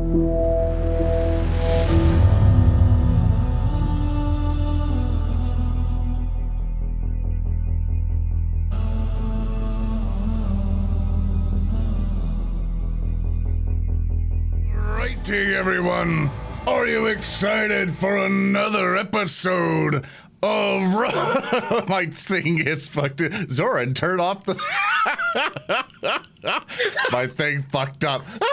Righty, everyone. Are you excited for another episode of my thing is fucked up. Zoran, turn off the my thing fucked up. Zoran,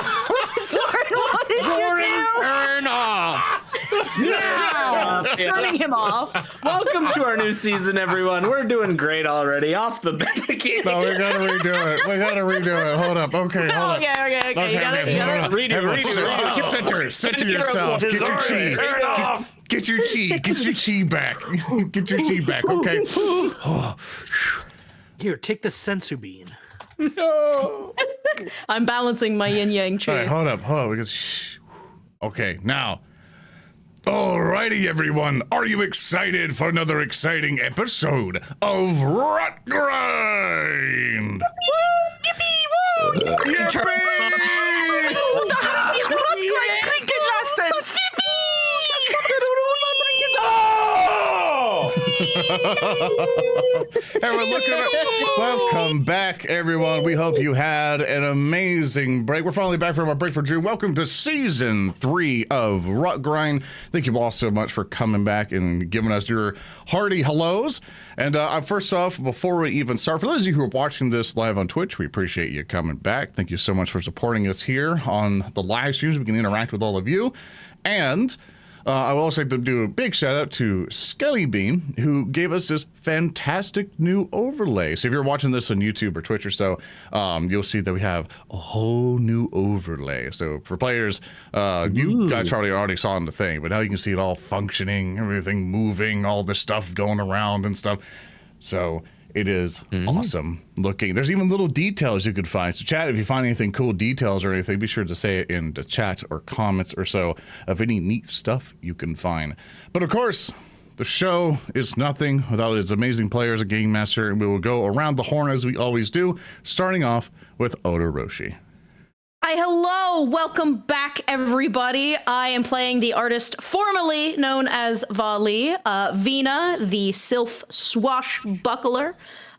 what did you do? Turn off. Yeah, turning him off. Welcome to our new season, everyone. We're doing great already. Off the beginning. No, we gotta redo it. We gotta redo it. Hold up. Okay, hold up. Okay. You gotta redo it. Center yourself. Get your chi. Turn off. Get your chi. Get your chi back. Get your chi back. Okay. Here, take the sensu bean. No. I'm balancing my yin yang chi. All right, hold up. Because okay, now. Alrighty, everyone. Are you excited for another exciting episode of Rotgrind? Yippee! Woo! Yippee! Rotgrind cricket lesson! Everyone, look at it. Welcome back, everyone. We hope you had an amazing break. We're finally back from our break for June. Welcome to season 3 of Rotgrind. Thank you all so much for coming back and giving us your hearty hellos. And first off, before we even start, for those of you who are watching this live on Twitch, we appreciate you coming back. Thank you so much for supporting us here on the live streams. We can interact with all of you. And I will also like to do a big shout out to Skellybean, who gave us this fantastic new overlay. So if you're watching this on YouTube or Twitch or so, you'll see that we have a whole new overlay. So for players, you guys probably already saw in the thing, but now you can see it all functioning, everything moving, all this stuff going around and stuff. So it is awesome looking. There's even little details you could find. So chat, if you find anything cool, details or anything, be sure to say it in the chat or comments or so of any neat stuff you can find. But of course, the show is nothing without its amazing players and game master, and we will go around the horn as we always do, starting off with Odoroshi. Hi, hello, welcome back, everybody. I am playing the artist formerly known as Valli, Vina, the sylph swashbuckler.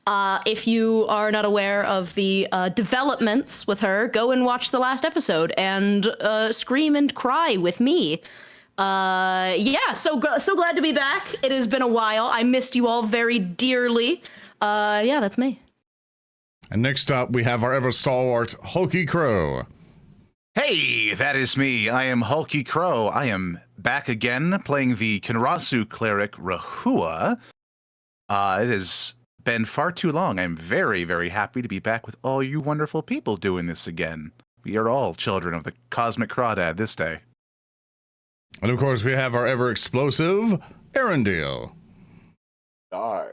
If you are not aware of the developments with her, go and watch the last episode and scream and cry with me. So glad to be back. It has been a while. I missed you all very dearly. Yeah, that's me. And next up, we have our ever stalwart HulkyKrow. Hey, that is me. I am HulkyKrow. I am back again playing the Kenrasu cleric Rehua. It has been far too long. I'm very, very happy to be back with all you wonderful people doing this again. We are all children of the cosmic crawdad this day. And of course, we have our ever explosive Earndil. Die.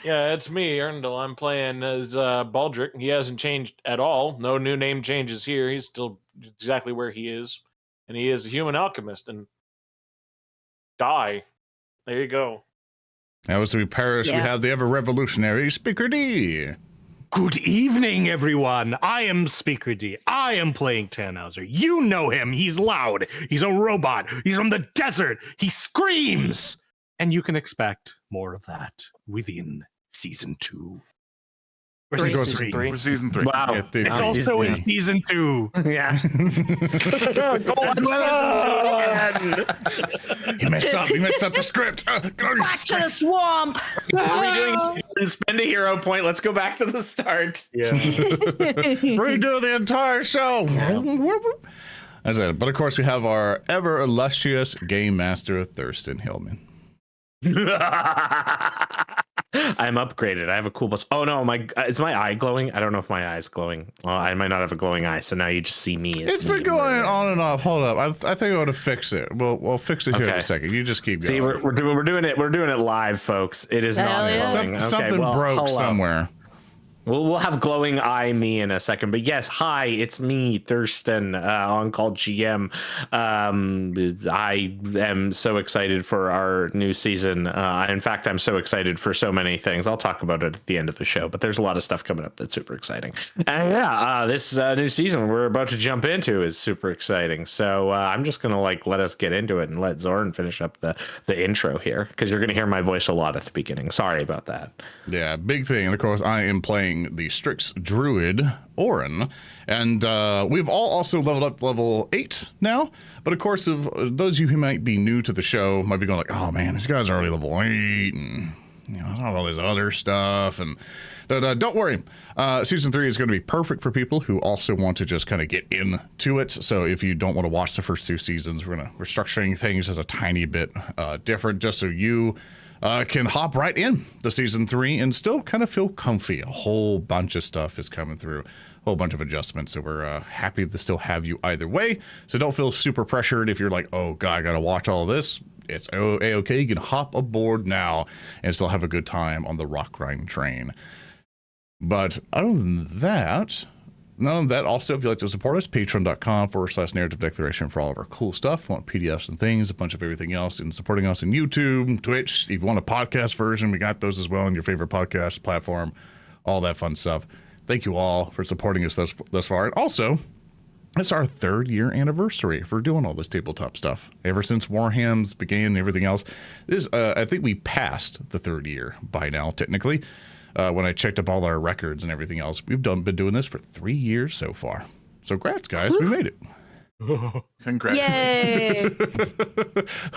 Yeah, it's me, Earndil. I'm playing as Baldrick. He hasn't changed at all. No new name changes here. He's still exactly where he is. And he is a human alchemist. And die. There you go. Now, as we perish, we have the ever revolutionary Speaker D. Good evening, everyone. I am Speaker D. I am playing Tannhauser. You know him. He's loud. He's a robot. He's from the desert. He screams. And you can expect more of that within season 2. Or season 3. We're season 3. Wow. Yeah, dude. It's also in season 2. Yeah. He messed up. He messed up the script. Back to the swamp. What are we doing? Spend a hero point. Let's go back to the start. Yeah. Redo the entire show. That's it. But of course, we have our ever illustrious game master, Thurston Hillman. I'm upgraded. I have a cool boss. Oh no, is my eye glowing? I don't know if my eye is glowing. Well, I might not have a glowing eye, so now you just see me. It's been going on and off. Hold up, I think I want to fix it. We'll fix it here in a second. You just keep going. See, we're doing it live, folks. It is not glowing. Something broke somewhere. We'll have glowing eye me in a second, but yes, hi, it's me, Thurston, on call GM. I am so excited for our new season. In fact, I'm so excited for so many things. I'll talk about it at the end of the show, but there's a lot of stuff coming up that's super exciting. And yeah, this new season we're about to jump into is super exciting. So I'm just gonna let us get into it and let Zoran finish up the intro here, because you're gonna hear my voice a lot at the beginning. Sorry about that. Yeah, big thing. And of course, I am playing the Strix Druid, Oran, and we've all also leveled up level 8 now. But of course, of those of you who might be new to the show might be going like, oh man, this guy's already level 8, and there's not all this other stuff. And don't worry, season 3 is going to be perfect for people who also want to just kind of get into it. So if you don't want to watch the first 2 seasons, we're structuring things as a tiny bit different, just so you can hop right in the season 3 and still kind of feel comfy. A whole bunch of stuff is coming through, a whole bunch of adjustments. So we're happy to still have you either way. So don't feel super pressured if you're like, oh God, I got to watch all this. It's A-okay. You can hop aboard now and still have a good time on the Rotgrind train. But other than that, also, if you'd like to support us, patreon.com/narrative declaration for all of our cool stuff. Want PDFs and things, a bunch of everything else, and supporting us on YouTube, Twitch. If you want a podcast version, we got those as well on your favorite podcast platform, all that fun stuff. Thank you all for supporting us thus far. And also, it's our 3rd year anniversary for doing all this tabletop stuff. Ever since Warhams began and everything else, I think we passed the 3rd year by now, technically. When I checked up all our records and everything else, we've been doing this for 3 years so far. So congrats, guys. We made it. Congrats. Yay!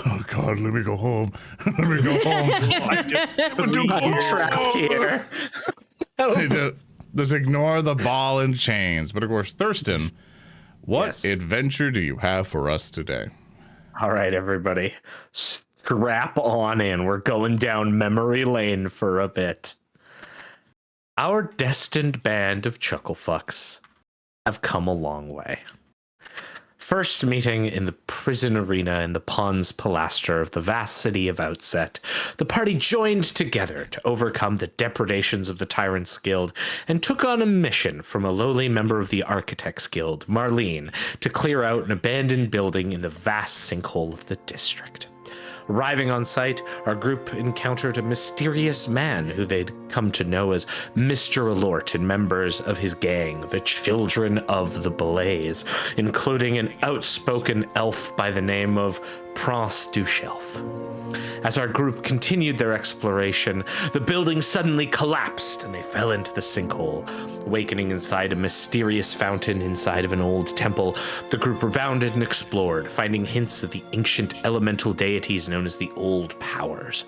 Oh, God, let me go home. Let me go home. I'm trapped here. Just ignore the ball and chains. But of course, Thurston, what Yes. adventure do you have for us today? All right, everybody, strap on in. We're going down memory lane for a bit. Our destined band of chucklefucks have come a long way. First meeting in the prison arena in the Pons Pilaster of the vast city of Outset, the party joined together to overcome the depredations of the Tyrants Guild and took on a mission from a lowly member of the Architects Guild, Marlene, to clear out an abandoned building in the vast sinkhole of the district. Arriving on site, our group encountered a mysterious man who they'd come to know as Mr. Alort and members of his gang, the Children of the Blaze, including an outspoken elf by the name of Prince du Shelf. As our group continued their exploration, the building suddenly collapsed and they fell into the sinkhole. Awakening inside a mysterious fountain inside of an old temple, the group rebounded and explored, finding hints of the ancient elemental deities known as the Old Powers.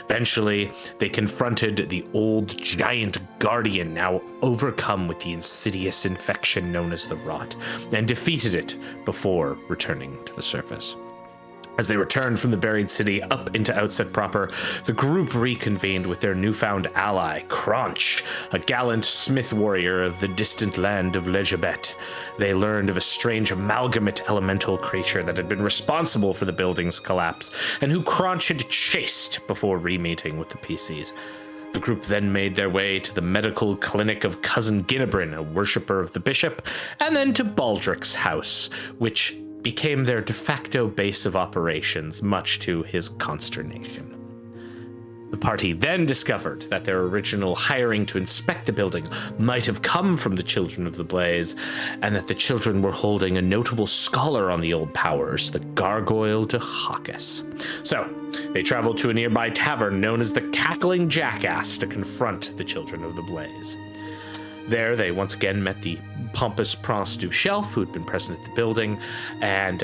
Eventually, they confronted the old giant guardian, now overcome with the insidious infection known as the rot, and defeated it before returning to the surface. As they returned from the buried city up into Outset proper, the group reconvened with their newfound ally, Crunch, a gallant smith warrior of the distant land of Lejabet. They learned of a strange amalgamate elemental creature that had been responsible for the building's collapse, and who Crunch had chased before re-meeting with the PCs. The group then made their way to the medical clinic of Cousin Ginebrin, a worshipper of the bishop, and then to Baldrick's house, which became their de facto base of operations, much to his consternation. The party then discovered that their original hiring to inspect the building might have come from the Children of the Blaze, and that the children were holding a notable scholar on the Old Powers, the Gargoyle de Hawkus. So, they traveled to a nearby tavern known as the Cackling Jackass to confront the Children of the Blaze. There, they once again met the pompous Prince du Shelf, who had been present at the building, and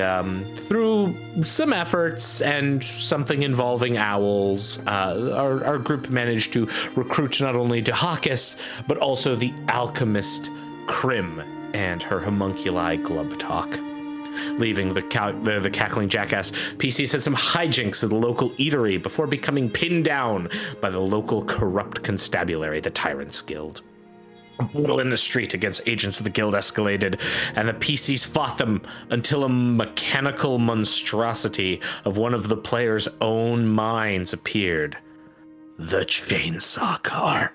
through some efforts and something involving owls, our group managed to recruit not only de Hawkus, but also the Alchemist Krim and her homunculi Glubtalk. Leaving the Cackling Jackass, PCs had some hijinks at the local eatery before becoming pinned down by the local corrupt constabulary, the Tyrants Guild. A battle in the street against agents of the guild escalated, and the PCs fought them until a mechanical monstrosity of one of the players' own minds appeared. The Chainsaw Car.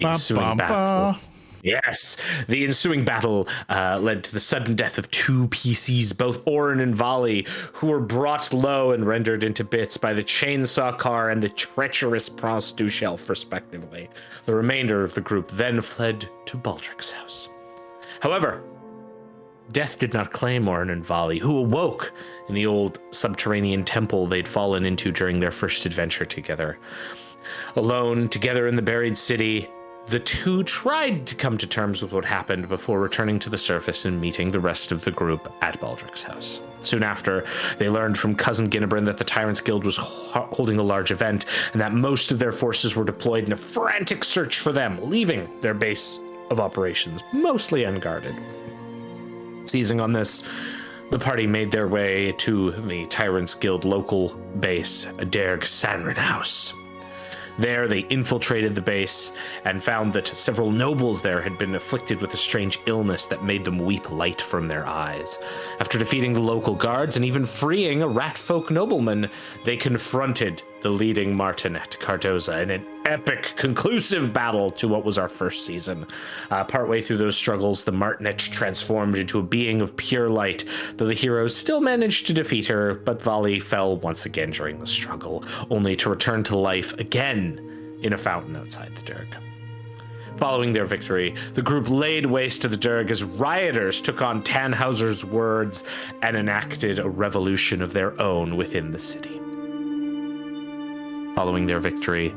ensuing battle. Yes, the ensuing battle led to the sudden death of 2 PCs, both Oran and Valli, who were brought low and rendered into bits by the chainsaw car and the treacherous prostitute shelf, respectively. The remainder of the group then fled to Baldrick's house. However, death did not claim Oran and Valli, who awoke in the old subterranean temple they'd fallen into during their first adventure together. Alone, together in the buried city, the two tried to come to terms with what happened before returning to the surface and meeting the rest of the group at Baldrick's house. Soon after, they learned from Cousin Ginebrin that the Tyrant's Guild was holding a large event and that most of their forces were deployed in a frantic search for them, leaving their base of operations mostly unguarded. Seizing on this, the party made their way to the Tyrant's Guild local base, Derg Sanrin House. There, they infiltrated the base and found that several nobles there had been afflicted with a strange illness that made them weep light from their eyes. After defeating the local guards and even freeing a rat-folk nobleman, they confronted the leading Martinet Cardoza in an epic, conclusive battle to what was our first season. Partway through those struggles, the Martinet transformed into a being of pure light, though the heroes still managed to defeat her, but Valli fell once again during the struggle, only to return to life again in a fountain outside the Derg. Following their victory, the group laid waste to the Derg as rioters took on Tannhauser's words and enacted a revolution of their own within the city. Following their victory,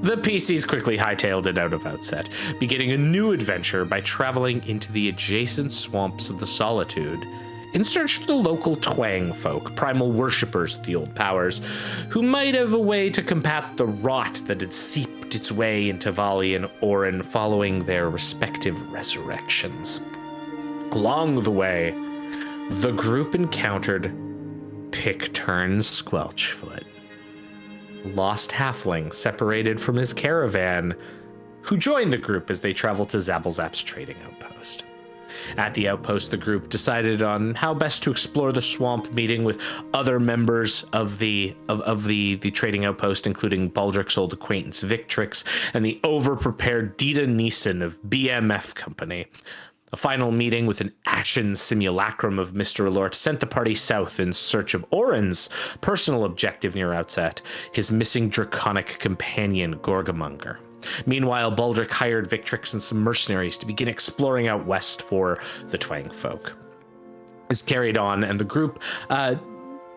the PCs quickly hightailed it out of Outset, beginning a new adventure by traveling into the adjacent swamps of the Solitude in search of the local twang folk, primal worshippers of the old powers, who might have a way to combat the rot that had seeped its way into Valli and Oran following their respective resurrections. Along the way, the group encountered Pickturn Squelchfoot, lost halfling separated from his caravan, who joined the group as they traveled to Zabblezap's trading outpost. At the outpost, the group decided on how best to explore the swamp, meeting with other members of the trading outpost, including Baldrick's old acquaintance Victrix and the overprepared Dita Neeson of BMF Company. A final meeting with an ashen simulacrum of Mr. Alort sent the party south in search of Oran's personal objective near Outset, his missing draconic companion, Gorgamonger. Meanwhile, Baldrick hired Victrix and some mercenaries to begin exploring out west for the Twang folk. This carried on, and the group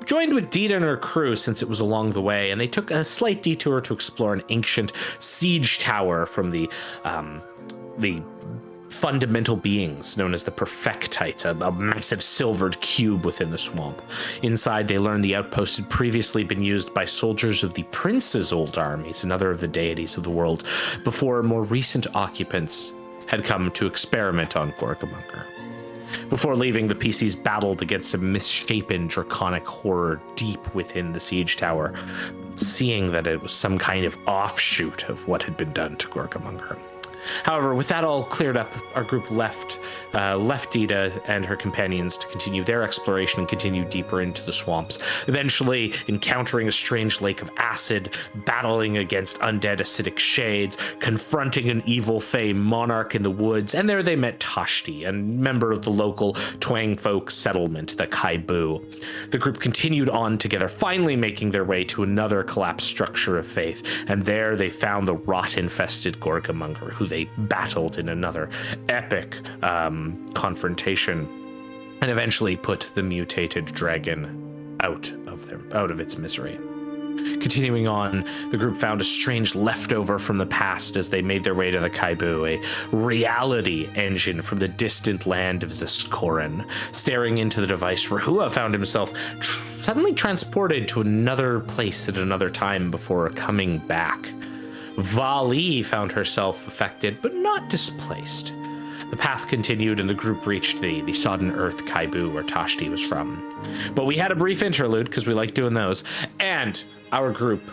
joined with Dita and her crew since it was along the way, and they took a slight detour to explore an ancient siege tower from the fundamental beings known as the Perfectites, a massive silvered cube within the swamp. Inside, they learned the outpost had previously been used by soldiers of the Prince's old armies, another of the deities of the world, before more recent occupants had come to experiment on Gorgamonger. Before leaving, the PCs battled against a misshapen draconic horror deep within the siege tower, seeing that it was some kind of offshoot of what had been done to Gorgamonger. However, with that all cleared up, our group left Dita and her companions to continue their exploration and continue deeper into the swamps, eventually encountering a strange lake of acid, battling against undead acidic shades, confronting an evil fey monarch in the woods, and there they met Tashti, a member of the local Twang folk settlement, the Kaibu. The group continued on together, finally making their way to another collapsed structure of faith, and there they found the rot-infested Gorgamonger, who they battled in another epic confrontation, and eventually put the mutated dragon out of its misery. Continuing on, the group found a strange leftover from the past as they made their way to the Kaibu, a reality engine from the distant land of Ziskoran. Staring into the device, Rehua found himself suddenly transported to another place at another time before coming back. Valli found herself affected, but not displaced. The path continued, and the group reached the sodden earth Kaibu, where Tashti was from. But we had a brief interlude, because we like doing those, and our group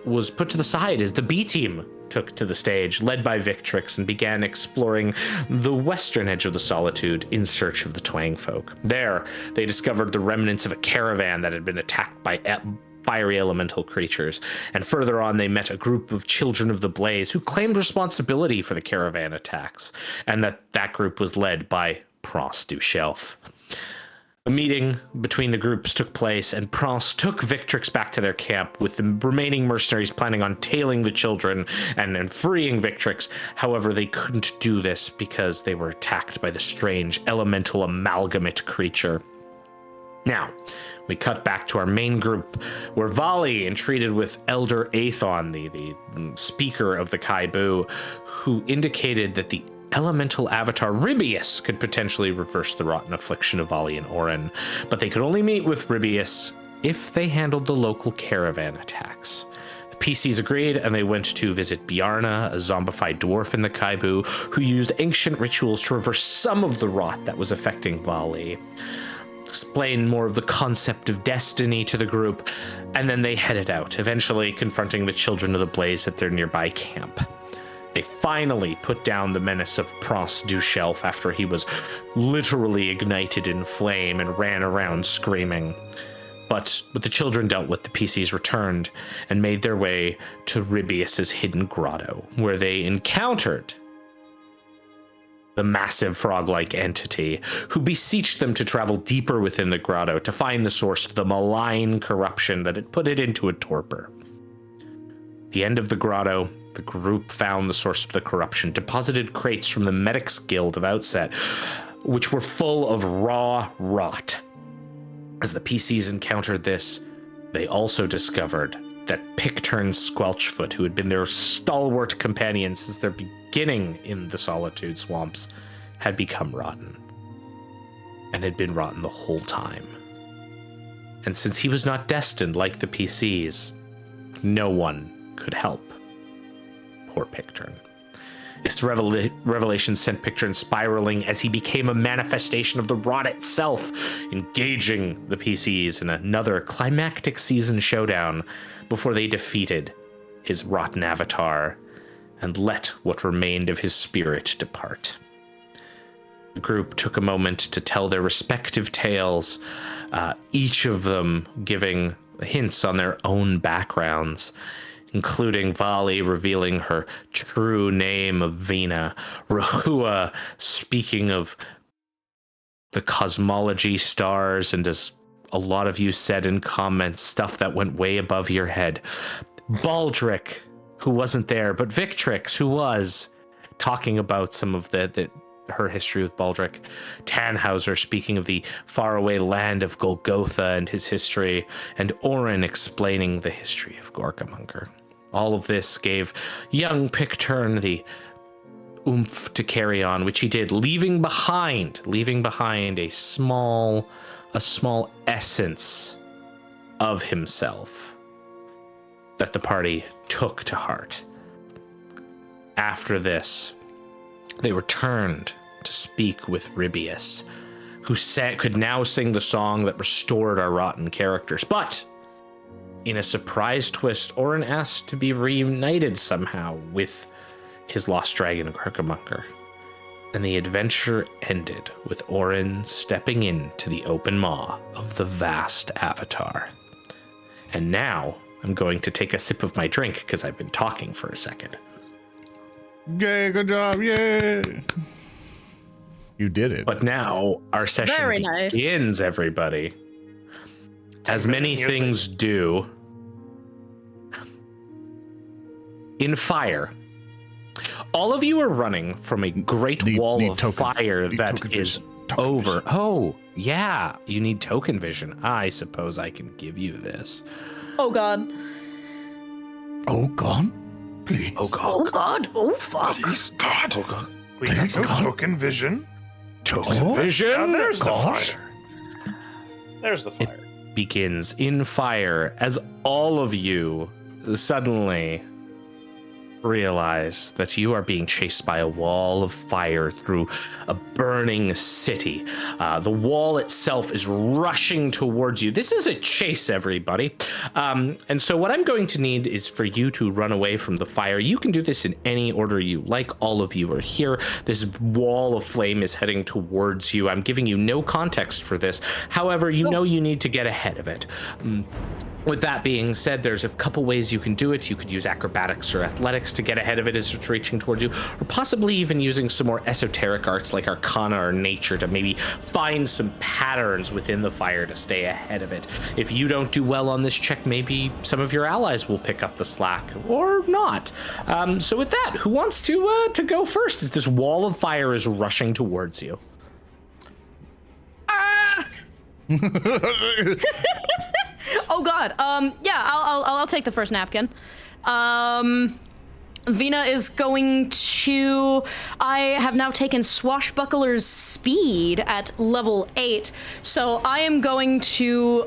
was put to the side as the B team took to the stage, led by Victrix, and began exploring the western edge of the Solitude in search of the Twang folk. There, they discovered the remnants of a caravan that had been attacked by fiery elemental creatures. And further on, they met a group of children of the blaze who claimed responsibility for the caravan attacks, and that group was led by Pros du Shelf. A meeting between the groups took place, and Pros took Victrix back to their camp, with the remaining mercenaries planning on tailing the children and freeing Victrix. However, they couldn't do this because they were attacked by the strange elemental amalgamate creature. Now, we cut back to our main group, where Valli entreated with Elder Aethon, the speaker of the Kaibu, who indicated that the elemental avatar Ribius could potentially reverse the rotten affliction of Valli and Oran, but they could only meet with Ribius if they handled the local caravan attacks. The PCs agreed, and they went to visit Bjarna, a zombified dwarf in the Kaibu, who used ancient rituals to reverse some of the rot that was affecting Valli. Explain more of the concept of destiny to the group, and then they headed out, eventually confronting the Children of the Blaze at their nearby camp. They finally put down the menace of Pros du Shelf after he was literally ignited in flame and ran around screaming. But what the children dealt with, the PCs returned and made their way to Ribius's hidden grotto, where they encountered the massive frog-like entity, who beseeched them to travel deeper within the grotto to find the source of the malign corruption that had put it into a torpor. At the end of the grotto, the group found the source of the corruption, deposited crates from the Medics Guild of Outset, which were full of raw rot. As the PCs encountered this, they also discovered that Picturn Squelchfoot, who had been their stalwart companion since their beginning in the Solitude Swamps, had become rotten, and had been rotten the whole time. And since he was not destined like the PCs, no one could help poor Picturn. This revelation sent Picturn spiraling as he became a manifestation of the rot itself, engaging the PCs in another climactic season showdown before they defeated his rotten avatar and let what remained of his spirit depart. The group took a moment to tell their respective tales, each of them giving hints on their own backgrounds, including Valli revealing her true name of Vina, Rehua speaking of the cosmology stars, and as a lot of you said in comments, stuff that went way above your head. Baldric, who wasn't there, but Victrix, who was, talking about some of her history with Baldric. Tannhauser speaking of the faraway land of Golgotha and his history, and Oran explaining the history of Gorkamonger. All of this gave young Picturn the oomph to carry on, which he did, leaving behind a small essence of himself that the party took to heart. After this, they returned to speak with Ribius, who could now sing the song that restored our rotten characters. But in a surprise twist, Oran asked to be reunited somehow with his lost dragon, Gorkamonger. And the adventure ended with Oran stepping into the open maw of the vast avatar. And now I'm going to take a sip of my drink because I've been talking for a second. Yay, good job, yay! You did it. But now our session Very nice. begins, everybody. As many things do. In fire, all of you are running from a great wall of fire that is over. Oh, yeah, you need token vision. I suppose I can give you this. Oh god. Oh, God, please. Oh, God. Oh god. Oh fuck. Please, God. Oh, God. We have no God. token vision. Token vision? Now there's the Gosh. fire. There's the fire. Begins in fire as all of you suddenly realize that you are being chased by a wall of fire through a burning city. The wall itself is rushing towards you. This is a chase, everybody. And so what I'm going to need is for you to run away from the fire. You can do this in any order you like. All of you are here. This wall of flame is heading towards you. I'm giving you no context for this. However, you know you need to get ahead of it. With that being said, there's a couple ways you can do it. You could use acrobatics or athletics to get ahead of it as it's reaching towards you, or possibly even using some more esoteric arts like arcana or nature to maybe find some patterns within the fire to stay ahead of it. If you don't do well on this check, maybe some of your allies will pick up the slack, or not. So with that, who wants to go first as this wall of fire is rushing towards you? Oh God. Yeah, I'll take the first napkin. Vina is going to. I have now taken Swashbuckler's speed at level 8, so I am going to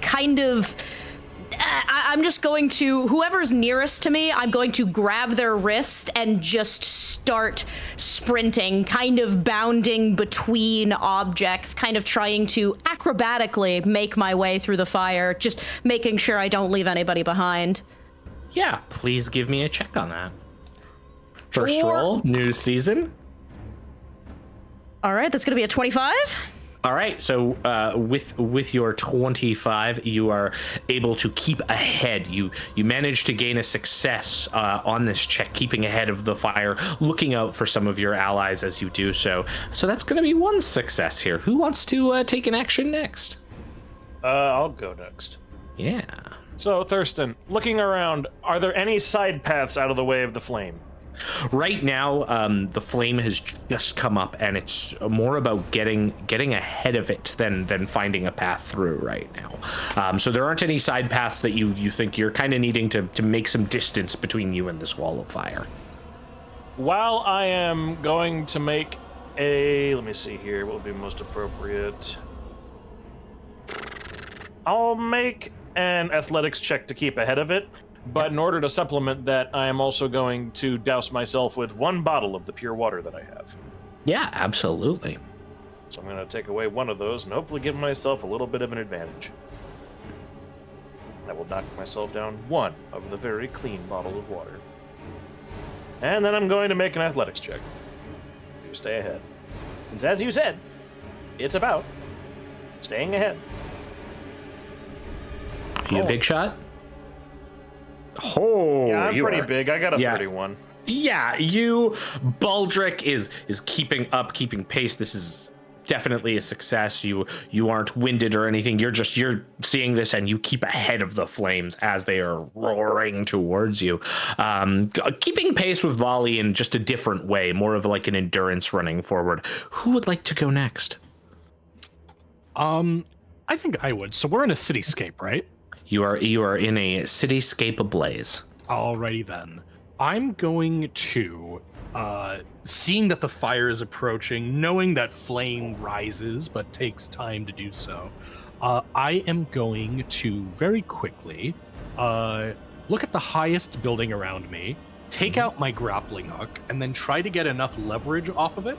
kind of. I'm just going to, whoever's nearest to me, I'm going to grab their wrist and just start sprinting, kind of bounding between objects, kind of trying to acrobatically make my way through the fire, just making sure I don't leave anybody behind. Yeah, please give me a check on that. First Sure. roll, new season. All right, that's going to be a 25. All right, so with your 25, you are able to keep ahead. You manage to gain a success on this check, keeping ahead of the fire, looking out for some of your allies as you do so. So that's going to be one success here. Who wants to take an action next? I'll go next. Yeah. So, Thurston, looking around, are there any side paths out of the way of the flame? Right now, the flame has just come up, and it's more about getting ahead of it than finding a path through right now. So there aren't any side paths that you think you're kind of needing to make some distance between you and this wall of fire. While I am going to make a... Let me see here, what would be most appropriate? I'll make an athletics check to keep ahead of it. But in order to supplement that, I am also going to douse myself with one bottle of the pure water that I have. Yeah, absolutely. So I'm going to take away one of those and hopefully give myself a little bit of an advantage. I will knock myself down one of the very clean bottle of water. And then I'm going to make an athletics check to stay ahead. Since, as you said, it's about staying ahead. You a big shot? Oh, Yeah, I'm pretty big. I got a Yeah. 31. Yeah, Baldrick is keeping pace. This is definitely a success. You aren't winded or anything. You're seeing this, and you keep ahead of the flames as they are roaring towards you. Keeping pace with Valli in just a different way, more of like an endurance running forward. Who would like to go next? I think I would. So we're in a cityscape, right? You are in a cityscape ablaze. Alrighty then. I'm going to, seeing that the fire is approaching, knowing that flame rises but takes time to do so, I am going to very quickly look at the highest building around me, take out my grappling hook, and then try to get enough leverage off of it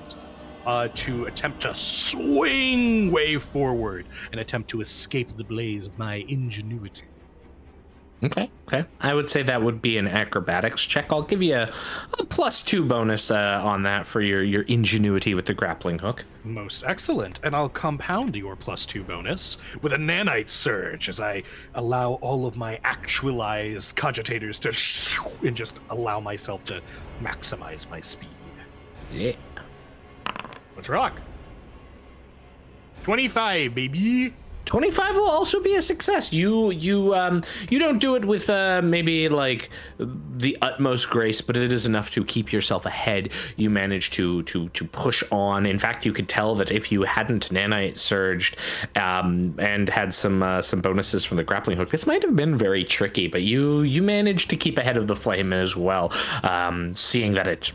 to attempt to swing way forward and attempt to escape the blaze with my ingenuity. Okay. I would say that would be an acrobatics check. I'll give you a +2 bonus on that for your ingenuity with the grappling hook. Most excellent. And I'll compound your +2 bonus with a nanite surge as I allow all of my actualized cogitators to and just allow myself to maximize my speed. Yeah. Let's rock. 25, baby. 25 will also be a success. You don't do it with maybe like the utmost grace, but it is enough to keep yourself ahead. You manage to push on. In fact, you could tell that if you hadn't nanite surged and had some bonuses from the grappling hook, this might have been very tricky. But you managed to keep ahead of the flame as well, seeing that it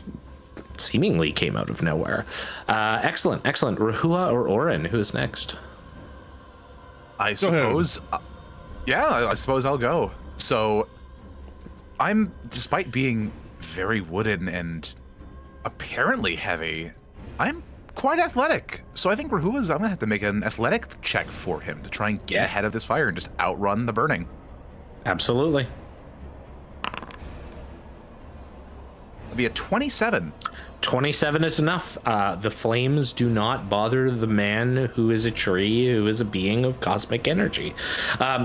seemingly came out of nowhere. Excellent. Rehua or Oran, who is next? I suppose. I suppose I'll go. So, despite being very wooden and apparently heavy, I'm quite athletic. So I think I'm gonna have to make an athletic check for him to try and get ahead of this fire and just outrun the burning. Absolutely. It'll be a 27. 27 is enough. The flames do not bother the man who is a tree, who is a being of cosmic energy.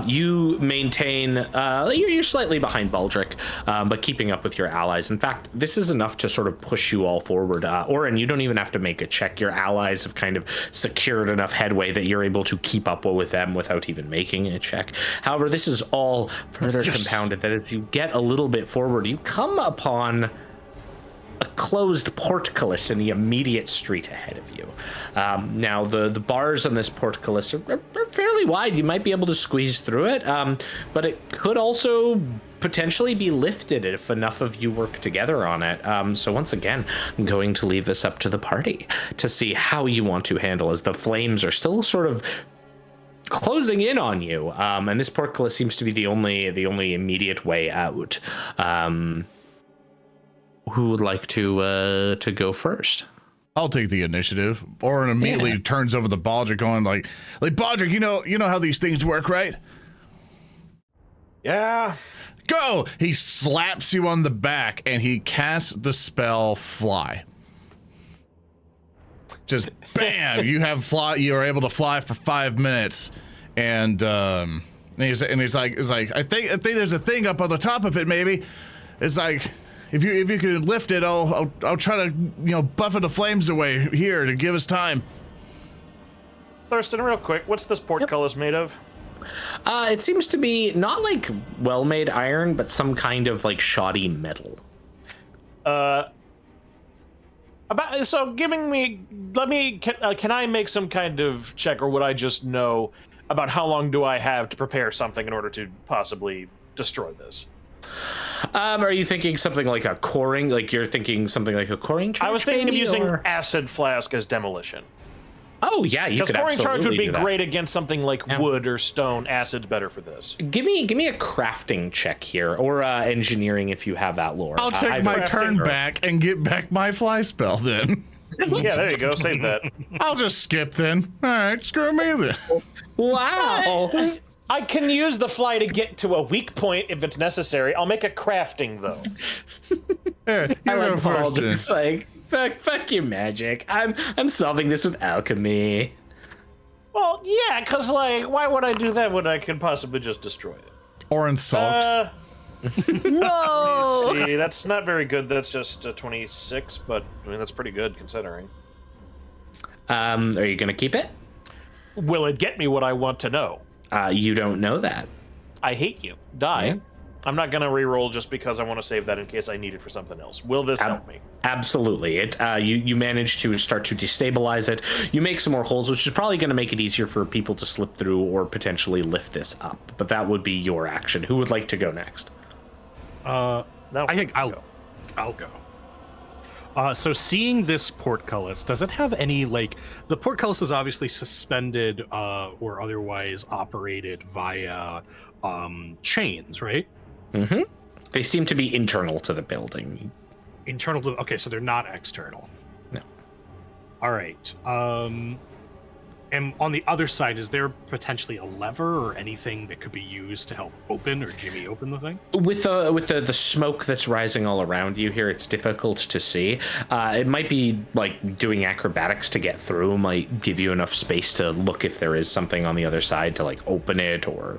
You maintain, you're slightly behind Baldric, but keeping up with your allies. In fact, this is enough to sort of push you all forward. Oran, you don't even have to make a check. Your allies have kind of secured enough headway that you're able to keep up with them without even making a check. However, this is all further compounded that as you get a little bit forward, you come upon a closed portcullis in the immediate street ahead of you. Now, the bars on this portcullis are fairly wide. You might be able to squeeze through it, but it could also potentially be lifted if enough of you work together on it. So once again, I'm going to leave this up to the party to see how you want to handle, as the flames are still sort of closing in on you, and this portcullis seems to be the only immediate way out. Who would like to go first? I'll take the initiative. Oran immediately turns over the Baldric, going like Baldric, you know how these things work, right? Yeah. Go! He slaps you on the back and he casts the spell Fly. Just bam! You are able to fly for 5 minutes, and he's like, I think there's a thing up on the top of it. Maybe it's like, if you could lift it, I'll try to buffet the flames away here to give us time. Thurston, real quick, what's this portcullis made of? It seems to be not like well-made iron, but some kind of like shoddy metal. Can I make some kind of check, or would I just know about how long do I have to prepare something in order to possibly destroy this? Are you thinking something like a coring? Like you're thinking something like a coring charge? I was thinking of using or acid flask as demolition. Oh yeah, you could absolutely. Because coring charge would be do that. great against something like wood or stone. Acid's better for this. Give me a crafting check here, or engineering if you have that lore. I'll take my turn back and get back my fly spell then. Yeah, there you go. Save that. I'll just skip then. All right, screw me then. Wow. I can use the fly to get to a weak point if it's necessary. I'll make a crafting though. Here, you go first. It's like fuck your magic. I'm solving this with alchemy. Well, yeah, because why would I do that when I could possibly just destroy it? Oran sulks. No. See, that's not very good. That's just 26, but I mean that's pretty good considering. Are you gonna keep it? Will it get me what I want to know? You don't know that. I hate you. Die. Yeah. I'm not gonna re-roll just because I want to save that in case I need it for something else. Will this help me? Absolutely. You manage to start to destabilize it. You make some more holes, which is probably going to make it easier for people to slip through or potentially lift this up. But that would be your action. Who would like to go next? I think I'll go. So seeing this portcullis, does it have any the portcullis is obviously suspended or otherwise operated via chains, right? Mm-hmm. They seem to be internal to the building. Internal to, okay, so they're not external. No. All right. And on the other side, is there potentially a lever or anything that could be used to help open or jimmy open the thing? With the smoke that's rising all around you here, it's difficult to see. It might be like doing acrobatics to get through might give you enough space to look if there is something on the other side to open it or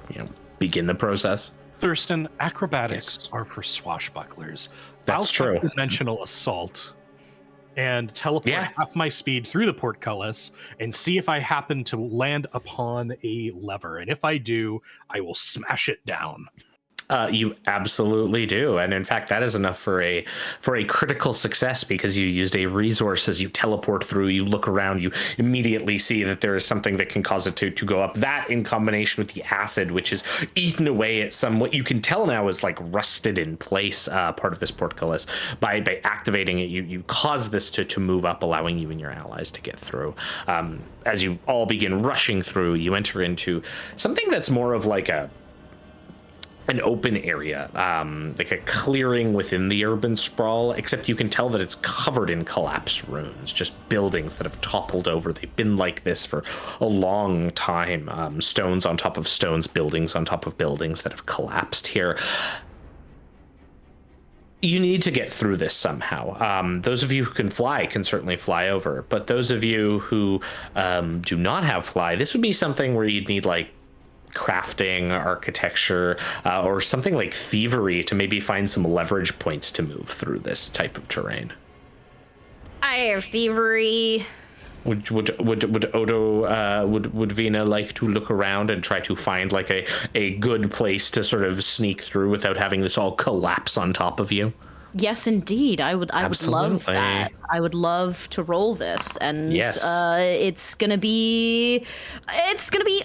begin the process. Thurston, acrobatics are for swashbucklers. That's true. Dimensional assault and teleport half my speed through the portcullis and see if I happen to land upon a lever. And if I do, I will smash it down. You absolutely do, and in fact, that is enough for a critical success because you used a resource as you teleport through. You look around, you immediately see that there is something that can cause it to go up. That, in combination with the acid, which is eaten away at what you can tell now is rusted in place part of this portcullis. By activating it, you cause this to move up, allowing you and your allies to get through. As you all begin rushing through, you enter into something that's more of an open area, like a clearing within the urban sprawl, except you can tell that it's covered in collapsed ruins, just buildings that have toppled over. They've been like this for a long time. Stones on top of stones, buildings on top of buildings that have collapsed here. You need to get through this somehow. Those of you who can fly can certainly fly over, but those of you who do not have fly, this would be something where you'd need like crafting, architecture, or something like thievery to maybe find some leverage points to move through this type of terrain. I have thievery. Would Vina like to look around and try to find like a good place to sort of sneak through without having this all collapse on top of you? Yes, indeed. I would love Absolutely. that. I would love to roll this, and Yes. it's gonna be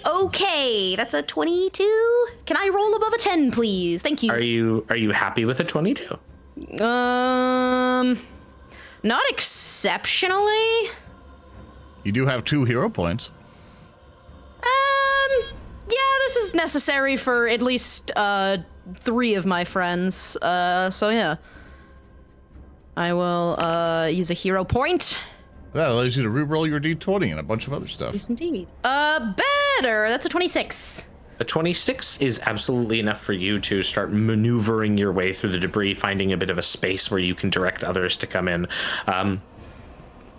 okay. That's a 22. Can I roll above a 10, please? Thank you. Are you happy with a 22? Not exceptionally. You do have 2 hero points. Yeah, this is necessary for at least 3 of my friends. So yeah. I will use a hero point. That allows you to re-roll your d20 and a bunch of other stuff. Yes, indeed. Better. That's a 26. A 26 is absolutely enough for you to start maneuvering your way through the debris, finding a bit of a space where you can direct others to come in.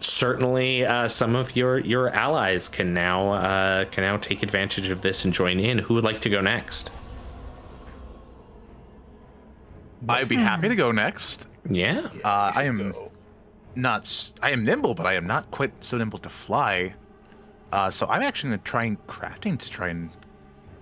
Certainly, some of your allies can now take advantage of this and join in. Who would like to go next? I'd be happy to go next. Yeah. I am nimble, but I am not quite so nimble to fly. So I'm actually going to try crafting to try and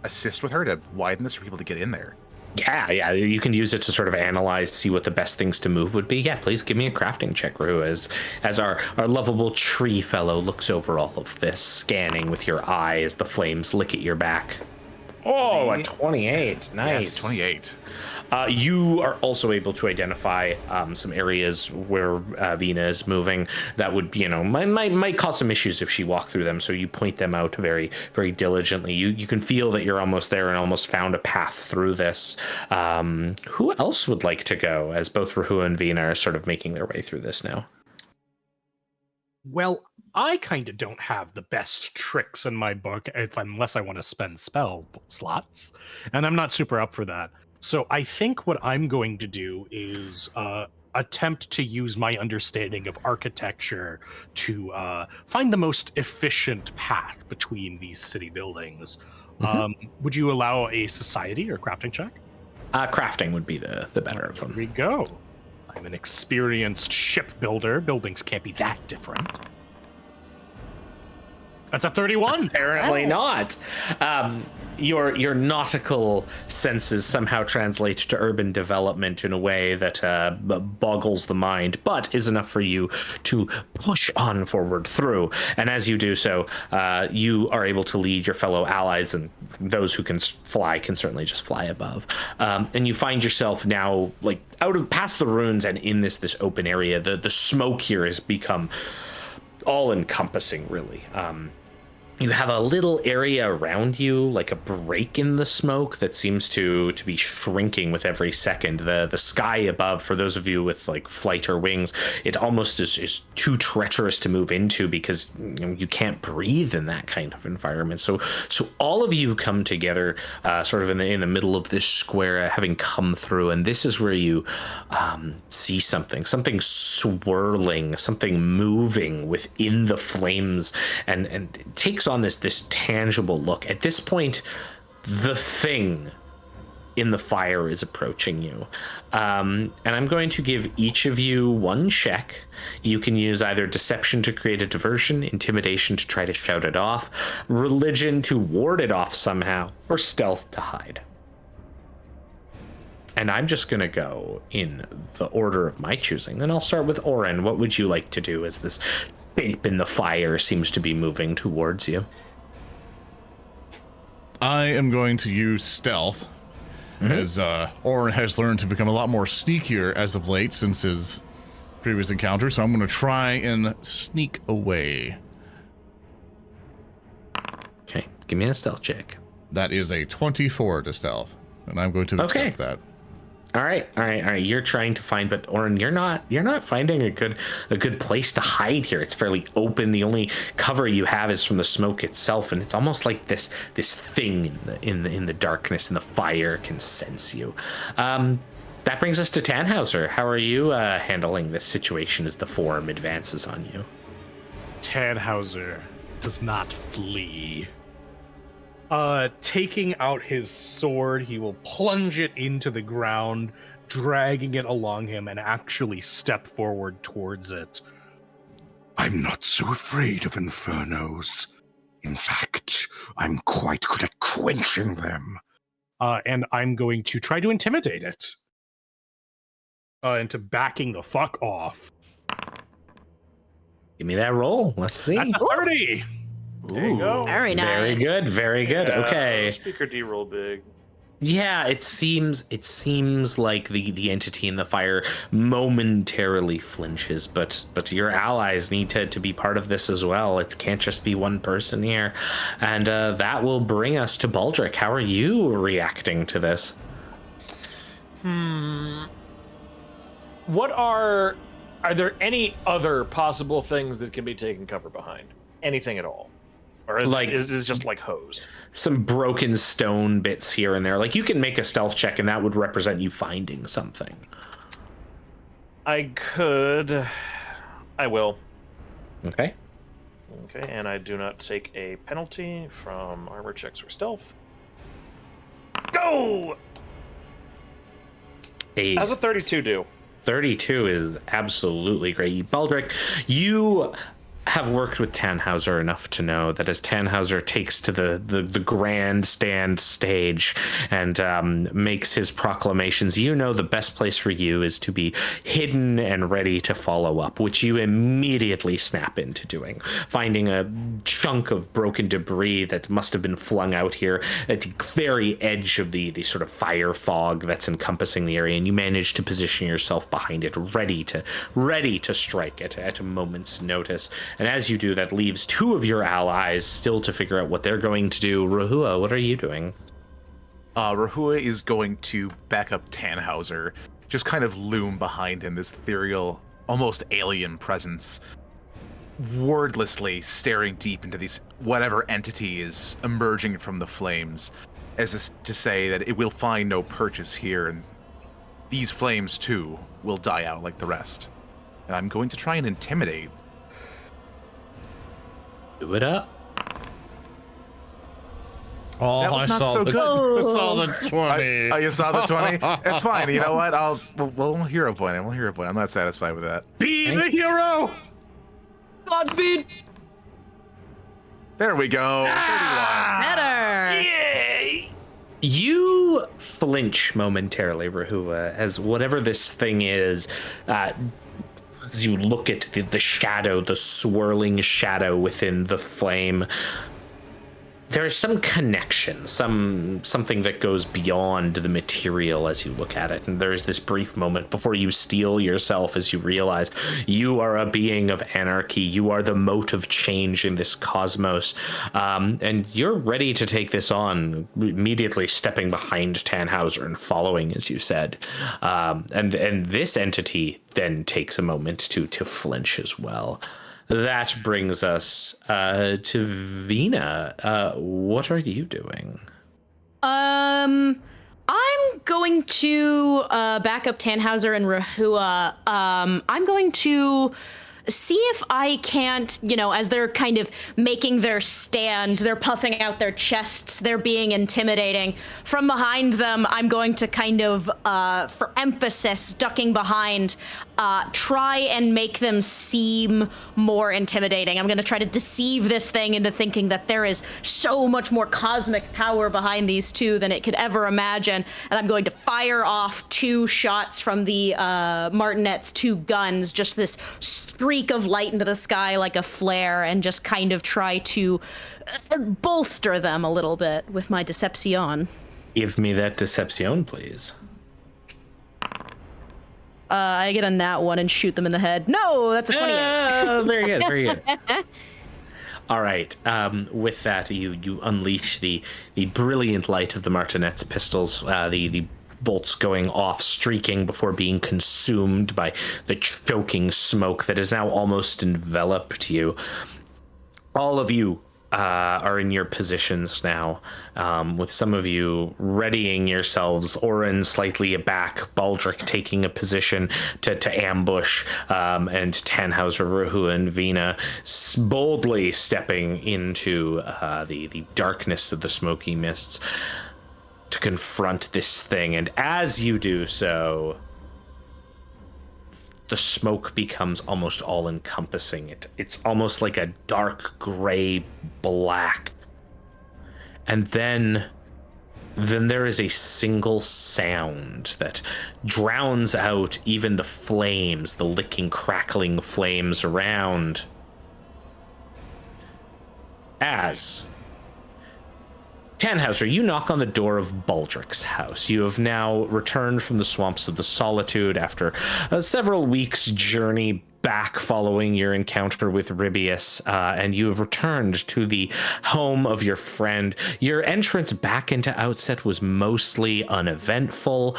assist with her to widen this for people to get in there. Yeah, you can use it to sort of analyze, see what the best things to move would be. Yeah, please give me a crafting check, Rehua, as our lovable tree fellow looks over all of this, scanning with your eye as the flames lick at your back. Oh, a 28. Nice. Yes, 28. You are also able to identify some areas where Vina is moving that would, might cause some issues if she walked through them. So you point them out very, very diligently. You can feel that you're almost there and almost found a path through this. Who else would like to go, as both Rehua and Vina are sort of making their way through this now? Well, I kind of don't have the best tricks in my book unless I want to spend spell slots, and I'm not super up for that. So I think what I'm going to do is attempt to use my understanding of architecture to find the most efficient path between these city buildings. Mm-hmm. Would you allow a society or crafting check? Crafting would be the better of them. Here we go. I'm an experienced shipbuilder. Buildings can't be that different. That's a 31. Apparently not. Your nautical senses somehow translate to urban development in a way that boggles the mind, but is enough for you to push on forward through. And as you do so, you are able to lead your fellow allies, and those who can fly can certainly just fly above. And you find yourself now like past the ruins and in this open area. The smoke here has become all-encompassing, really. You have a little area around you, like a break in the smoke that seems to be shrinking with every second. The sky above, for those of you with like flight or wings, it almost is too treacherous to move into because you can't breathe in that kind of environment. So all of you come together, sort of in the middle of this square, having come through, and this is where you see something swirling, something moving within the flames, and it takes on this tangible look. At this point, the thing in the fire is approaching you. And I'm going to give each of you one check. You can use either deception to create a diversion, intimidation to try to shout it off, religion to ward it off somehow, or stealth to hide. And I'm just going to go in the order of my choosing. Then I'll start with Oran. What would you like to do as this shape in the fire seems to be moving towards you? I am going to use stealth, as Oran has learned to become a lot more sneakier as of late since his previous encounter. So I'm going to try and sneak away. Okay, give me a stealth check. That is a 24 to stealth, and I'm going to accept that. All right. You're trying to find, but Oran, you're not finding a good place to hide here. It's fairly open. The only cover you have is from the smoke itself, and it's almost like this thing in the darkness, and the fire can sense you. That brings us to Tannhauser. How are you handling this situation as the form advances on you? Tannhauser does not flee. Taking out his sword, he will plunge it into the ground, dragging it along him, and actually step forward towards it. I'm not so afraid of infernos. In fact, I'm quite good at quenching them. And I'm going to try to intimidate it. Into backing the fuck off. Give me that roll. Let's see. That's a 30! There you go. Very nice. Very good. Very good. Yeah, Okay. Speaker D roll big. Yeah, it seems like the entity in the fire momentarily flinches, but your allies need to be part of this as well. It can't just be one person here. And that will bring us to Baldrick. How are you reacting to this? What are there any other possible things that can be taken cover behind? Anything at all? Or is it just like hosed? Some broken stone bits here and there. Like, you can make a stealth check and that would represent you finding something. I could. I will. Okay. Okay, and I do not take a penalty from armor checks or stealth. Go! How's a 32 do? 32 is absolutely great. Baldrick, you have worked with Tannhauser enough to know that as Tannhauser takes to the grandstand stage and makes his proclamations, you know the best place for you is to be hidden and ready to follow up, which you immediately snap into doing, finding a chunk of broken debris that must have been flung out here at the very edge of the sort of fire fog that's encompassing the area, and you manage to position yourself behind it, ready to strike it at a moment's notice. And as you do, that leaves two of your allies still to figure out what they're going to do. Rehua, what are you doing? Rehua is going to back up Tannhauser, just kind of loom behind him, this ethereal, almost alien presence, wordlessly staring deep into these whatever entity is emerging from the flames, as to say that it will find no purchase here, and these flames too will die out like the rest. And I'm going to try and intimidate. Do it up. Oh, That was I not saw so the, good. I saw the 20. Oh, you saw the 20? It's fine. You know what? We'll hero point. We'll hero point. I'm not satisfied with that. Be the hero! Godspeed. There we go. 31. Better. You flinch momentarily, Rehua, as whatever this thing is, as you look at the shadow, the swirling shadow within the flame, there is some connection, something that goes beyond the material as you look at it. And there's this brief moment before you steel yourself as you realize you are a being of anarchy. You are the mote of change in this cosmos. And you're ready to take this on, immediately stepping behind Tannhauser and following, as you said. And this entity then takes a moment to flinch as well. That brings us to Vina. What are you doing? I'm going to back up Tannhauser and Rehua. I'm going to see if I can't, as they're kind of making their stand, they're puffing out their chests, they're being intimidating. From behind them, I'm going to kind of, for emphasis, ducking behind, try and make them seem more intimidating. I'm going to try to deceive this thing into thinking that there is so much more cosmic power behind these two than it could ever imagine. And I'm going to fire off 2 shots from the Martinet's 2 guns, just this streak of light into the sky like a flare, and just kind of try to bolster them a little bit with my deception. Give me that deception, please. I get a nat 1 and shoot them in the head. No, that's a 28. Oh, very good, very good. All right. With that, you unleash the brilliant light of the Martinet's pistols, the bolts going off, streaking before being consumed by the choking smoke that has now almost enveloped you. All of you are in your positions now, with some of you readying yourselves. Oran slightly aback, Baldrick taking a position to ambush, and Tannhauser, Rehua, and Vina boldly stepping into the darkness of the smoky mists to confront this thing. And as you do so, the smoke becomes almost all-encompassing. It's almost like a dark gray black. And then there is a single sound that drowns out even the flames, the licking, crackling flames around. As Tannhauser, you knock on the door of Baldrick's house. You have now returned from the swamps of the Solitude after a several weeks' journey back following your encounter with Ribius, and you have returned to the home of your friend. Your entrance back into Outset was mostly uneventful.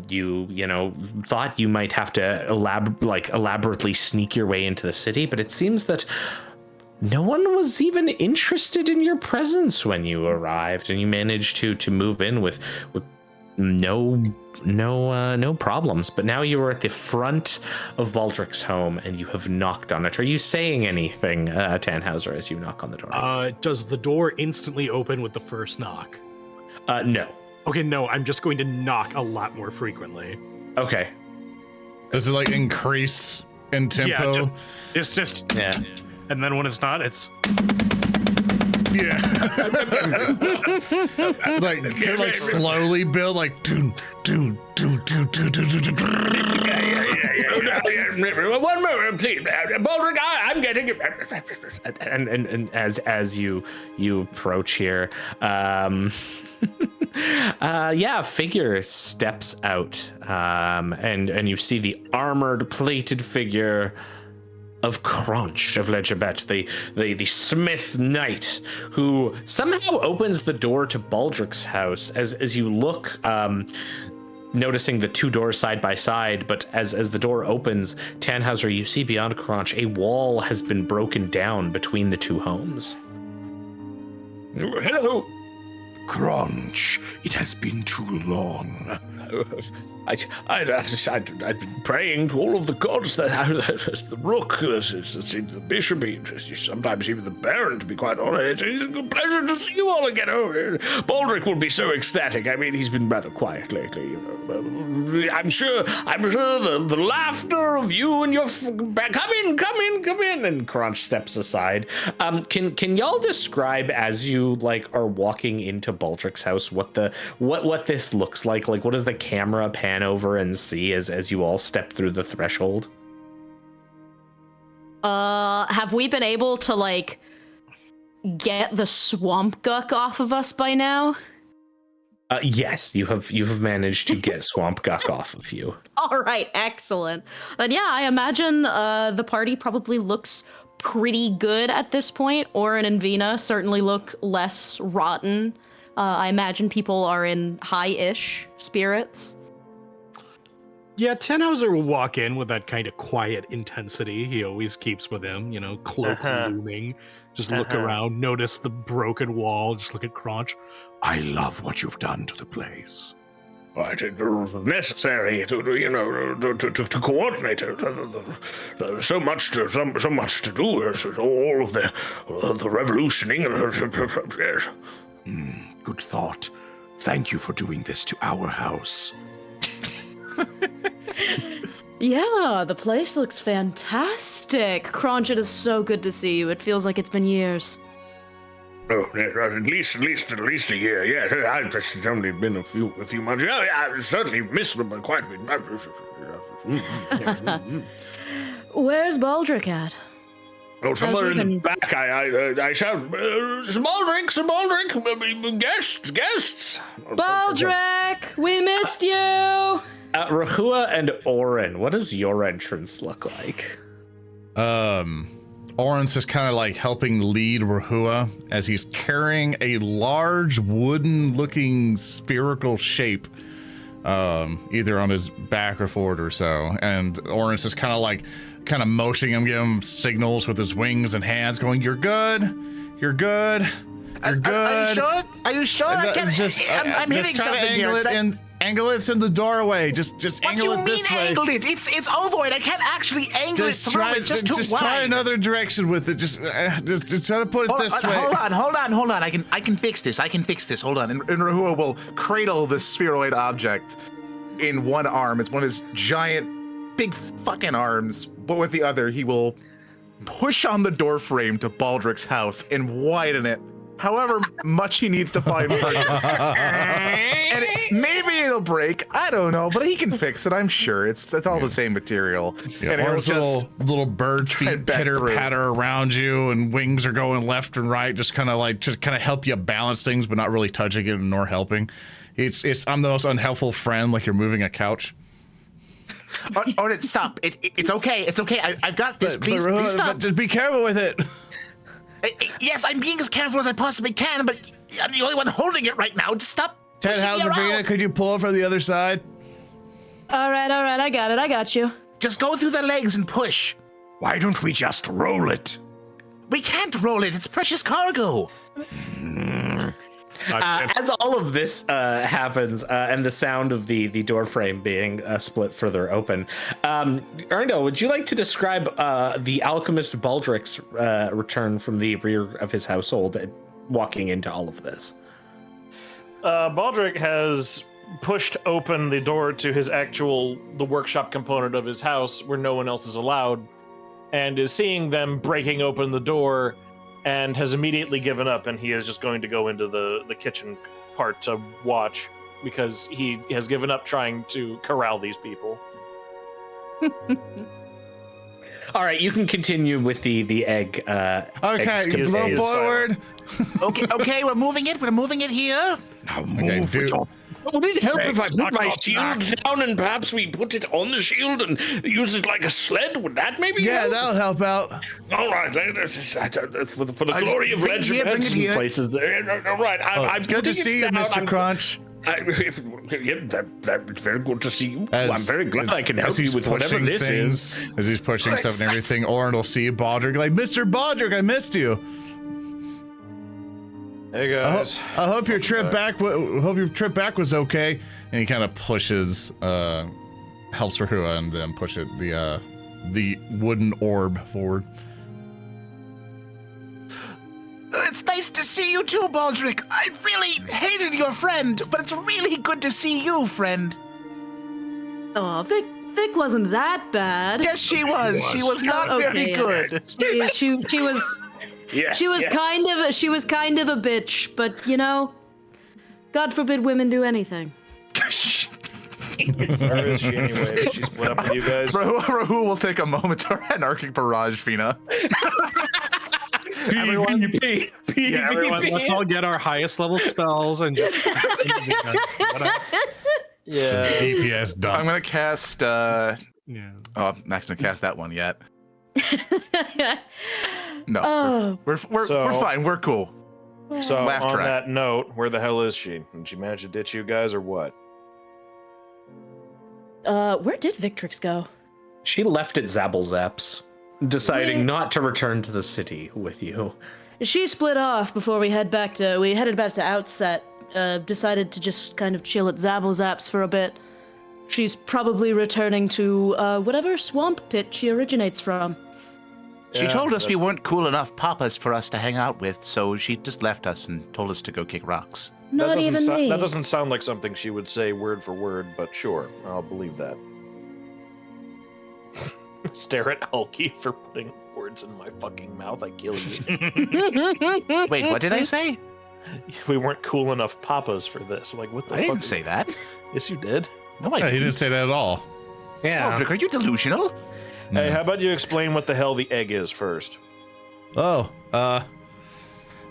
You know, thought you might have to elaborately sneak your way into the city, but it seems that no one was even interested in your presence when you arrived, and you managed to move in with no problems. But now you are at the front of Baldrick's home, and you have knocked on it. Are you saying anything, Tannhauser, as you knock on the door? Does the door instantly open with the first knock? No. Okay, no, I'm just going to knock a lot more frequently. Okay. Does it like increase in tempo? Yeah, just Yeah. And then when it's not, it's Yeah. like slowly build, like doon. One moment, please, Baldrick. I'm getting it. And as you approach here, a figure steps out, and you see the armored, plated figure of Crunch of Legibet, the Smith Knight, who somehow opens the door to Baldrick's house as you look, noticing the two doors side by side. But as the door opens, Tannhauser, you see beyond Crunch, a wall has been broken down between the two homes. Hello. Crunch. It has been too long. I'd been praying to all of the gods that the Rook, the Bishop, sometimes even the Baron, to be quite honest. It's a good pleasure to see you all again. Baldrick will be so ecstatic. I mean, he's been rather quiet lately. You know. I'm sure the laughter of you and your come in. And Crunch steps aside. Can y'all describe, as you are walking into Baldrick's house, what this looks like? Like, what does the camera pan over and see as you all step through the threshold? Have we been able to get the swamp guck off of us by now? Yes, you have managed to get swamp guck off of you. All right, excellent. Then yeah, I imagine the party probably looks pretty good at this point. Oran and Vina certainly look less rotten. I imagine people are in high-ish spirits. Yeah, Tannhauser will walk in with that kind of quiet intensity he always keeps with him, cloak looming. Just look around, notice the broken wall, just look at Crunch. I love what you've done to the place. I think it was necessary to coordinate. There's so much to do. All of the revolutioning. Yes. Good thought. Thank you for doing this to our house. Yeah, the place looks fantastic. Crunch, it is so good to see you. It feels like it's been years. Oh, at least a year. Yeah, it's only been a few months. Yeah, I certainly missed them quite a bit. Where's Baldrick at? Oh, somewhere in the back. I shout, some Baldrick, guests. Baldrick, we missed you. Rehua and Oran, what does your entrance look like? Oran's just kind of helping lead Rehua as he's carrying a large wooden-looking spherical shape, either on his back or forward or so. And Oran's just kind of motioning him, giving him signals with his wings and hands, going, "You're good. You're good. You're good. Are you sure? Are you sure? I can't, I'm hitting try to something angle here. it and angle it's in the doorway. Just What do angle you it mean this way. angle it? It's ovoid. I can't actually angle Just it through. try, It's just too just wide. try another direction with it. Just try to put it this way. Hold on. I can fix this. Hold on. And Rehua will cradle the spheroid object in one arm. It's one of his giant, big fucking arms. But with the other, he will push on the door frame to Baldrick's house and widen it however much he needs to find purchase. And maybe it'll break. I don't know, but he can fix it. I'm sure. It's all the same material. Yeah, and or it'll little bird feet back pitter through. patter around you, and wings are going left and right, just kind of help you balance things, but not really touching it nor helping. I'm the most unhelpful friend, like you're moving a couch. Oran, stop. It's okay. It's okay. I've got this. Please stop. Just be careful with it. Yes, I'm being as careful as I possibly can, but I'm the only one holding it right now. Just stop. Tannhauser, Vina, could you pull it from the other side? All right, I got it. I got you. Just go through the legs and push. Why don't we just roll it? We can't roll it. It's precious cargo. As all of this happens, and the sound of the door frame being split further open, Earndil, would you like to describe the Alchemist Baldrick's return from the rear of his household, walking into all of this? Baldrick has pushed open the door to the workshop component of his house where no one else is allowed, and is seeing them breaking open the door, and has immediately given up, and he is just going to go into the kitchen part to watch, because he has given up trying to corral these people. All right, you can continue with the egg. Okay, Excuse blow me. forward. Okay, we're moving it here. Now Okay, move with your Would it help if I Thanks, put my knock, shield down and perhaps we put it on the shield and use it like a sled? Would that maybe Yeah, help? that'll help out. All right, for the glory of bring it here, legend bring it here. places. All right, I'm It's good to putting it see you, down. Mr. Crunch. That's very good to see you. I'm very glad as- I can as help you he's with whatever pushing this is. things, as he's pushing stuff and everything, Oran will see Baldrick like, Mr. Baldrick, I missed you. Hey guys. I hope your trip back. Hope your trip back was okay. And he kind of pushes, helps Rehua and then pushes the wooden orb forward. It's nice to see you too, Baldrick. I really hated your friend, but it's really good to see you, friend. Oh, Vic wasn't that bad. Yes, she was. She was not very good. She was. Yes, She was kind of a bitch, but you know, God forbid women do anything. Where is she anyway? Did she split up with you guys? Rehua will take a moment to anarchic barrage, Fina. everyone. PvP. Yeah, everyone, let's all get our highest level spells and just. Yeah. DPS I'm done. gonna cast. Yeah. Oh, I'm not gonna cast that one yet. No, Oh. we're fine. We're cool. So Laugh on track. that note, where the hell is she? Did she manage to ditch you guys or what? Where did Victrix go? She left at Zabblezap's, deciding Yeah. not to return to the city with you. She split off before we headed back to Outset. Decided to just kind of chill at Zabblezap's for a bit. She's probably returning to whatever swamp pit she originates from. She Yeah, told us that- we weren't cool enough papas for us to hang out with, so she just left us and told us to go kick rocks. Not even me. That doesn't sound like something she would say word for word, but sure, I'll believe that. Stare at Hulky for putting words in my fucking mouth. I kill you. Wait, what did I say? We weren't cool enough papas for this. I'm like, what the I fuck? didn't say that. Yes, you did. No, I Yeah, he didn't. didn't say that at all. Baldrick, are you delusional? Hey, how about you explain what the hell the egg is first? Oh,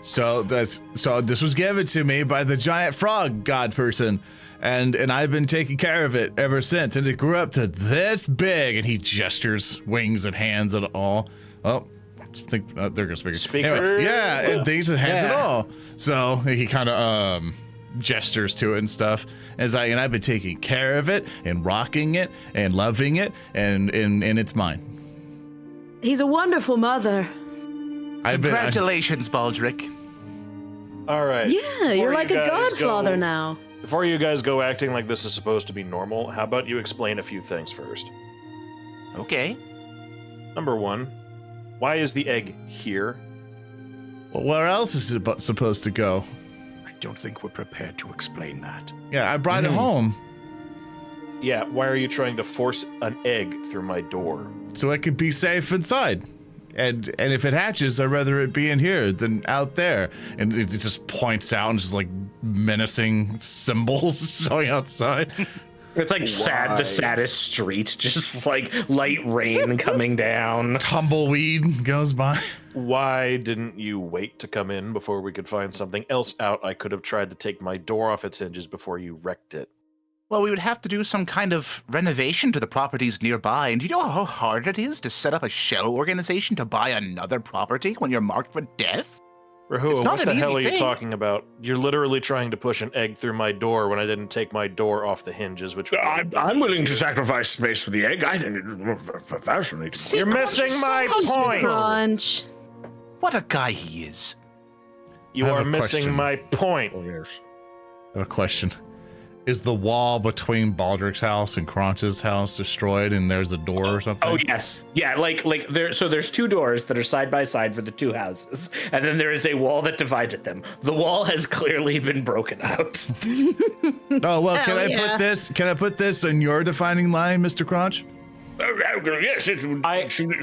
so this was given to me by the giant frog god person, and I've been taking care of it ever since, and it grew up to this big, and he gestures wings and hands and all. Oh, I think they're gonna speak. Speaker? Anyway, yeah, and things and hands and Yeah. all. So he kind of gestures to it and stuff. And I've been taking care of it and rocking it and loving it, and it's mine. He's a wonderful mother. Congratulations, Baldrick. All right. Yeah, you're like a godfather now. Before you guys go acting like this is supposed to be normal, how about you explain a few things first? Okay. Number one, why is the egg here? Well, where else is it supposed to go? I don't think we're prepared to explain that. Yeah, I brought it home Yeah, why are you trying to force an egg through my door? so it could be safe inside. And if it hatches, I'd rather it be in here than out there. And it just points out and just like menacing symbols showing outside. It's like the saddest street, just like light rain coming down. Tumbleweed goes by. Why didn't you wait to come in before we could find something else out? I could have tried to take my door off its hinges before you wrecked it. Well, we would have to do some kind of renovation to the properties nearby. And do you know how hard it is to set up a shell organization to buy another property when you're marked for death? Rehua, It's not what an the hell are easy you thing. talking about? You're literally trying to push an egg through my door when I didn't take my door off the hinges, which I'm willing to sacrifice space for the egg. I think it's fascinating. You're missing my point. Crunch. What a guy he is. You I have are a missing question. my point. Oh, yes. I have a question. Is the wall between Baldrick's house and Kronch's house destroyed and there's a door or something? Oh yes, yeah. Like there. So there's two doors that are side by side for the two houses, and then there is a wall that divided them. The wall has clearly been broken out. Oh, well, can Hell I yeah. put this in your defining line, Mr. Kronch? Yes.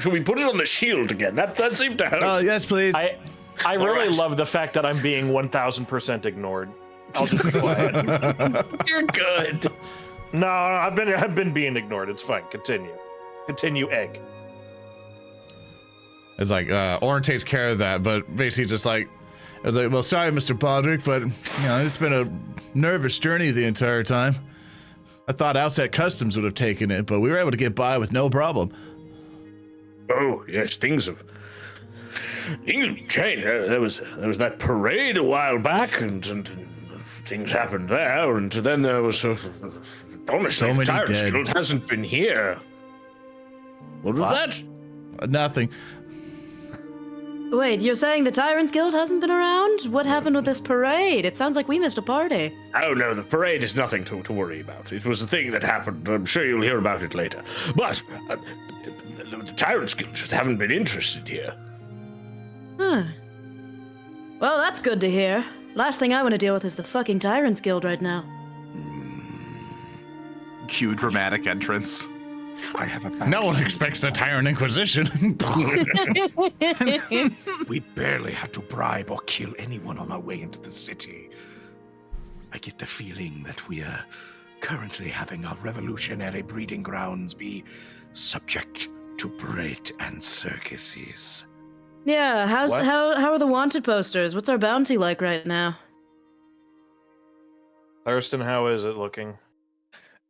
Should we put it on the shield again? That seemed to help. Oh, yes, please. I really love the fact that I'm being 1000% ignored. I'll just go ahead. You're good. No, I've been being ignored. It's fine. Continue, egg. It's like, Oran takes care of that, but basically just like, I was like, well, sorry, Mr. Baldrick, but, it's been a nervous journey the entire time. I thought outside customs would have taken it, but we were able to get by with no problem. Oh yes, things have changed. There was that parade a while back, and things happened there, and then there was honestly, So many the Tyrant's dead. Guild hasn't been here. What was that? Nothing. Wait, you're saying the Tyrant's Guild hasn't been around? What happened with this parade? It sounds like we missed a party. Oh no, the parade is nothing to worry about. It was a thing that happened. I'm sure you'll hear about it later. But the Tyrant's Guild just haven't been interested here. Huh. Well, that's good to hear. Last thing I want to deal with is the fucking Tyrant's Guild right now. Cue dramatic entrance. I have a No one expects a Tyrant Inquisition. We barely had to bribe or kill anyone on our way into the city. I get the feeling that we are currently having our revolutionary breeding grounds be subject to parade and circuses. Yeah, What? how are the wanted posters? What's our bounty like right now? Thurston, how is it looking?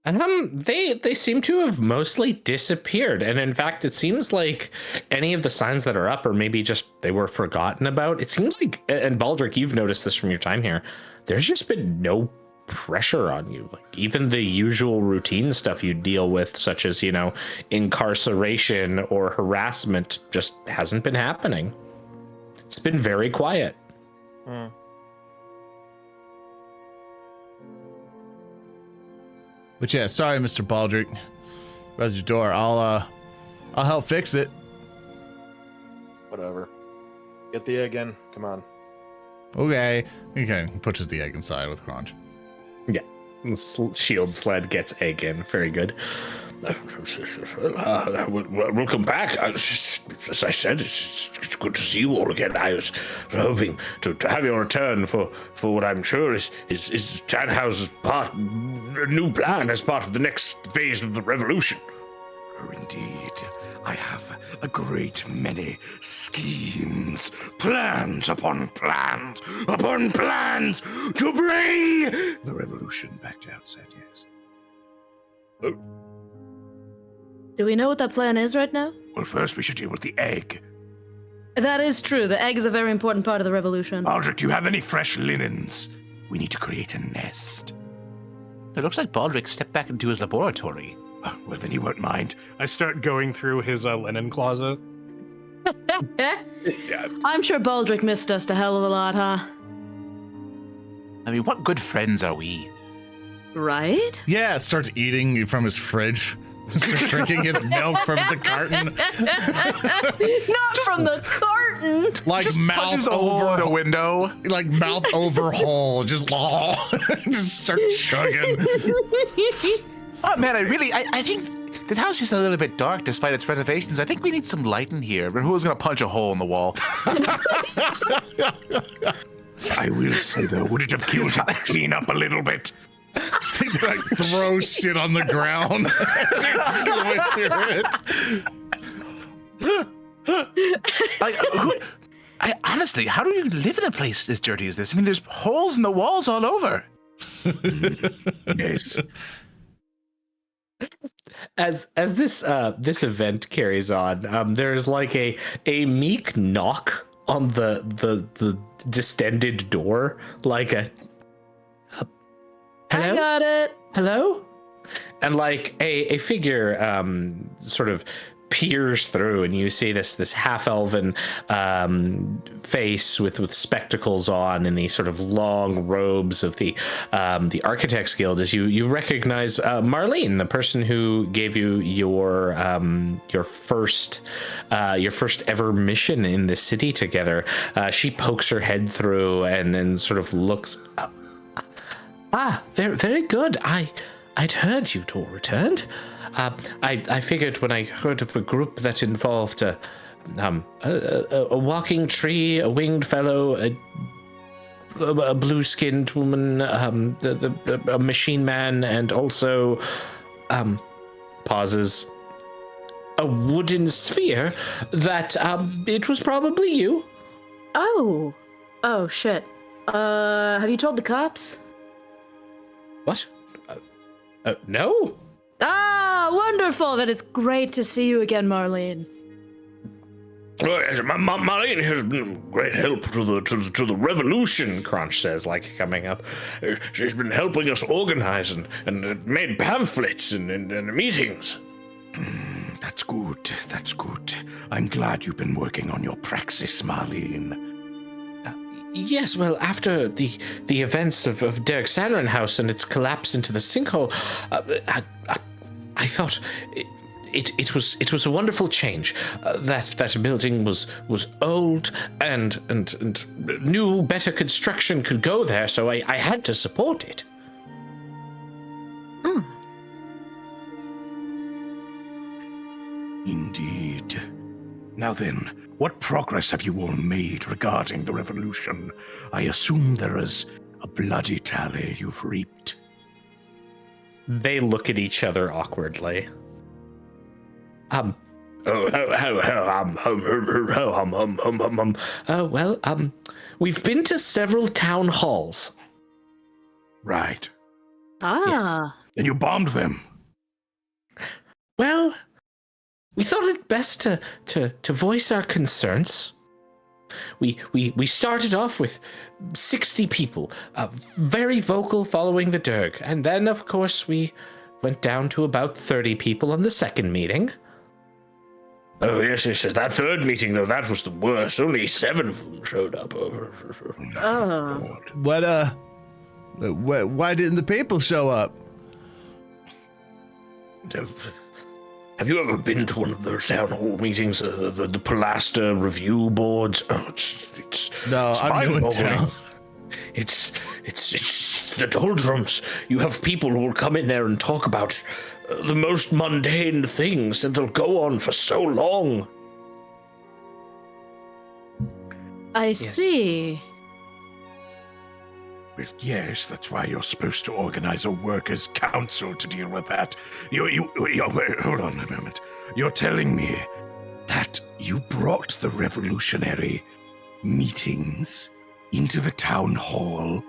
They seem to have mostly disappeared, and in fact, it seems like any of the signs that are up, or maybe just they were forgotten about. It seems like, and Baldrick, you've noticed this from your time here. There's just been no pressure on you. Like even the usual routine stuff you deal with, such as incarceration or harassment, just hasn't been happening. It's been very quiet. Hmm. But yeah, sorry, Mr. Baldrick. Rather your door. I'll help fix it. Whatever. Get the egg in. Come on. Okay. Okay. Pushes the egg inside with Kronch. Shield sled gets egg in. Very good. Welcome back. As I said, it's good to see you all again. I was hoping to have your return for what I'm sure is Tannhauser's new plan as part of the next phase of the revolution. Oh, indeed. I have a great many schemes, plans upon plans upon plans to bring the revolution back to outside, yes. Do we know what that plan is right now? Well, first we should deal with the egg. That is true. The egg is a very important part of the revolution. Baldrick, do you have any fresh linens? We need to create a nest. It looks like Baldrick stepped back into his laboratory. Well, then you won't mind. I start going through his linen closet. I'm sure Baldrick missed us a hell of a lot, huh? I mean, what good friends are we? Right? Yeah, starts eating from his fridge. Starts drinking his milk from the carton. Not from the carton. Like Just mouth punches a hole in a over, window. like mouth over hole. Just start chugging. Oh man, I think the house is a little bit dark despite its renovations. I think we need some light in here. But who's gonna punch a hole in the wall? I will say though, would it have killed you to clean up a little bit? He like throw shit on the ground. Just going through it. Like, honestly, how do you live in a place as dirty as this? I mean, there's holes in the walls all over. Yes. As this this event carries on, there is like a meek knock on the distended door, like a hello? I got it. Hello? And like a figure sort of peers through, and you see this half-elven face with spectacles on and these sort of long robes of the Architects Guild. As you recognize Marlene, the person who gave you your first ever mission in the city together. She pokes her head through and sort of looks up. Very, very good. I'd heard you'd all returned. I figured when I heard of a group that involved a walking tree, a winged fellow, a blue-skinned woman, a machine man, and also pauses, a wooden sphere, that it was probably you. Oh shit. Have you told the cops? What? No. Ah, wonderful. That it's great to see you again, Marlene. Marlene has been great help to the revolution, Crunch says, like coming up. She's been helping us organize and made pamphlets and meetings. That's good. That's good. I'm glad you've been working on your praxis, Marlene. Yes, well, after the events of Derek Sanderin House and its collapse into the sinkhole, I thought it was a wonderful change. That building was old and new, better construction could go there, so I had to support it. Indeed. Now then, what progress have you all made regarding the revolution? I assume there is a bloody tally you've reaped. They look at each other awkwardly. We've been to several town halls. Right. Ah. And you bombed them. Well, we thought it best to voice our concerns. We started off with 60 people, very vocal following the Derg, and then of course we went down to about 30 people on the second meeting. Oh yes, that third meeting though, that was the worst. Only 7 of them showed up. Why didn't the people show up? Have you ever been to one of those town hall meetings, the Pilaster review boards? Oh, it's No, I'm new in town. It's the doldrums. You have people who will come in there and talk about the most mundane things, and they'll go on for so long. I see. Well, yes, that's why you're supposed to organize a workers' council to deal with that. Wait, hold on a moment. You're telling me that you brought the revolutionary meetings into the town hall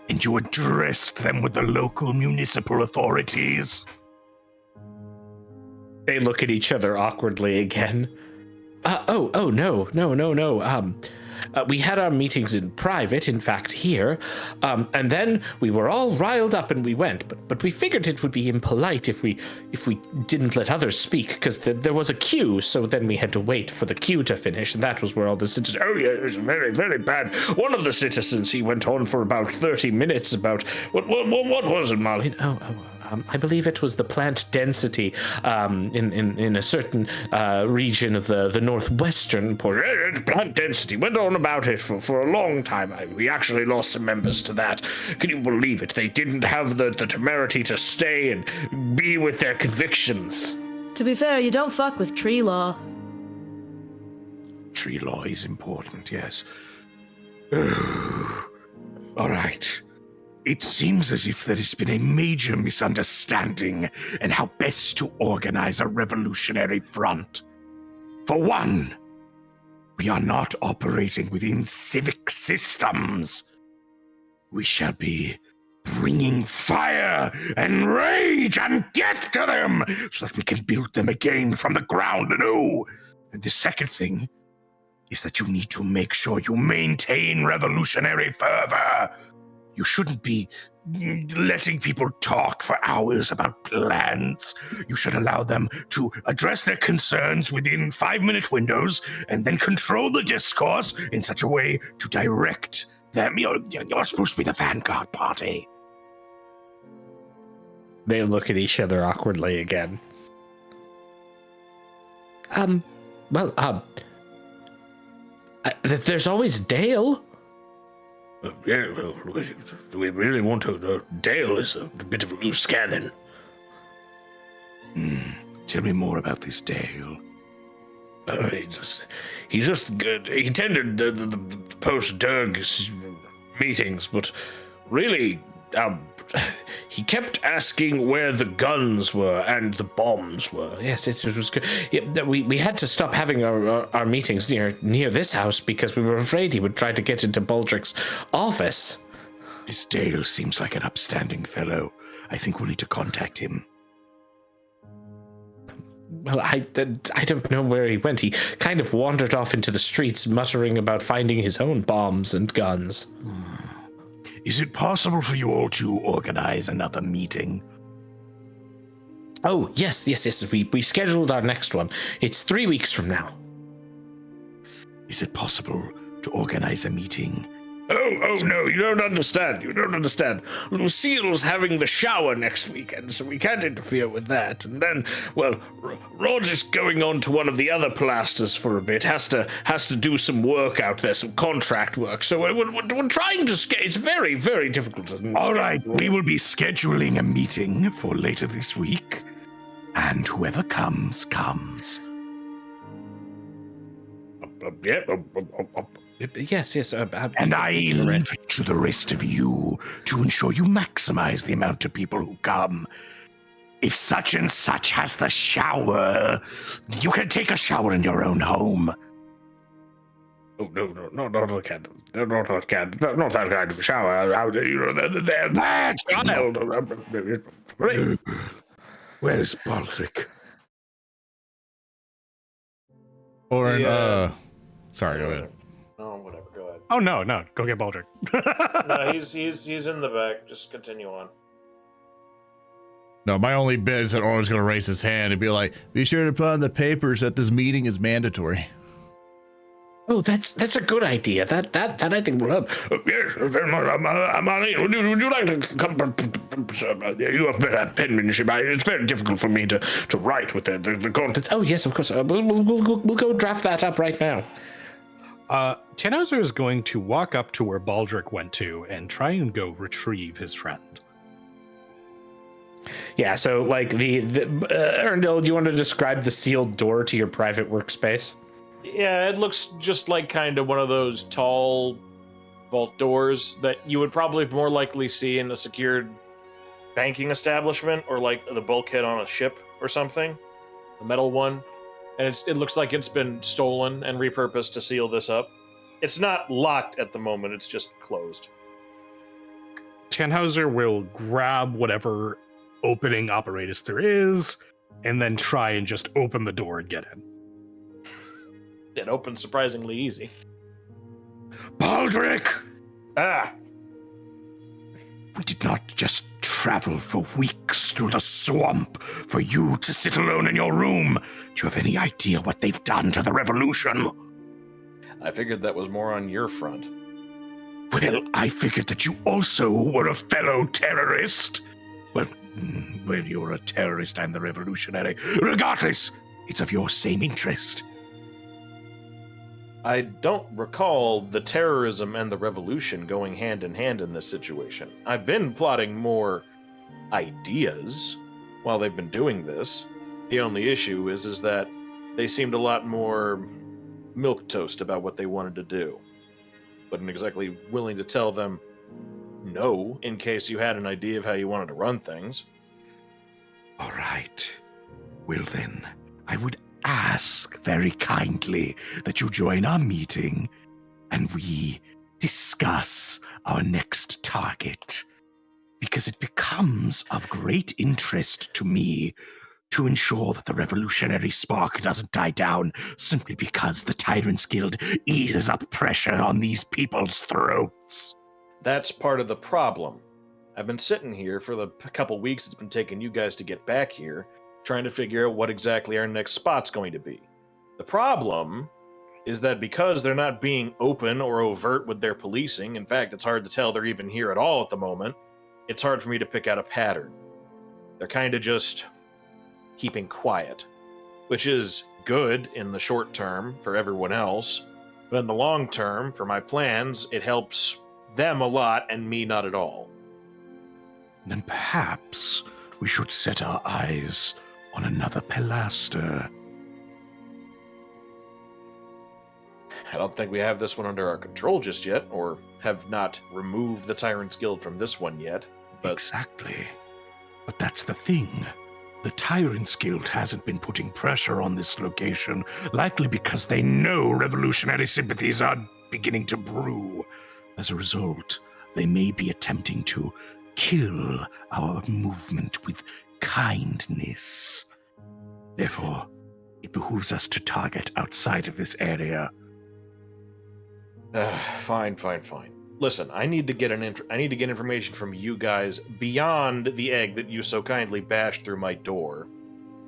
and you addressed them with the local municipal authorities? They look at each other awkwardly again. No. we had our meetings in private, in fact, here, and then we were all riled up and we went. But we figured it would be impolite if we didn't let others speak, because there was a queue. So then we had to wait for the queue to finish, and that was where all the citizens. Oh yeah, it was very, very bad. One of the citizens, he went on for about 30 minutes about what was it, Molly? I believe it was the plant density in a certain region of the northwestern portion. Plant density went on about it for a long time. We actually lost some members to that. Can you believe it? They didn't have the temerity to stay and be with their convictions. To be fair, you don't fuck with tree law. Tree law is important, yes. All right. It seems as if there has been a major misunderstanding in how best to organize a revolutionary front. For one, we are not operating within civic systems. We shall be bringing fire and rage and death to them so that we can build them again from the ground anew. And the second thing is that you need to make sure you maintain revolutionary fervor. You shouldn't be letting people talk for hours about plans. You should allow them to address their concerns within 5-minute windows and then control the discourse in such a way to direct them. You're supposed to be the vanguard party. They look at each other awkwardly again. There's always Dale. Yeah, well, do we really want to? Dale is a bit of a loose cannon. Tell me more about this Dale. He's just good. He attended the post-Derg meetings, but really, he kept asking where the guns were and the bombs were. Yes, it was good. Yeah, we had to stop having our meetings near this house because we were afraid he would try to get into Baldrick's office. This Dale seems like an upstanding fellow. I think we'll need to contact him. Well, I don't know where he went. He kind of wandered off into the streets, muttering about finding his own bombs and guns. Is it possible for you all to organize another meeting? Oh, yes. We scheduled our next one. It's 3 weeks from now. Is it possible to organize a meeting? Oh, no, you don't understand. Lucille's having the shower next weekend, so we can't interfere with that. And then, well, Rod is going on to one of the other plasters for a bit, has to do some work out there, some contract work. So we're trying to it's very, very difficult. All right, we will be scheduling a meeting for later this week, and whoever comes. Yes. And I leave it to the rest of you to ensure you maximize the amount of people who come. If such and such has the shower, you can take a shower in your own home. Oh, no, not that kind of shower. That's child. Where's Baldrick? Oran, sorry, go ahead. No, whatever. Go ahead. Oh no, go get Baldrick. No, he's in the back. Just continue on. No, my only bit is that Oran's going to raise his hand and be like, be sure to put on the papers that this meeting is mandatory. Oh, that's a good idea. That I think will help. Yes, very much. Would you like to come? You have better penmanship. It's very difficult for me to write with the contents. Oh yes, of course. We'll go draft that up right now. Tannhauser is going to walk up to where Baldrick went to and try and go retrieve his friend. Yeah, so like the Earndil, do you want to describe the sealed door to your private workspace? Yeah, it looks just like kind of one of those tall vault doors that you would probably more likely see in a secured banking establishment or like the bulkhead on a ship or something, the metal one. And it looks like it's been stolen and repurposed to seal this up. It's not locked at the moment, it's just closed. Tannhauser will grab whatever opening apparatus there is and then try and just open the door and get in. It opens surprisingly easy. Baldrick! Ah, We did not just travel for weeks through the swamp for you to sit alone in your room. Do you have any idea what they've done to the revolution? I figured that was more on your front. Well, I figured that you also were a fellow terrorist. Well, whether you're a terrorist and the revolutionary, regardless, it's of your same interest. I don't recall the terrorism and the revolution going hand in hand in this situation. I've been plotting more ideas while they've been doing this. The only issue is that they seemed a lot more milquetoast about what they wanted to do. Wasn't exactly willing to tell them no in case you had an idea of how you wanted to run things. All right. Well then, I would ask very kindly that you join our meeting and we discuss our next target, because it becomes of great interest to me to ensure that the revolutionary spark doesn't die down simply because the Tyrant's Guild eases up pressure on these people's throats. That's part of the problem. I've been sitting here for the couple weeks it's been taking you guys to get back here, trying to figure out what exactly our next spot's going to be. The problem is that because they're not being open or overt with their policing, in fact, it's hard to tell they're even here at all at the moment, it's hard for me to pick out a pattern. They're kind of just keeping quiet, which is good in the short term for everyone else, but in the long term, for my plans, it helps them a lot and me not at all. Then perhaps we should set our eyes on another pilaster. I don't think we have this one under our control just yet, or have not removed the Tyrant's Guild from this one yet. But Exactly. But that's the thing. The Tyrant's Guild hasn't been putting pressure on this location, likely because they know revolutionary sympathies are beginning to brew. As a result, they may be attempting to kill our movement with kindness. Therefore, it behooves us to target outside of this area. Fine. Listen, I need to get information from you guys beyond the egg that you so kindly bashed through my door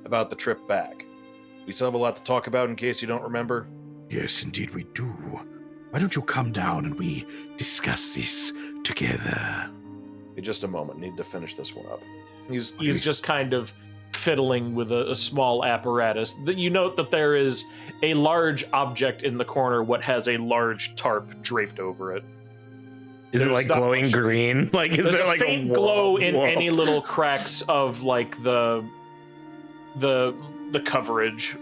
about the trip back. We still have a lot to talk about in case you don't remember. Yes, indeed we do. Why don't you come down and we discuss this together? In just a moment, need to finish this one up. He's just kind of fiddling with a small apparatus. You note that there is a large object in the corner, what has a large tarp draped over it. Is it There's like not glowing much- green? Like, is There's there a like faint a glow in whoa. any little cracks of like the coverage.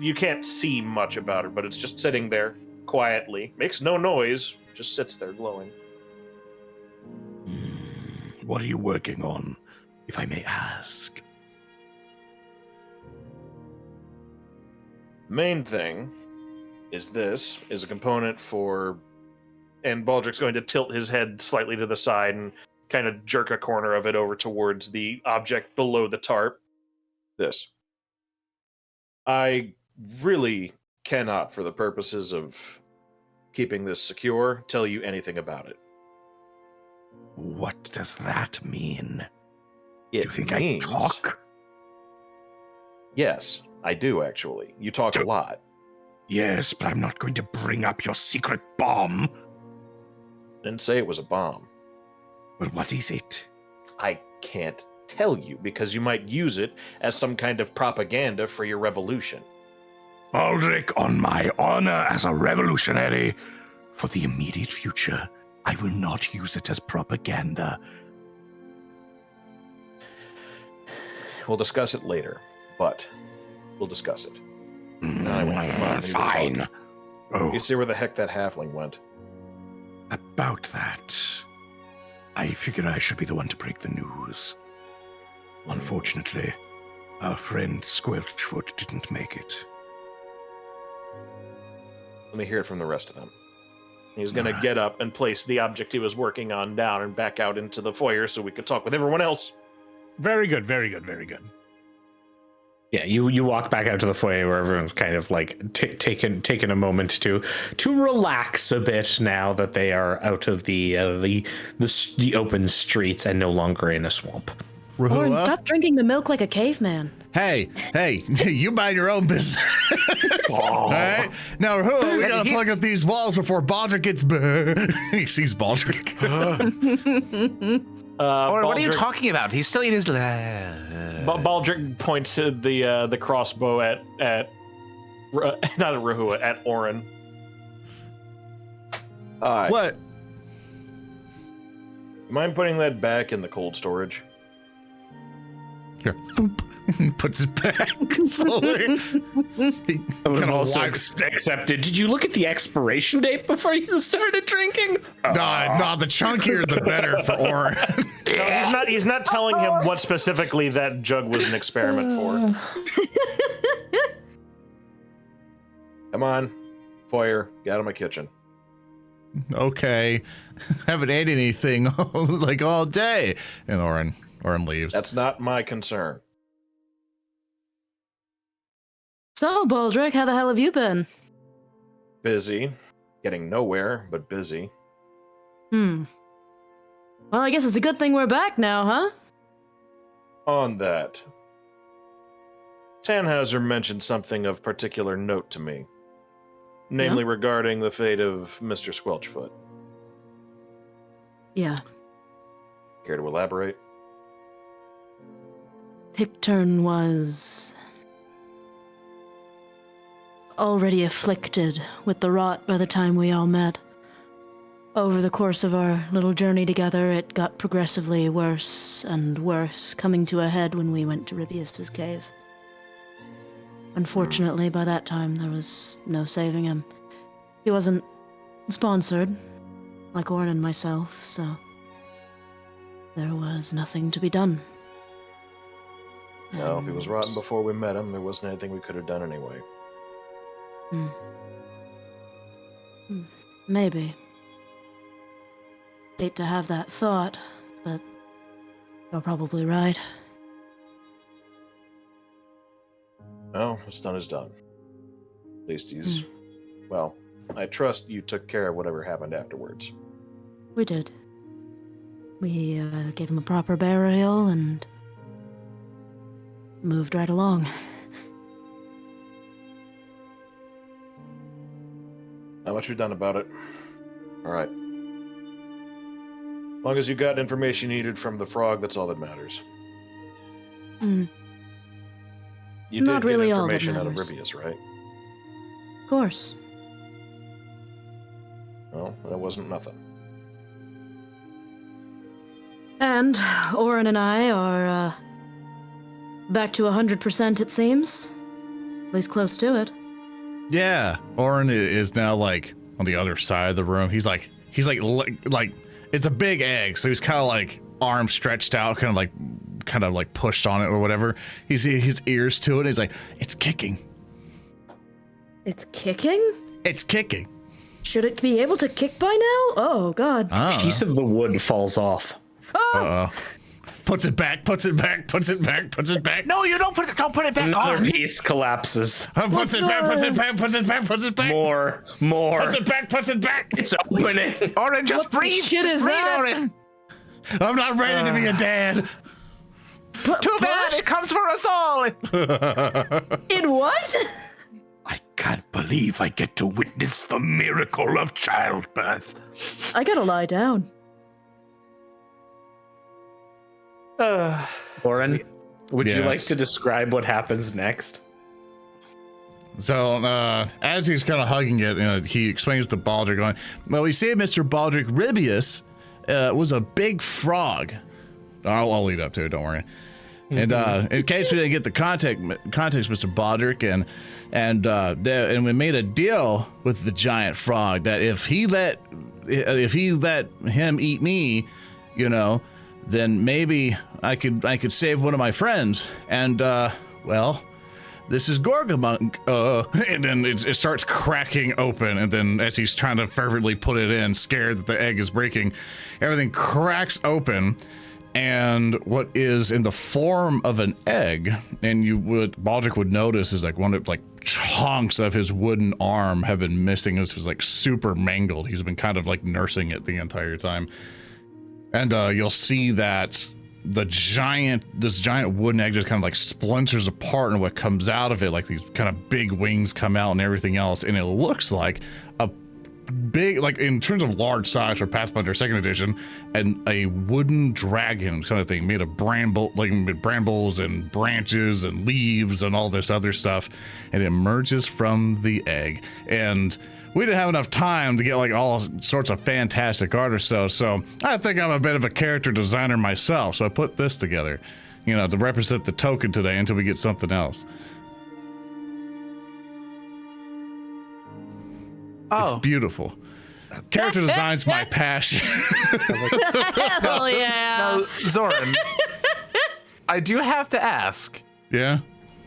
You can't see much about it, but it's just sitting there quietly. Makes no noise, just sits there glowing. What are you working on, if I may ask? Main thing is this is a component for, and Baldrick's going to tilt his head slightly to the side and kind of jerk a corner of it over towards the object below the tarp. This. I really cannot, for the purposes of keeping this secure, tell you anything about it. What does that mean? It Do you think means, I talk? Yes, I do actually. You talk a lot. Yes, but I'm not going to bring up your secret bomb. Didn't say it was a bomb. Well, what is it? I can't tell you because you might use it as some kind of propaganda for your revolution. Baldrick, on my honor as a revolutionary, for the immediate future, I will not use it as propaganda. We'll discuss it later, but we'll discuss it. I went, "Come on, we need to talk." Fine. Oh, You can see where the heck that halfling went. about that. I figured I should be the one to break the news. Unfortunately, our friend Squelchfoot didn't make it. Let me hear it from the rest of them. He's going to Alright. get up and place the object he was working on down and back out into the foyer so we could talk with everyone else. Very good, very good, very good. Yeah, you walk back out to the foyer where everyone's kind of like taking a moment to relax a bit now that they are out of the open streets and no longer in a swamp. Oran, Rehua? stop drinking the milk like a caveman. Hey, you mind your own business. All right. Now, Rehua, we gotta plug up these walls before Baldrick gets. He sees Baldrick. Or what are you Baldrick- talking about? He's still in his. Baldrick points to the crossbow at not at Rehua, at Oran. Hi. What? Mind putting that back in the cold storage? Here, thump. He puts it back slowly. He kinda Also wipes- accepted. Did you look at the expiration date before you started drinking? No, the chunkier the better for Oran. No, he's not telling him what specifically that jug was an experiment for. Come on, foyer, get out of my kitchen. Okay, haven't ate anything like all day. And Oran leaves. That's not my concern. So, Baldrick, how the hell have you been? Busy, getting nowhere, but busy. Well, I guess it's a good thing we're back now, huh? On that, Tannhauser mentioned something of particular note to me, namely regarding the fate of Mr. Squelchfoot. Yeah. Care to elaborate? Picturn was already afflicted with the rot by the time we all met. Over the course of our little journey together, it got progressively worse and worse, coming to a head when we went to Ribius's cave. Unfortunately, by that time, there was no saving him. He wasn't sponsored, like Oran and myself, so there was nothing to be done. No, if he was And- rotten before we met him, there wasn't anything we could have done anyway. Maybe. Hate to have that thought, but you're probably right. No, what's done is done. At least he's... Well, I trust you took care of whatever happened afterwards. We did. We gave him a proper burial and moved right along. Not much we've done about it. Alright. As long as you got information you needed from the frog, that's all that matters. You Not did really get all that information out of matters. Ribius, right? Of course. Well, that wasn't nothing. And Oran and I are back to 100%, it seems. At least close to it. Yeah, Oran is now like on the other side of the room. He's like it's a big egg, so he's kind of like arms stretched out, kind of like pushed on it or whatever. He's his ears to it. He's like, it's kicking. It's kicking? It's kicking. Should it be able to kick by now? Oh, God. Oh, Piece of the wood falls off. uh-oh. Puts it back. Puts it back. Puts it back. Puts it back. No, you don't put it back Another on. piece collapses. Puts it back. Puts it back. Puts it back. Puts it back. More. Puts it back. Puts it back. It's opening. Oran, just What the breathe. shit Just is breathe, that? Oran. I'm not ready to be a dad. Too bad. It comes for us all. In what? I can't believe I get to witness the miracle of childbirth. I gotta lie down. Oran, would you Yes. like to describe what happens next? So as he's kind of hugging it, he explains to Baldric, going, well, you see, Mr. Baldric, Ribius was a big frog. I'll lead up to it, don't worry. And in case we didn't get the context, Mr. Baldric, and we made a deal with the giant frog that if he let him eat me, then maybe I could save one of my friends. And well, this is Gorgamunk. And then it starts cracking open, and then as he's trying to fervently put it in, scared that the egg is breaking, everything cracks open. and what is in the form of an egg, and Baldrick would notice is like one of like chunks of his wooden arm have been missing. This was like super mangled. He's been kind of like nursing it the entire time. And you'll see that this giant wooden egg just kind of like splinters apart, and what comes out of it, like these kind of big wings come out and everything else. And it looks like a big, like in terms of large size for Pathfinder 2nd edition, and a wooden dragon kind of thing made of brambles and branches and leaves and all this other stuff. And it emerges from the egg. And we didn't have enough time to get like all sorts of fantastic art or so I think I'm a bit of a character designer myself. So I put this together, to represent the token today until we get something else. It's beautiful. Character design's my passion. Hell yeah. Now, Zoran, I do have to ask. Yeah?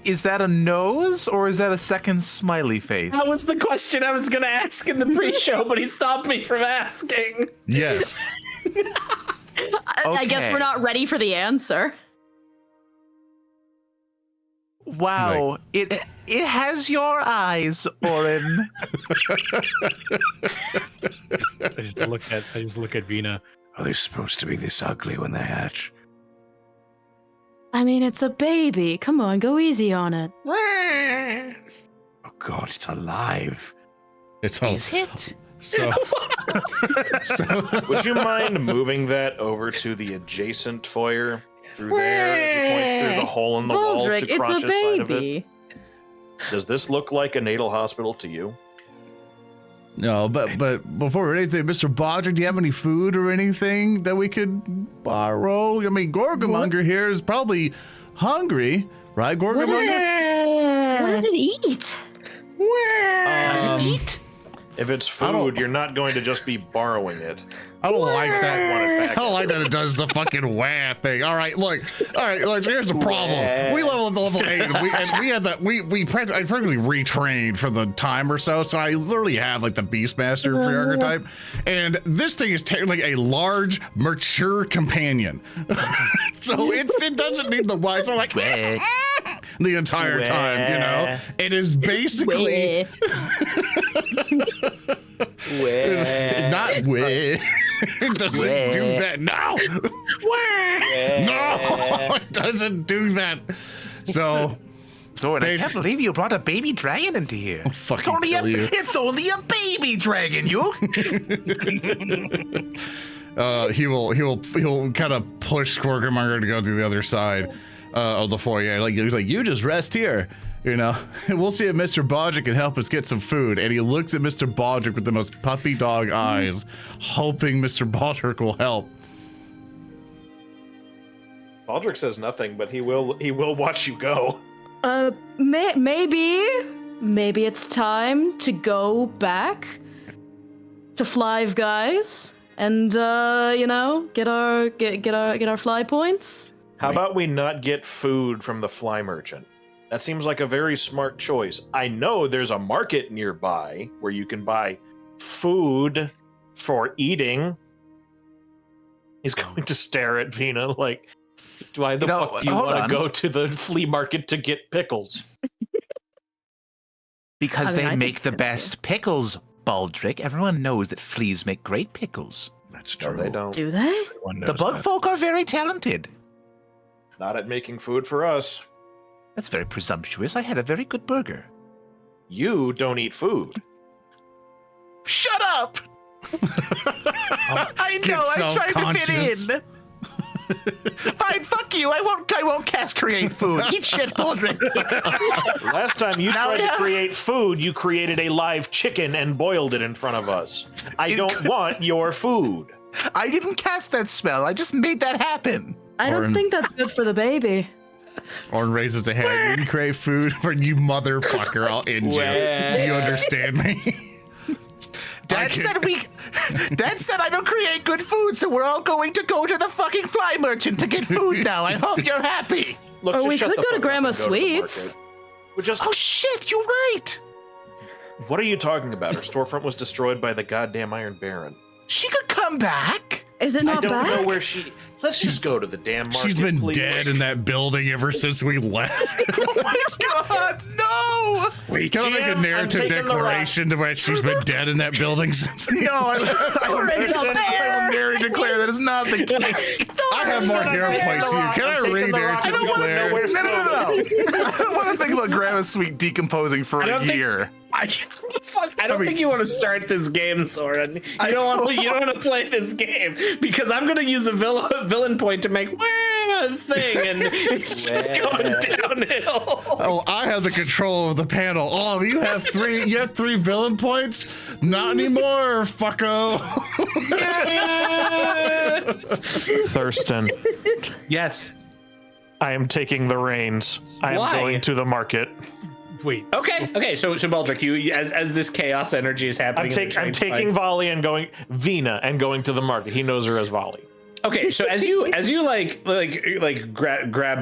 Is that a nose or is that a second smiley face? That was the question I was going to ask in the pre-show, but he stopped me from asking. Yes. I guess we're not ready for the answer. Wow, it has your eyes, Oran. I just look at Vina. Are they supposed to be this ugly when they hatch? I mean, it's a baby. Come on, go easy on it. Oh God, it's alive. It's all. Is it? So. Would you mind moving that over to the adjacent foyer through there as he points through the hole in the wall Baldrick, to it's Crotch's a side of it? baby. Does this look like a natal hospital to you? No, but before anything, Mr. Baldrick, do you have any food or anything that we could borrow? I mean, Gorgamonger here is probably hungry, right, Gorgamonger? What does it eat? Does it eat? If it's I don't- food, you're not going to just be borrowing it. I don't like that. Want it back. I don't like that it does the fucking wah thing. All right, look. Here's the problem. We leveled to level 8, and we had that. I practically retrained for the time or so. So I literally have like the Beastmaster free archetype, and this thing is technically a large, mature companion. So it doesn't need the wah. It's not like the entire time. It is basically not wah. It doesn't do that. No. No, it doesn't do that. So, Zoran, I can't believe you brought a baby dragon into here. I'll fucking kill you. It's only a baby dragon, you. He'll kind of push Gorgamonger to go to the other side of the foyer. He's like, you just rest here. We'll see if Mr. Baldrick can help us get some food. And he looks at Mr. Baldrick with the most puppy dog eyes, hoping Mr. Baldrick will help. Baldrick says nothing, but he will watch you go. Maybe it's time to go back to Five Guys and get our fly points. How about we not get food from the fly merchant? That seems like a very smart choice. I know there's a market nearby where you can buy food for eating. He's going to stare at Vina like, why the fuck do you want to go to the flea market to get pickles? Because I they make think the that's best pickles, Baldrick. Everyone knows that fleas make great pickles. That's No, true. they don't. Do they? Everyone The knows bug that. folk are very talented. Not at making food for us. That's very presumptuous. I had a very good burger. You don't eat food. Shut up! I know. I tried to self-conscious. fit in. Fine, fuck you. I won't cast create food. Eat shit, Baldrick. Last time you tried to create food, you created a live chicken and boiled it in front of us. I don't want your food. I didn't cast that spell. I just made that happen. I don't Oran. think that's good for the baby. Oran raises a hand. You can create food for you motherfucker. I'll end you. Do you understand me? Dad said I don't create good food, so we're all going to go to the fucking fly merchant to get food now. I hope you're happy. Look, Or just we shut could the go to fuck up Grandma and go to the Sweet's. market. We just. Oh shit, you're right. What are you talking about? Her storefront was destroyed by the goddamn Iron Baron. She could come back. Is it I not don't back? know where she. Let's just go to the damn market. She's been please. dead in that building ever since we left. Oh my god, no! Can I make a I'm narrative taking the declaration to where she's been dead in that building since? No, I'm very declare that is not the case. I have more hero points than you. Can I read narrative declare? No. I don't want to think about Grandma's sweet decomposing for a year. I don't think you want to start this game, Soren. You don't want to play this game because I'm going to use a villain point to make a thing, and it's just going downhill. Oh, I have the control of the panel. Oh, you have three. You have 3 villain points. Not anymore, fucko. Thurston, Yes. I am taking the reins. I am Why? going to the market. Wait. Okay. So Baldric, you as this chaos energy is happening, I'm taking Valli and going Vina and going to the market. He knows her as Valli. Okay, so as you grab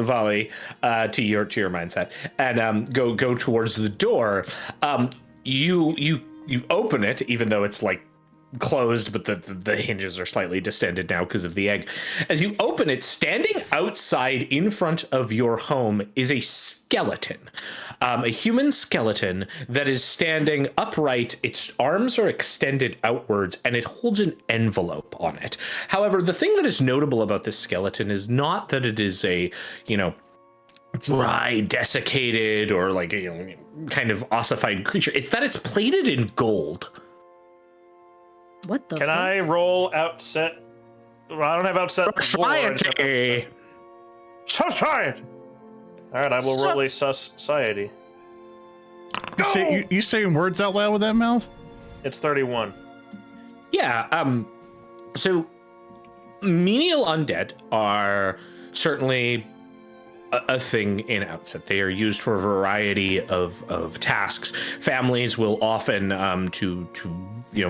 Valli to your mindset and go towards the door, you open it even though it's like closed, but the hinges are slightly distended now because of the egg. As you open it, standing outside in front of your home is a skeleton. A human skeleton that is standing upright. Its arms are extended outwards and it holds an envelope on it. However, the thing that is notable about this skeleton is not that it is a, dry, desiccated or like a kind of ossified creature. It's that it's plated in gold. What the Can fuck? I roll outset? Well, I don't have outset. Society. Society. All right, I will roll a society. You saying words out loud with that mouth? It's 31. Yeah. So menial undead are certainly a thing in Outset. They are used for a variety of tasks. Families will often to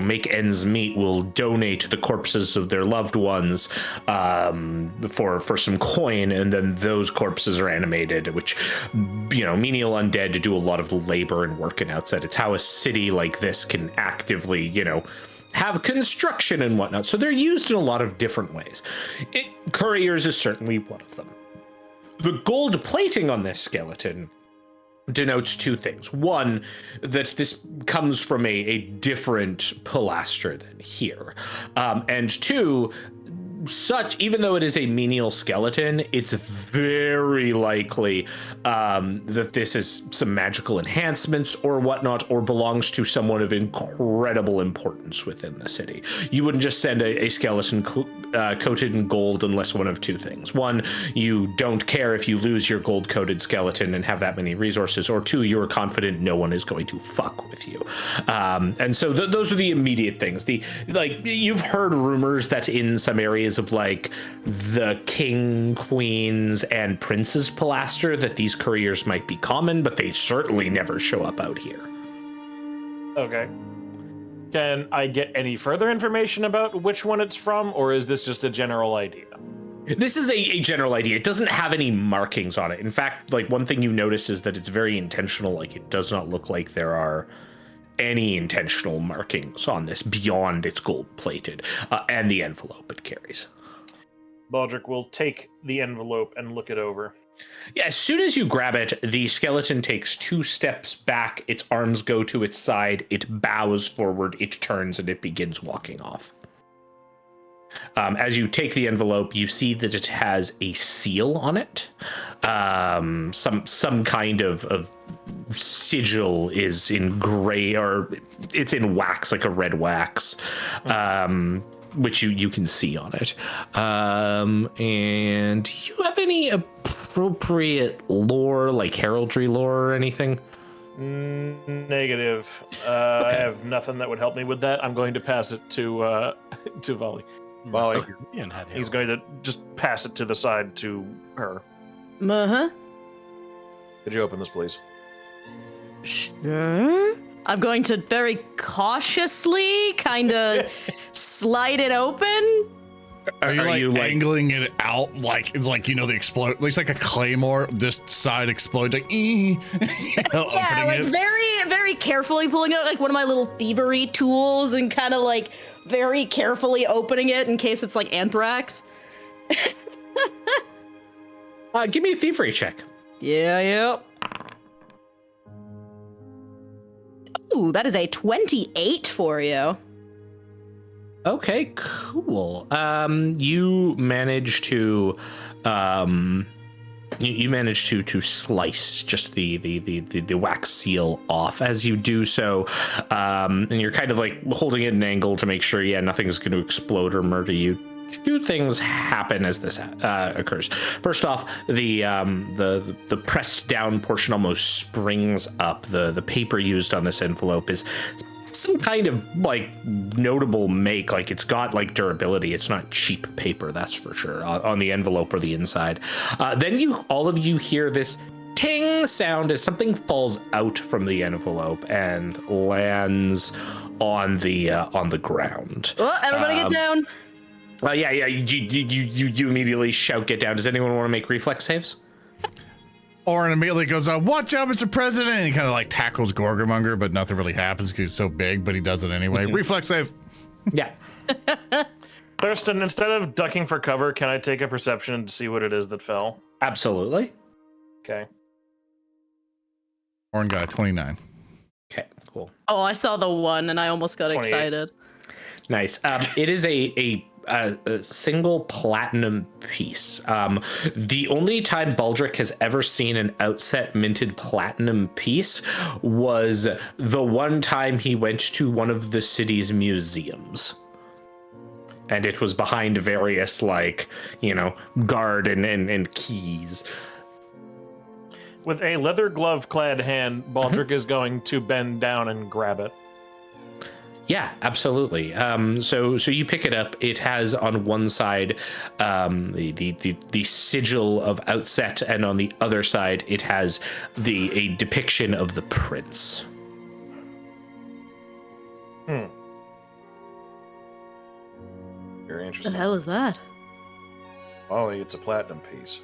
make ends meet will donate the corpses of their loved ones for some coin, and then those corpses are animated, which menial undead do a lot of the labor and work in Outset. It's how a city like this can actively have construction and whatnot. So they're used in a lot of different ways. Couriers is certainly one of them. The gold plating on this skeleton denotes 2 things. One, that this comes from a different pilaster than here. And 2, even though it is a menial skeleton, it's very likely that this is some magical enhancements or whatnot, or belongs to someone of incredible importance within the city. You wouldn't just send a skeleton coated in gold unless one of 2 things. 1, you don't care if you lose your gold-coated skeleton and have that many resources, or 2, you're confident no one is going to fuck with you. And so those are the immediate things. You've heard rumors that in some areas of like the king, queens, and prince's pilaster that these couriers might be common, but they certainly never show up out here. Okay. Can I get any further information about which one it's from, or is this just a general idea? This is a general idea. It doesn't have any markings on it. In fact, like one thing you notice is that it's very intentional. Like it does not look like there are any intentional markings on this beyond its gold plated and the envelope it carries. Baldric will take the envelope and look it over. Yeah, as soon as you grab it, the skeleton takes 2 steps back, its arms go to its side, it bows forward, it turns, and it begins walking off. As you take the envelope, you see that it has a seal on it. Some kind of sigil is in gray, or it's in wax, like a red wax. Which you can see on it. And do you have any appropriate lore, like heraldry lore or anything? Negative. Okay. I have nothing that would help me with that. I'm going to pass it to Valli. Valli. He's going to just pass it to the side to her. Uh-huh. Could you open this, please? Sure. I'm going to very cautiously kind of slide it open. Are you angling it out like it's like the explode? It's like a claymore. This side explodes like Yeah, like it. very, very carefully pulling out like one of my little thievery tools and kind of like very carefully opening it in case it's like anthrax. Give me a thievery check. Yeah. Ooh, that is a 28 for you. Okay, cool. You manage to you manage to slice just the wax seal off. As you do so, and you're kind of like holding it at an angle to make sure, nothing's going to explode or murder you. Two things happen as this occurs. First off, the pressed down portion almost springs up. The paper used on this envelope is some kind of like notable make, like it's got like durability. It's not cheap paper, that's for sure, on the envelope or the inside. Then all of you hear this ting sound as something falls out from the envelope and lands on the ground. Oh, everybody get down. You immediately shout, "Get down!" Does anyone want to make reflex saves? Oran immediately goes, "Watch out, Mr. President!" And he kind of like tackles Gorgamonger, but nothing really happens because he's so big. But he does it anyway. Reflex save. Yeah. Thurston, instead of ducking for cover, can I take a perception to see what it is that fell? Absolutely. Okay. Oran got a 29. Okay. Cool. Oh, I saw the 1 and I almost got 28. excited. Nice. It is a single platinum piece. The only time Baldrick has ever seen an outset minted platinum piece was the one time he went to one of the city's museums. And it was behind various, guard and keys. With a leather glove-clad hand, Baldrick is going to bend down and grab it. Yeah, absolutely. So you pick it up. It has on one side the sigil of Outset, and on the other side it has a depiction of the prince. Very What interesting. the hell is that? Oh, it's a platinum piece.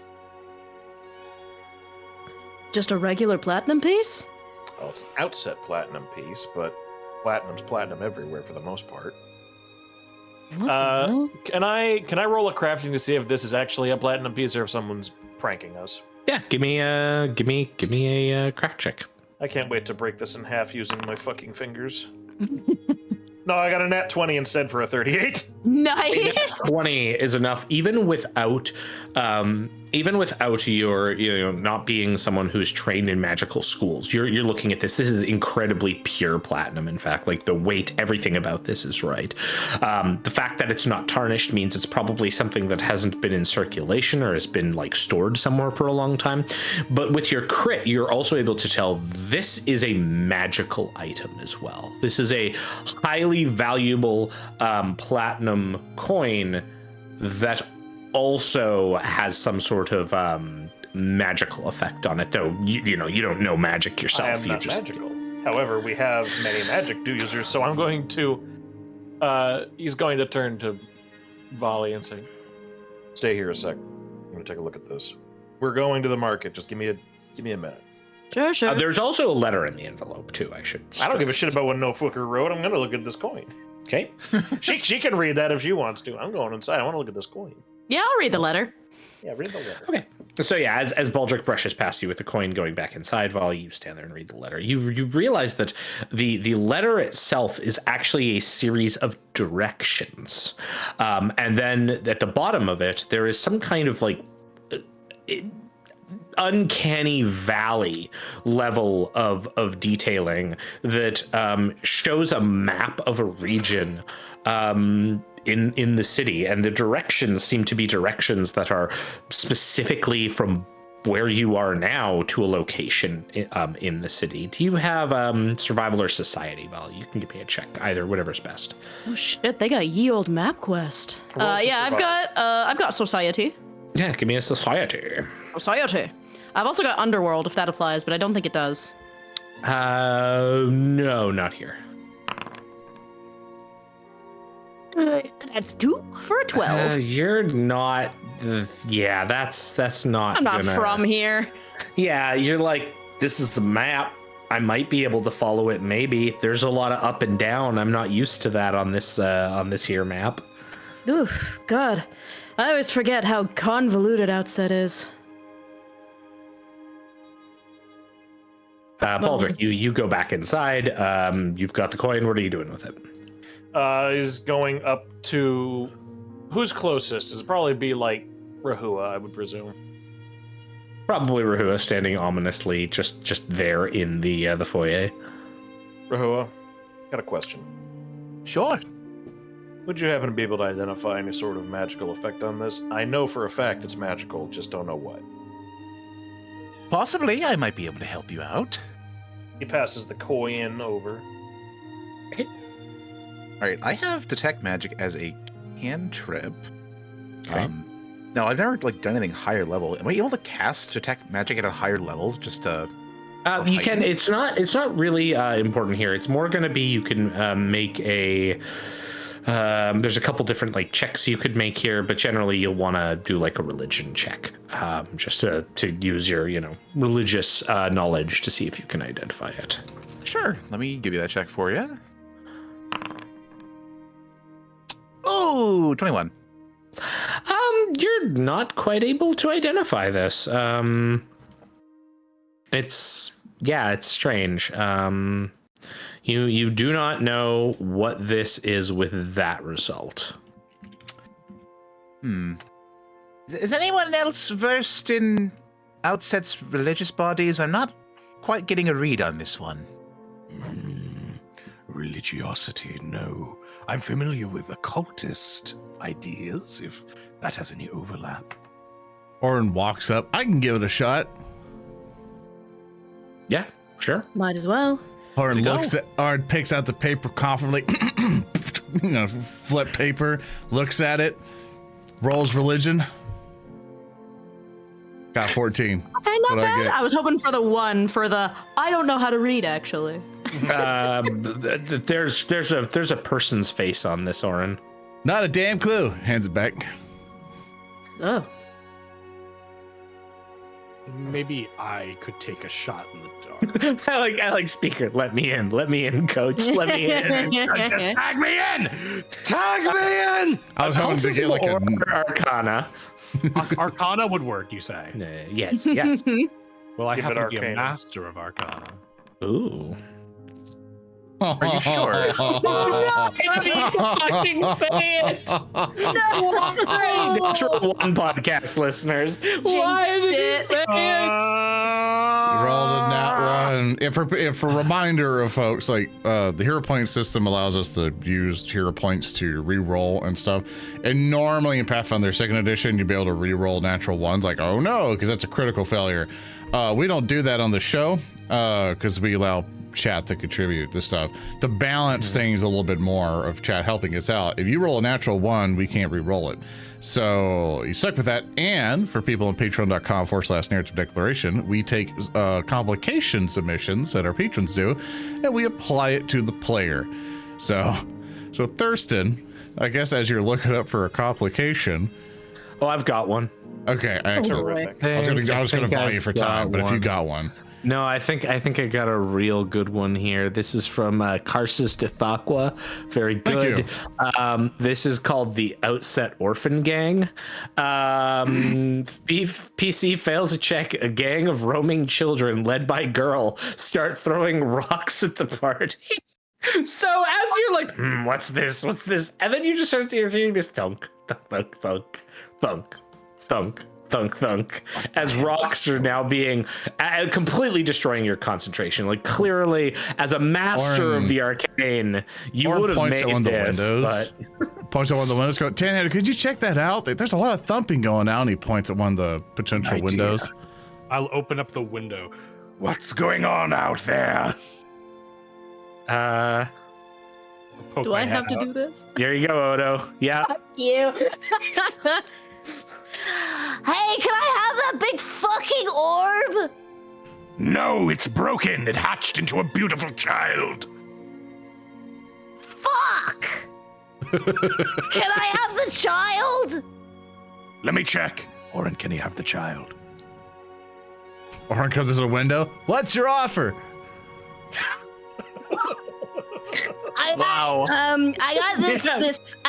Just a regular platinum piece? Oh, it's an outset platinum piece, but platinum's platinum everywhere for the most part. What the hell? Can I roll a crafting to see if this is actually a platinum piece or if someone's pranking us? Yeah, give me a craft check. I can't wait to break this in half using my fucking fingers. No, I got a nat 20 instead for a 38. Nice. 20 is enough, even without your not being someone who's trained in magical schools. You're looking at this. This is incredibly pure platinum. In fact, like the weight, everything about this is right. The fact that it's not tarnished means it's probably something that hasn't been in circulation or has been stored somewhere for a long time. But with your crit, you're also able to tell this is a magical item as well. This is a highly valuable platinum coin that also has some sort of magical effect on it, though you don't know magic yourself. I am not magical. However, we have many magic users, so I'm going to he's going to turn to Valli and say, "Stay here a sec. I'm going to take a look at this. We're going to the market. Just give me a minute." Sure. There's also a letter in the envelope too. I don't give a shit about what No Fucker wrote. I'm going to look at this coin. Okay. She can read that if she wants to. I'm going inside. I want to look at this coin. Yeah, I'll read the letter. Yeah, read the letter. Okay. So yeah, as Baldrick brushes past you with the coin going back inside, Valli, you stand there and read the letter. You realize that the letter itself is actually a series of directions, and then at the bottom of it there is some kind of uncanny valley level of detailing that shows a map of a region in the city, and the directions seem to be directions that are specifically from where you are now to a location in the city. Do you have survival or society? Well, you can give me a check, either, whatever's best. Oh shit, they got a ye old map quest. Yeah, I've got society. Yeah, give me a society. Society. I've also got underworld if that applies, but I don't think it does. No, not here. That's 2 for a 12. You're not. Yeah, that's not. I'm not from here. Yeah, you're like, this is a map. I might be able to follow it. Maybe there's a lot of up and down. I'm not used to that on this here map. Oof, God. I always forget how convoluted Outset is. Baldrick, you go back inside. You've got the coin. What are you doing with it? Is going up to who's closest? It'd probably be like Rehua, I would presume. Probably Rehua, standing ominously just there in the foyer. Rehua, got a question. Sure. Would you happen to be able to identify any sort of magical effect on this? I know for a fact it's magical, just don't know what. Possibly, I might be able to help you out. He passes the coin over. All right, I have detect magic as a cantrip. Okay. Now I've never done anything higher level. Am I able to cast detect magic at a higher level? Just to You can. It's not really important here. It's more going to be you can make a. There's a couple different checks you could make here, but generally you'll want to do a religion check, just to use your religious knowledge to see if you can identify it. Sure. Let me give you that check for you. Oh, 21. You're not quite able to identify this. It's strange. You do not know what this is with that result. Is anyone else versed in Outset's religious bodies? I'm not quite getting a read on this one. Religiosity, no. I'm familiar with occultist ideas, if that has any overlap. Oran walks up. I can give it a shot. Yeah, sure. Might as well. Oran picks out the paper confidently, flip paper, looks at it, rolls religion. Got 14. Okay, not What'd I bad. get? I was hoping for the 1 for the I don't know how to read, actually. There's a person's face on this, Oran. Not a damn clue. Hands it back. Oh. Maybe I could take a shot in the dark. I like speaker. Let me in, coach. Let me in. Just tag me in! Tag me in! I was hoping to get like a. Arcana. Arcana would work, you say? Yes. Well, I Give happen it to be a Arcana. master of Arcana. Ooh. Are you sure? Fucking say it. No! Natural One podcast listeners. Why did you say it? Rolled a nat 1. If a reminder of folks, the hero point system allows us to use hero points to re-roll and stuff. And normally in Pathfinder 2nd edition, you'd be able to re-roll natural ones. Oh no, because that's a critical failure. We don't do that on the show because we allow chat to contribute to stuff to balance things a little bit more of chat helping us out. If you roll a natural 1, we can't re-roll it. So you stuck with that. And for people on patreon.com/narrative declaration, we take complication submissions that our patrons do and we apply it to the player. So Thurston, I guess as you're looking up for a complication. Oh, I've got one. Okay, excellent. I was gonna buy you for time, but if you got one. No, I think I got a real good one here. This is from Karsus Tithaqua. Very good. This is called the Outset Orphan Gang. PC fails a check. A gang of roaming children led by girl start throwing rocks at the party. So as you're like, what's this? What's this? And then you just start hearing this thunk, thunk, thunk, thunk, thunk. Thunk, thunk, as rocks are now being completely destroying your concentration. Clearly, as a master of the arcane, you would have made this. Points at one of the windows. Go, Tannhauser, could you check that out? There's a lot of thumping going on. He points at one of the potential windows. I'll open up the window. What's going on out there? Do I have to do this? There you go, Odo. Yeah. Fuck you. Hey, can I have that big fucking orb? No, it's broken. It hatched into a beautiful child. Fuck! Can I have the child? Let me check. Oran, can he have the child? Oran comes to the window. What's your offer? I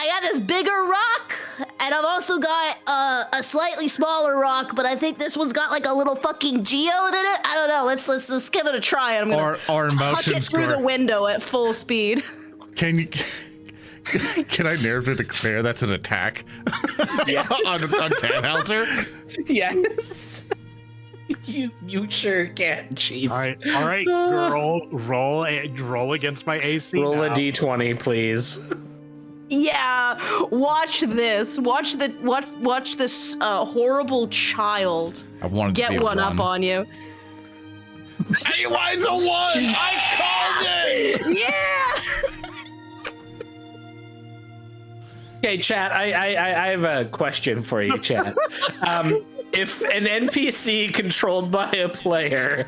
got this bigger rock And I've also got a slightly smaller rock, but I think this one's got like a little fucking geode in it. I don't know. Let's give it a try. I'm gonna Our huck motion it through the score. window at full speed. Can you? Can I narratively declare that's an attack Yes. on Tannhauser? Yes. You sure can, Chief. All right, girl, roll against my AC. Roll now. a d20, please. Yeah, watch this. Watch this horrible child I wanted to get be a one up on you. Hey, why is a 1? I called it. Yeah. Okay, chat. I have a question for you, chat. If an NPC controlled by a player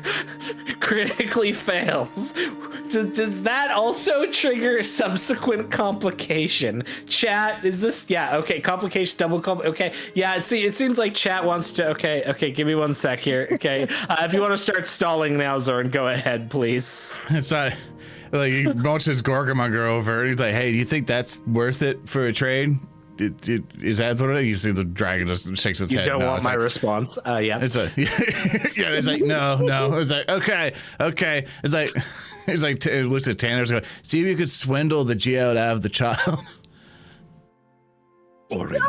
critically fails, does that also trigger subsequent complication? Chat, is this? Yeah. Okay. Complication. Double. Okay. Yeah. See, it seems like chat wants to. Okay. Give me 1 sec here. Okay. If you want to start stalling now, Zoran, go ahead, please. It's like he motions Gorgamonger over, and he's like, "Hey, do you think that's worth it for a trade? Is that what it is?" You see the dragon just shakes its You head. don't no. want It's my like, response? Yeah. It's like, yeah. It's like no. It's like okay. It's like it looks at Tanner's going, see if you could swindle the geode out of the child. Oran,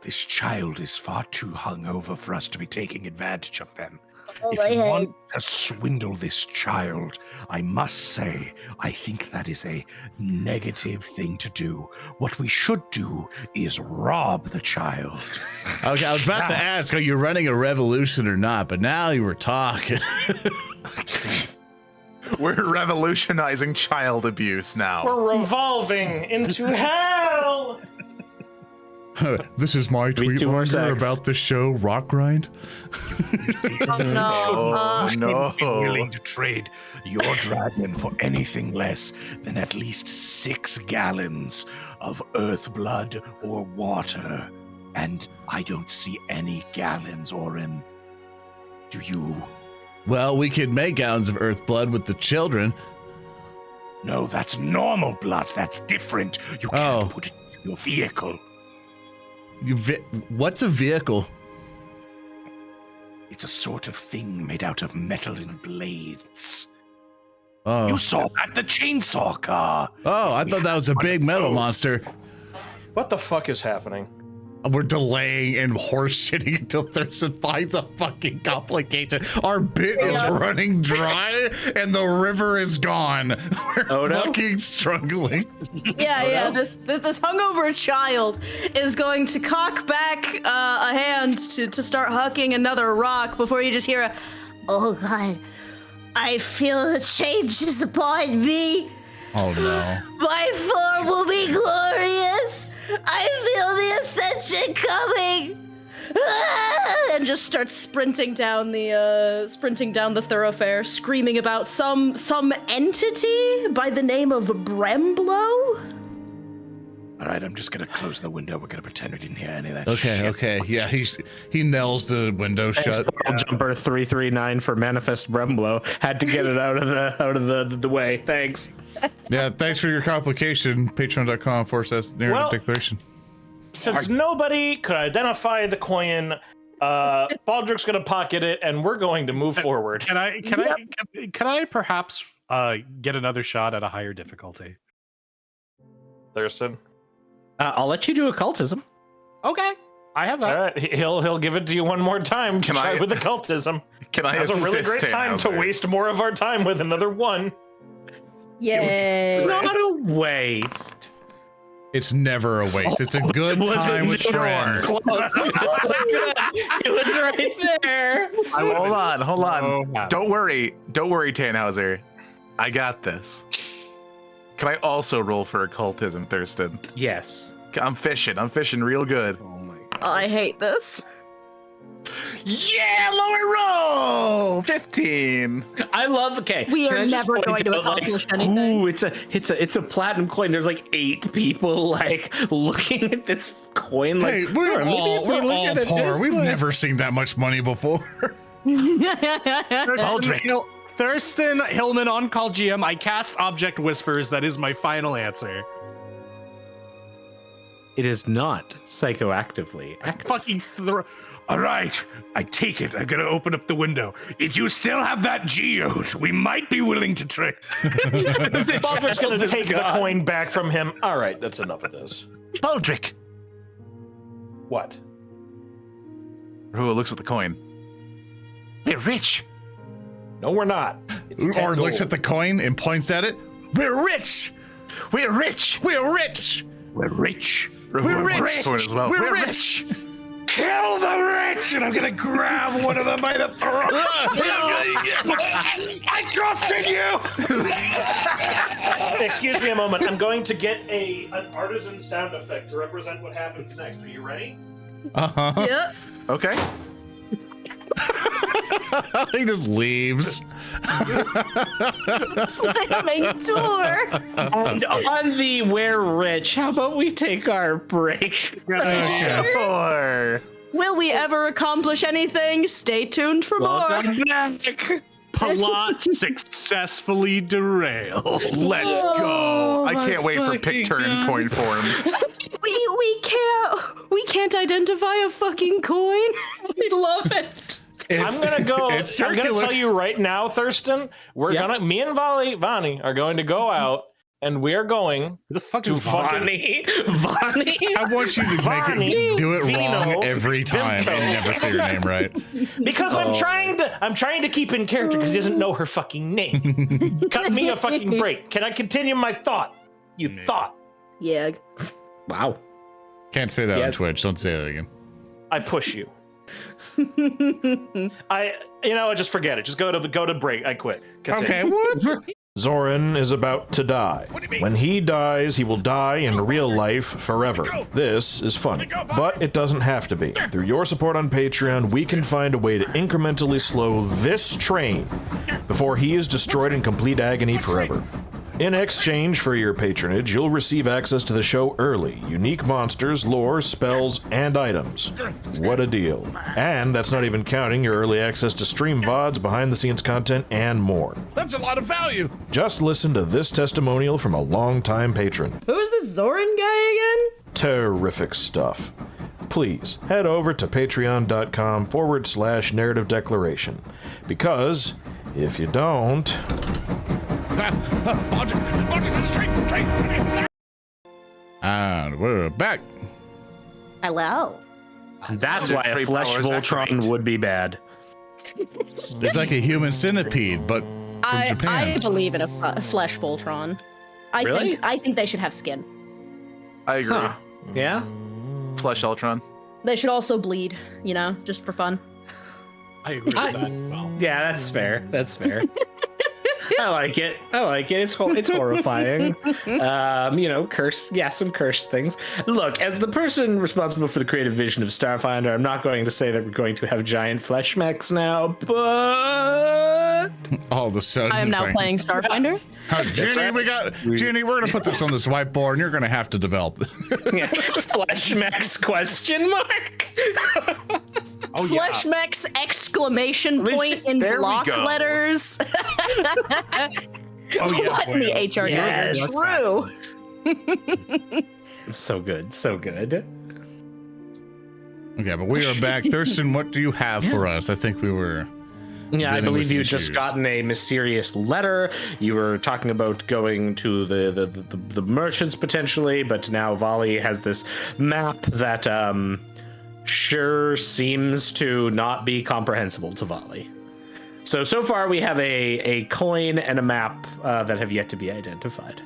this child is far too hungover for us to be taking advantage of them. Oh, my If you head. want to swindle this child, I must say, I think that is a negative thing to do. What we should do is rob the child. Okay, I was about to ask, are you running a revolution or not? But now you were talking. We're revolutionizing child abuse now. We're revolving into hell. This is my tweet two more longer secs. about the show Rotgrind. Oh no. Oh, no. Be willing to trade your dragon for anything less than at least 6 gallons of earth blood or water. And I don't see any gallons, Oran. Do you? Well, we could make gallons of earth blood with the children. No, that's normal blood. That's different. You can't Oh. put it in your vehicle. What's a vehicle? It's a sort of thing made out of metal and blades. Oh, You saw that, the chainsaw car. I thought that was a big metal monster. What the fuck is happening? We're delaying and horse shitting until Thurston finds a fucking complication. Our bit is running dry and the river is gone. We're Odo? fucking struggling. Yeah. This hungover child is going to cock back a hand to start hucking another rock before you just hear a, Oh God, I feel the changes upon me. Oh no. My form will be glorious. I feel the ascension coming. Ah! and just starts sprinting down the thoroughfare, screaming about some entity by the name of Bremblow. All right, I'm just gonna close the window. We're gonna pretend we didn't hear any of that shit. Okay. Yeah, he nails the window shut. Jumper 339 for Manifest Bremblow. Had to get it out of the way. Thanks. Yeah, thanks for your complication. Patreon.com/narrative declaration. Since nobody could identify the coin, Baldrick's gonna pocket it, and we're going to move forward. Can I perhaps get another shot at a higher difficulty? Thurston. I'll let you do occultism. Okay, I have that. All right, he'll give it to you one more time. Can Try I- with occultism. Can I Now's a really assist great time to Tannhauser? waste more of our time with another one. Yay. It's not a waste. It's never a waste. It's a good time with friends. Close. It was right there. Hold on. Oh, Don't worry, Tannhauser. I got this. Can I also roll for occultism, Thurston? Yes. I'm fishing real good. Oh my god. I hate this. Yeah, lower roll! 15. I love. Okay, We can are I just never point going to out, like, accomplish anything. Ooh, it's a platinum coin. There's like 8 people like looking at this coin. Like, Hey, we're maybe all if we look at it poor. this We've way. never seen that much money before. Baldrick. Thurston Hillman on call GM. I cast Object Whispers. That is my final answer. It is not psychoactively active. Fucking All right, I take it. I'm gonna open up the window. If you still have that geode, we might be willing to trade. Baldrick's going to take the coin back from him. All right, that's enough of this. Baldric. What? Rehua looks at the coin. We're rich. No, we're not. It's 10 Oran looks gold. at the coin and points at it. We're rich. We're rich. We're rich. We're rich. We're rich. Coin as well. We're rich. Kill the rich! And I'm gonna grab one of them by the throat. I trusted you! Excuse me a moment. I'm going to get an artisan sound effect to represent what happens next. Are you ready? Uh-huh. Yep. Okay. He just leaves. Slamming door. And on the we're rich, how about we take our break? Sure. Will we ever accomplish anything? Stay tuned for more. Welcome back. Plot successfully derailed. Let's go. I can't wait for pick turn in coin form. We can't identify a fucking coin. We love it. I'm gonna go. It's I'm gonna circular. tell you right now, Thurston. Me and Vani are going to go out, and we are going Who the fuck to is fucking Vonnie. I want you to Vonnie, do it Vino, wrong every time Vimto. and never say your name right. because I'm trying to keep in character because he doesn't know her fucking name. Cut me a fucking break. Can I continue my thought? You thought. Yeah. Wow. Can't say that Yeah. on Twitch. Don't say that again. I push you. Just forget it. Just go to break. I quit. Continue. Okay, what? Zoran is about to die. When he dies, he will die in real life forever. This is funny, but it doesn't have to be. Through your support on Patreon, we can find a way to incrementally slow this train before he is destroyed in complete agony forever. In exchange for your patronage, you'll receive access to the show early, unique monsters, lore, spells, and items. What a deal. And that's not even counting your early access to stream VODs, behind-the-scenes content, and more. That's a lot of value. Just listen to this testimonial from a longtime patron. Who is this Zoran guy again? Terrific stuff. Please head over to patreon.com/narrative declaration. Because if you don't... And we're back. Hello. That's I'm why gonna a trade flesh powers, that's Voltron right. would be bad. It's like a human centipede, but from I Japan. believe in a flesh Voltron. Really? I think they should have skin. I agree. Huh. Yeah? Flesh Ultron. They should also bleed, just for fun. I agree with that. Well, Yeah, that's fair. That's fair. I like it. It's horrifying. Curse. Yeah, some curse things. Look, as the person responsible for the creative vision of Starfinder, I'm not going to say that we're going to have giant flesh mechs now, but All of a sudden, I am it's now like, playing Starfinder. Ginny, Ginny, we're gonna put this on this whiteboard, and you're gonna have to develop this. yeah, flesh mechs question mark. oh yeah. Flesh mechs exclamation point in There we block go. letters. Oh yeah. What in the HR? Yes. True. So good, so good. Okay, but we are back. Thurston, what do you have for us? I think we were. Yeah, I Dealing with believe some you just issues. gotten a mysterious letter. You were talking about going to the merchants potentially, but now Valli has this map that sure seems to not be comprehensible to Valli. So far we have a coin and a map that have yet to be identified.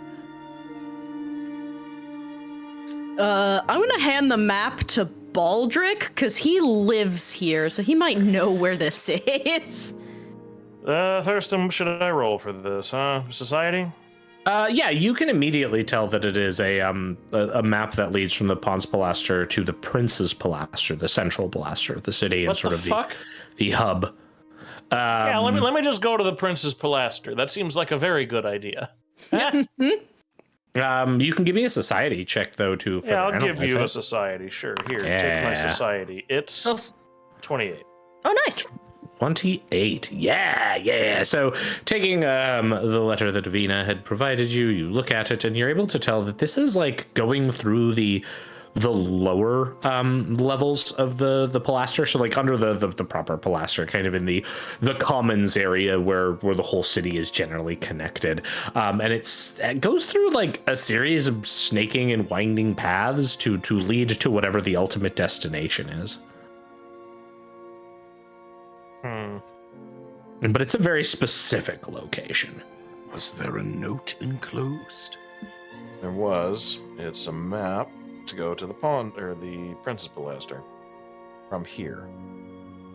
I'm gonna hand the map to Baldrick because he lives here, so he might know where this is. Thurston, what should I roll for this, huh? Society? Yeah, you can immediately tell that it is a map that leads from the Pons Palaster to the Prince's Palaster, the central Palaster of the city, and What sort the of fuck? the hub. Yeah, let me just go to the Prince's Palaster. That seems like a very good idea. You can give me a society check though to further Yeah, I'll give analyze you it. a society. Sure, here, take my Yeah. society. It's 28. Oh, nice. 28. Yeah. So taking the letter that Davina had provided you, you look at it and you're able to tell that this is like going through the the lower levels of the pilaster, so like under the proper pilaster, kind of in the commons area where the whole city is generally connected, and it goes through like a series of snaking and winding paths to lead to whatever the ultimate destination is. But it's a very specific location. Was there a note enclosed? There was. It's a map to go to the pond or the Princess Pilaster from here.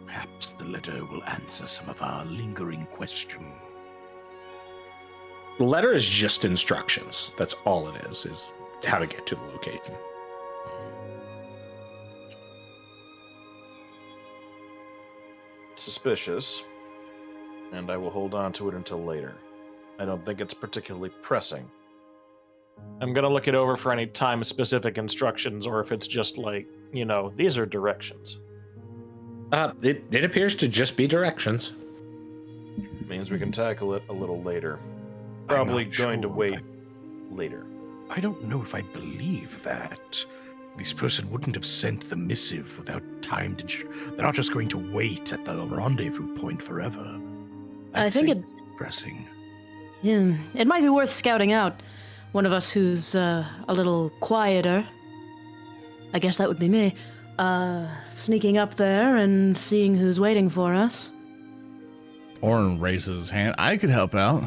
Perhaps the letter will answer some of our lingering questions. The letter is just instructions. That's all it is how to get to the location. Suspicious, and I will hold on to it until later. I don't think it's particularly pressing. I'm going to look it over for any time-specific instructions, or if it's just like, these are directions. It appears to just be directions. Means we can tackle it a little later. Probably going to wait later. I don't know if I believe that. This person wouldn't have sent the missive without time to... They're not just going to wait at the rendezvous point forever. I think it... Pressing. Yeah, it might be worth scouting out. One of us who's a little quieter. I guess that would be me. Sneaking up there and seeing who's waiting for us. Oran raises his hand. I could help out.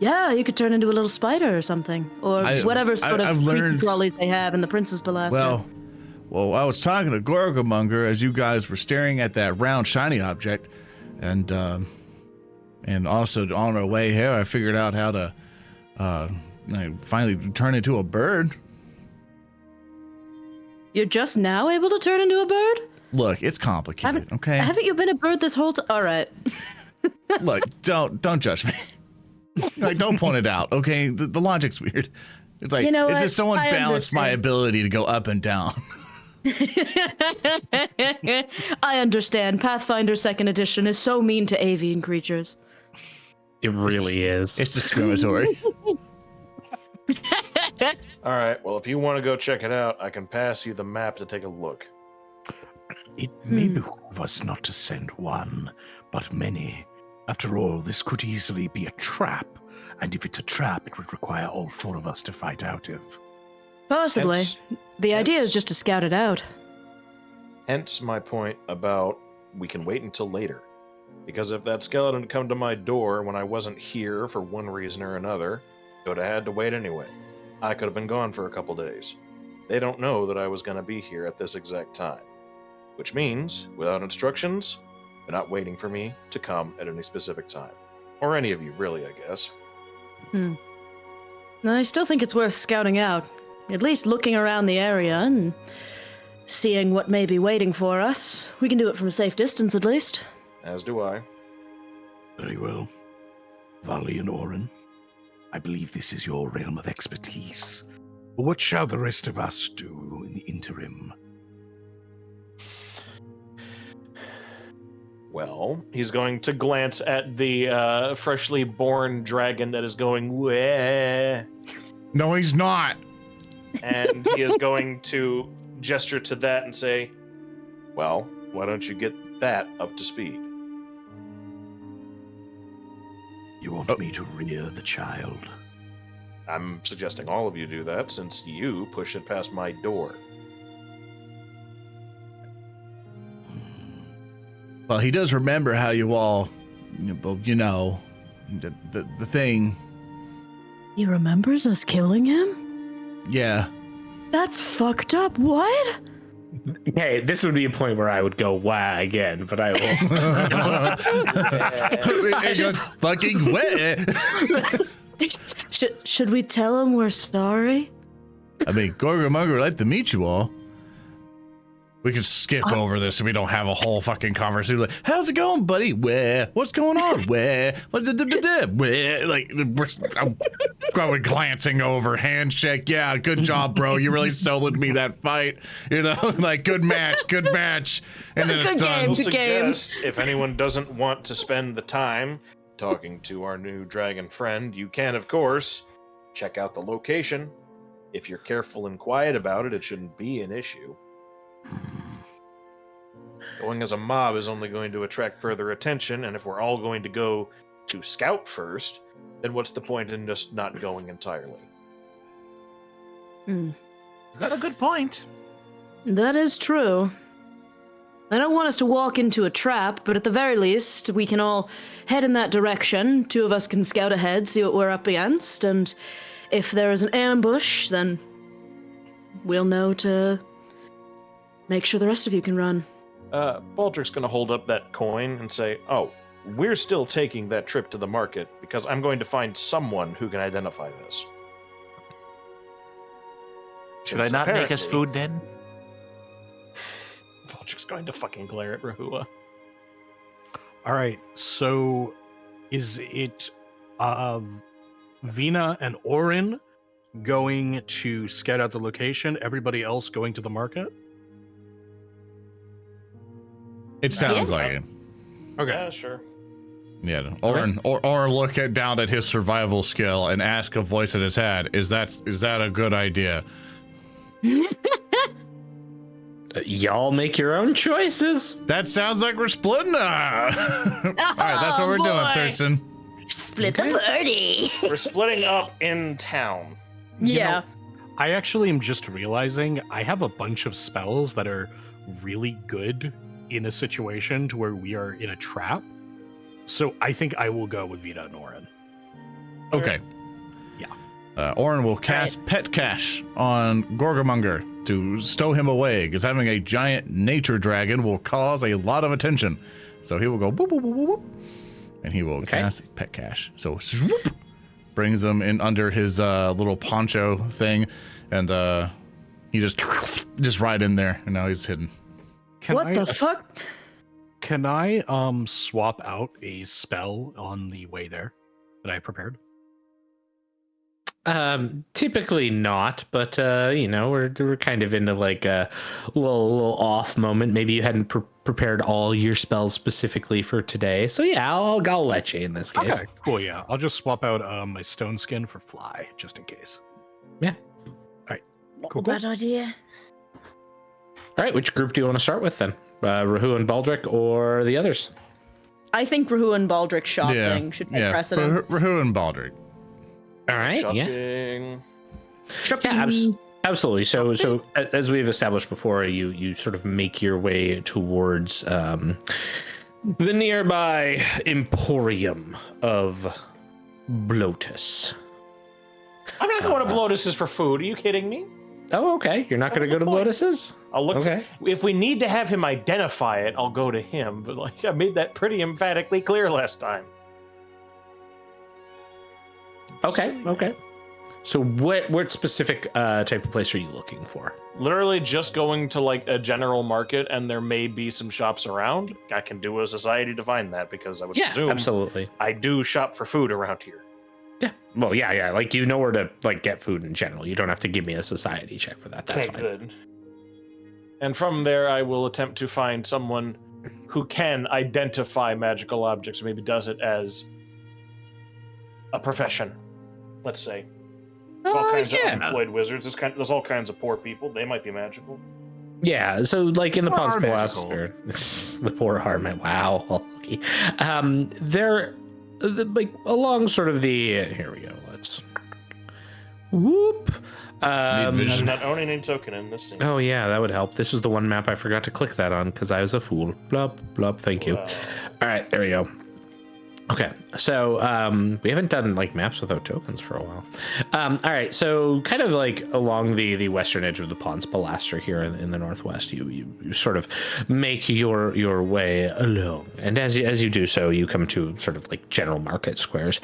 Yeah, you could turn into a little spider or something. Or whatever sort of creepy crawlies they have in the Princess Pilaster. Well, I was talking to Gorgomonger as you guys were staring at that round shiny object. And also on our way here, I figured out how to finally turn into a bird. You're just now able to turn into a bird? Look, it's complicated, okay? Haven't you been a bird this whole time? All right. Look, don't judge me. Like, don't point it out, okay? The logic's weird. It's like, is it someone balanced my ability to go up and down? I understand. Pathfinder 2nd Edition is so mean to avian creatures. It really is. It's discriminatory. All right, well, if you want to go check it out, I can pass you the map to take a look. It may behoove us not to send one, but many. After all, this could easily be a trap, and if it's a trap, it would require all 4 of us to fight out of. Possibly. The idea is just to scout it out. Hence my point about we can wait until later. Because if that skeleton had come to my door when I wasn't here for one reason or another, I would have had to wait anyway. I could have been gone for a couple days. They don't know that I was going to be here at this exact time. Which means, without instructions, they're not waiting for me to come at any specific time. Or any of you, really, I guess. I still think it's worth scouting out. At least looking around the area and seeing what may be waiting for us. We can do it from a safe distance, at least. As do I. Very well. Valli and Oran, I believe this is your realm of expertise. What shall the rest of us do in the interim? Well, he's going to glance at the freshly born dragon that is going, wah. No, he's not. And he is going to gesture to that and say, well, why don't you get that up to speed? You want me to rear the child? I'm suggesting all of you do that since you push it past my door. Well, he does remember how you all, the thing. He remembers us killing him? Yeah. That's fucked up. What? Okay, this would be a point where I would go wah again, but I will. Fucking wet. Should we tell him we're sorry? I mean, Gorgomonger would like to meet you all. We can skip over this so we don't have a whole fucking conversation. Like, how's it going, buddy? Where? What's going on? Where? Where? Like, I'm probably glancing over, handshake. Yeah, good job, bro. You really soloed me that fight. Like, good match. And then it's done. I will suggest, if anyone doesn't want to spend the time talking to our new dragon friend, you can, of course, check out the location If you're careful and quiet about it, it shouldn't be an issue. Going as a mob is only going to attract further attention, and if we're all going to go to scout first, then what's the point in just not going entirely? Got a good point. That is true. I don't want us to walk into a trap, but at the very least, we can all head in that direction. 2 of us can scout ahead, see what we're up against, and if there is an ambush, then we'll know to make sure the rest of you can run. Baldrick's going to hold up that coin and say, "Oh, we're still taking that trip to the market because I'm going to find someone who can identify this." Should I not make us food then? Baldrick's going to fucking glare at Rehua. All right, so is it Vina and Oran going to scout out the location, everybody else going to the market? It sounds like it. Okay. Yeah, sure. Yeah. Oran look down at his survival skill and ask a voice in his head, "Is that a good idea?" Y'all make your own choices. That sounds like we're splitting. All right, that's what we're doing, Thurston. Split the party. We're splitting up in town. Yeah. I actually am just realizing I have a bunch of spells that are really good in a situation to where we are in a trap. So I think I will go with Vina and Oran. Okay. Yeah. Oran will cast Pet Cash on Gorgamonger to stow him away, because having a giant nature dragon will cause a lot of attention. So he will go boop, boop, boop, boop, boop, and he will cast Pet Cash. So swoop, brings him in under his little poncho thing, and he just right in there, and now he's hidden. What the fuck? Can I swap out a spell on the way there that I prepared? Typically not, but we're kind of into like a little off moment. Maybe you hadn't prepared all your spells specifically for today, so yeah, I'll let you in this case. Okay, cool. Yeah, I'll just swap out my stone skin for fly just in case. Yeah. All right. Cool. Bad idea. All right, which group do you want to start with then? Rehua and Baldrick or the others? I think Rehua and Baldrick shopping should take precedence. Rehua and Baldrick. All right. Shopping. Yeah, absolutely. So as we've established before, you sort of make your way towards the nearby Emporium of Blotus. I'm not going to Blotus's for food. Are you kidding me? Oh, okay. You're not going to go to Blotus's? I'll look. Okay. If we need to have him identify it, I'll go to him. But like I made that pretty emphatically clear last time. Okay. So what specific type of place are you looking for? Literally just going to like a general market, and there may be some shops around. I can do a society to find that because I would presume absolutely. I do shop for food around here. Yeah. Well, yeah. Like you know where to like get food in general. You don't have to give me a society check for that. That's fine. Good. And from there, I will attempt to find someone who can identify magical objects. Maybe does it as a profession. Let's say. There's all kinds of unemployed wizards. There's all kinds of poor people. They might be magical. Yeah, so like in the Pons Are Blaster, the poor Harmon. Wow. They're like along sort of the. Here we go. Let's. Whoop. I'm not owning any token in this scene. Oh yeah, that would help. This is the one map I forgot to click that on because I was a fool. Blub blub. Thank you. All right, there we go. Okay, so we haven't done like maps without tokens for a while. All right, so kind of like along the western edge of the Pons Blaster here in the northwest, you sort of make your way along, and as you do so, you come to sort of like general market squares.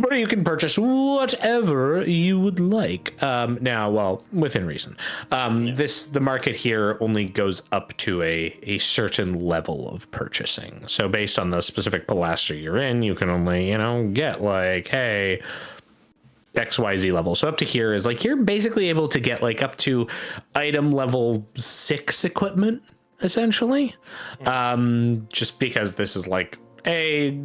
Where you can purchase whatever you would like. Now, well, within reason. The market here only goes up to a certain level of purchasing. So based on the specific Pilaster you're in, you can only, get like, hey, XYZ level. So up to here is like, you're basically able to get like up to item level 6 equipment, essentially. Just because this is like a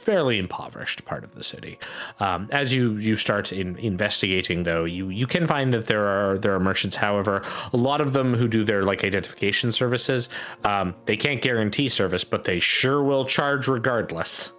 fairly impoverished part of the city. As you start investigating, though, you can find that there are merchants. However, a lot of them who do their like identification services, they can't guarantee service, but they sure will charge regardless.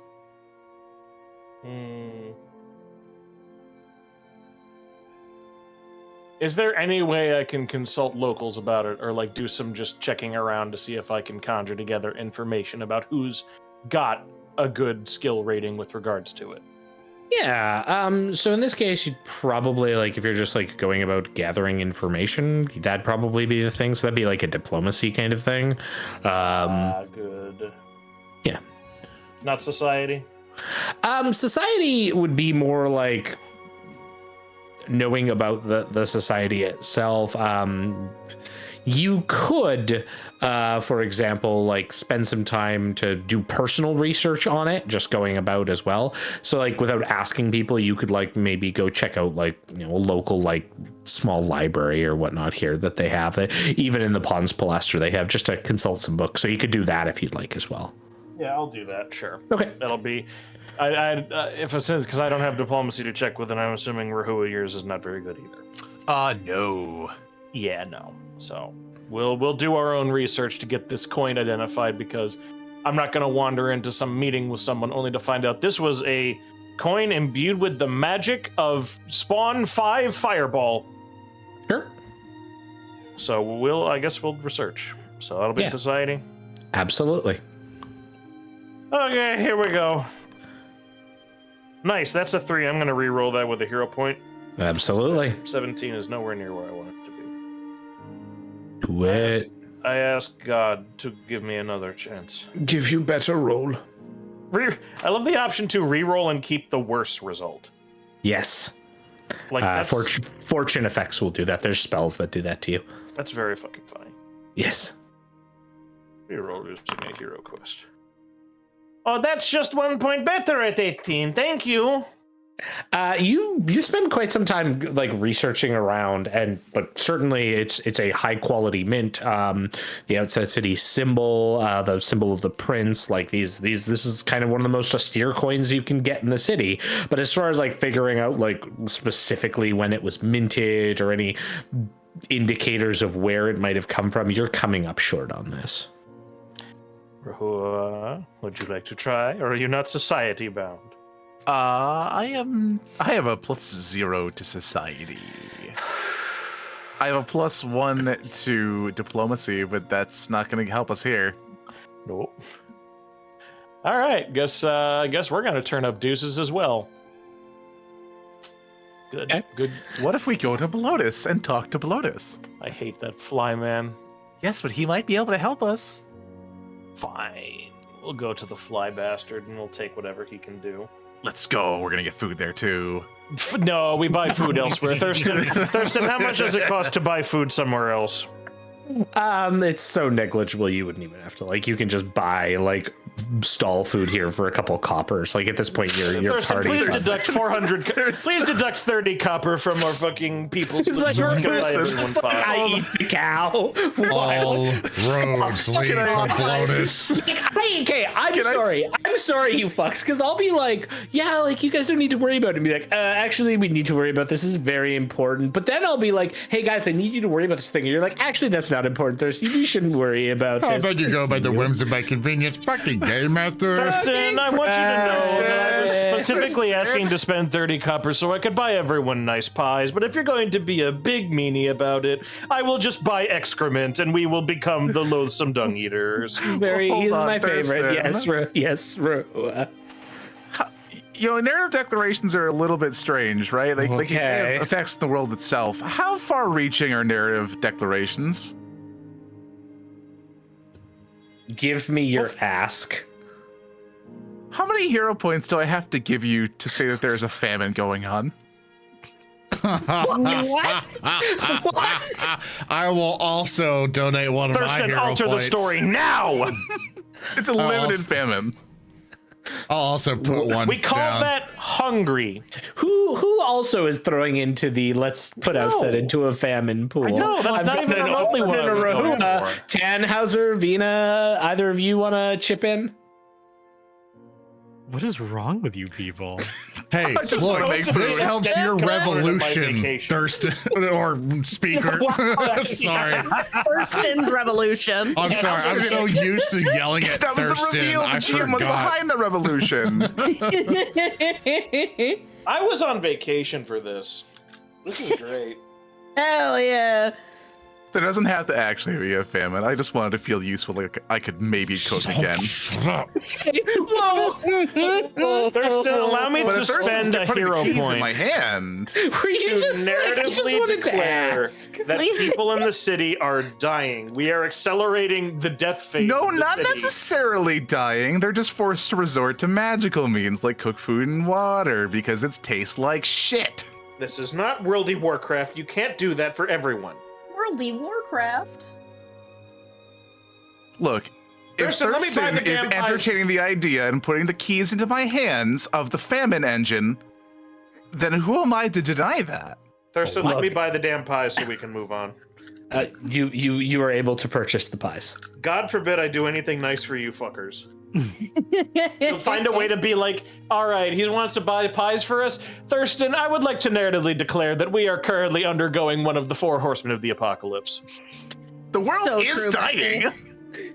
Is there any way I can consult locals about it, or like do some just checking around to see if I can conjure together information about who's got a good skill rating with regards to it? Yeah. So in this case, you'd probably like if you're just like going about gathering information, that'd probably be the thing. So that'd be like a diplomacy kind of thing. Good. Yeah. Not society. Society would be more like knowing about the society itself. You could, for example, like spend some time to do personal research on it, just going about as well. So like without asking people, you could like maybe go check out like, you know, a local like small library or whatnot here that they have. Even in the Pons Palestra, they have just to consult some books. So you could do that if you'd like as well. Yeah, I'll do that. Sure. Okay. That'll be. If it's because I don't have diplomacy to check with, and I'm assuming Rehua yours is not very good either. No. Yeah, no. So we'll do our own research to get this coin identified, because I'm not going to wander into some meeting with someone only to find out this was a coin imbued with the magic of Spawn 5 Fireball. Sure. So I guess we'll research. So that'll be society. Absolutely. Okay, here we go. Nice, that's a 3. I'm going to re-roll that with a hero point. Absolutely. 17 is nowhere near where I want it to be. Do it. I ask God to give me another chance. Give you better roll. I love the option to re-roll and keep the worse result. Yes. Like fortune effects will do that. There's spells that do that to you. That's very fucking funny. Yes. Re-roll using a hero quest. Oh, that's just 1 point better at 18. Thank you. You spend quite some time like researching around, but certainly it's a high quality mint. The outside city symbol, the symbol of the prince, like this is kind of one of the most austere coins you can get in the city. But as far as like figuring out like specifically when it was minted or any indicators of where it might have come from, you're coming up short on this. Rehua, would you like to try, or are you not society bound? I have a +0 to society. I have a +1 to diplomacy, but that's not going to help us here. Nope. All right, guess we're going to turn up deuces as well. Good. Okay. Good. What if we go to Blotus and talk to Blotus? I hate that fly man. Yes, but he might be able to help us. Fine. We'll go to the fly bastard and we'll take whatever he can do. Let's go. We're going to get food there, too. No, we buy food elsewhere. Thurston, how much does it cost to buy food somewhere else? It's so negligible you wouldn't even have to, like, you can just buy like stall food here for a couple coppers. Like at this point your Thurston, party please deduct 400 please deduct 30 copper from our fucking people. It's like I eat the cow. All roads lead to Blotus. I'm sorry, you fucks, because I'll be like, yeah, like you guys don't need to worry about it. And be like, actually, we need to worry about this. This is very important. But then I'll be like, hey guys, I need you to worry about this thing. And you're like, actually, that's not important, Thirsty. We shouldn't worry about this. How about you go by the whims of my convenience? Fucking game master. Thurston, I want you to know that I was specifically asking to spend 30 copper so I could buy everyone nice pies. But if you're going to be a big meanie about it, I will just buy excrement and we will become the loathsome dung eaters. He's my favorite. Yes, You know, narrative declarations are a little bit strange, right? Like, they can have effects in the world itself. How far-reaching are narrative declarations? Give me your ask. How many hero points do I have to give you to say that there's a famine going on? What? I will also donate one of my Thurston, hero alter points. the story now! It's a limited famine. I'll also put one We call down. that hungry. Who also is throwing into the let's put outset into a famine pool? No, that's not even remotely what I was going for. Tannhauser, Vina, either of you want to chip in? What is wrong with you people? Hey, I just look, wanna make this food. helps Instead, your come on to my revolution, vacation. Thurston, or speaker. Sorry. Thurston's revolution. I'm sorry. I'm so used to yelling at That was Thurston. the reveal. The I GM was forgot. behind the revolution. I was on vacation for this. This is great. Hell yeah. There doesn't have to actually be a famine. I just wanted to feel useful, like I could maybe cook again. Shut up. Thurston, allow me But to if Thurston's spend a putting hero the keys point in my hand. Were you to just like, I just narratively wanted to declare ask? that What do you- people in the city are dying. We are accelerating the death phase. No, of the not city. necessarily dying. They're just forced to resort to magical means like cook food and water because it tastes like shit. This is not Worldy Warcraft. You can't do that for everyone. Worldy Warcraft. Look, if Thurston, let me buy Thurston the is damn pies. entertaining the idea and putting the keys into my hands of the famine engine, then who am I to deny that? Thurston, let Look. me buy the damn pies so we can move on. You are able to purchase the pies. God forbid I do anything nice for you fuckers. You'll find a way to be like, all right, he wants to buy pies for us. Thurston, I would like to narratively declare that we are currently undergoing one of the 4 horsemen of the apocalypse. The world So is true, dying. Buffy.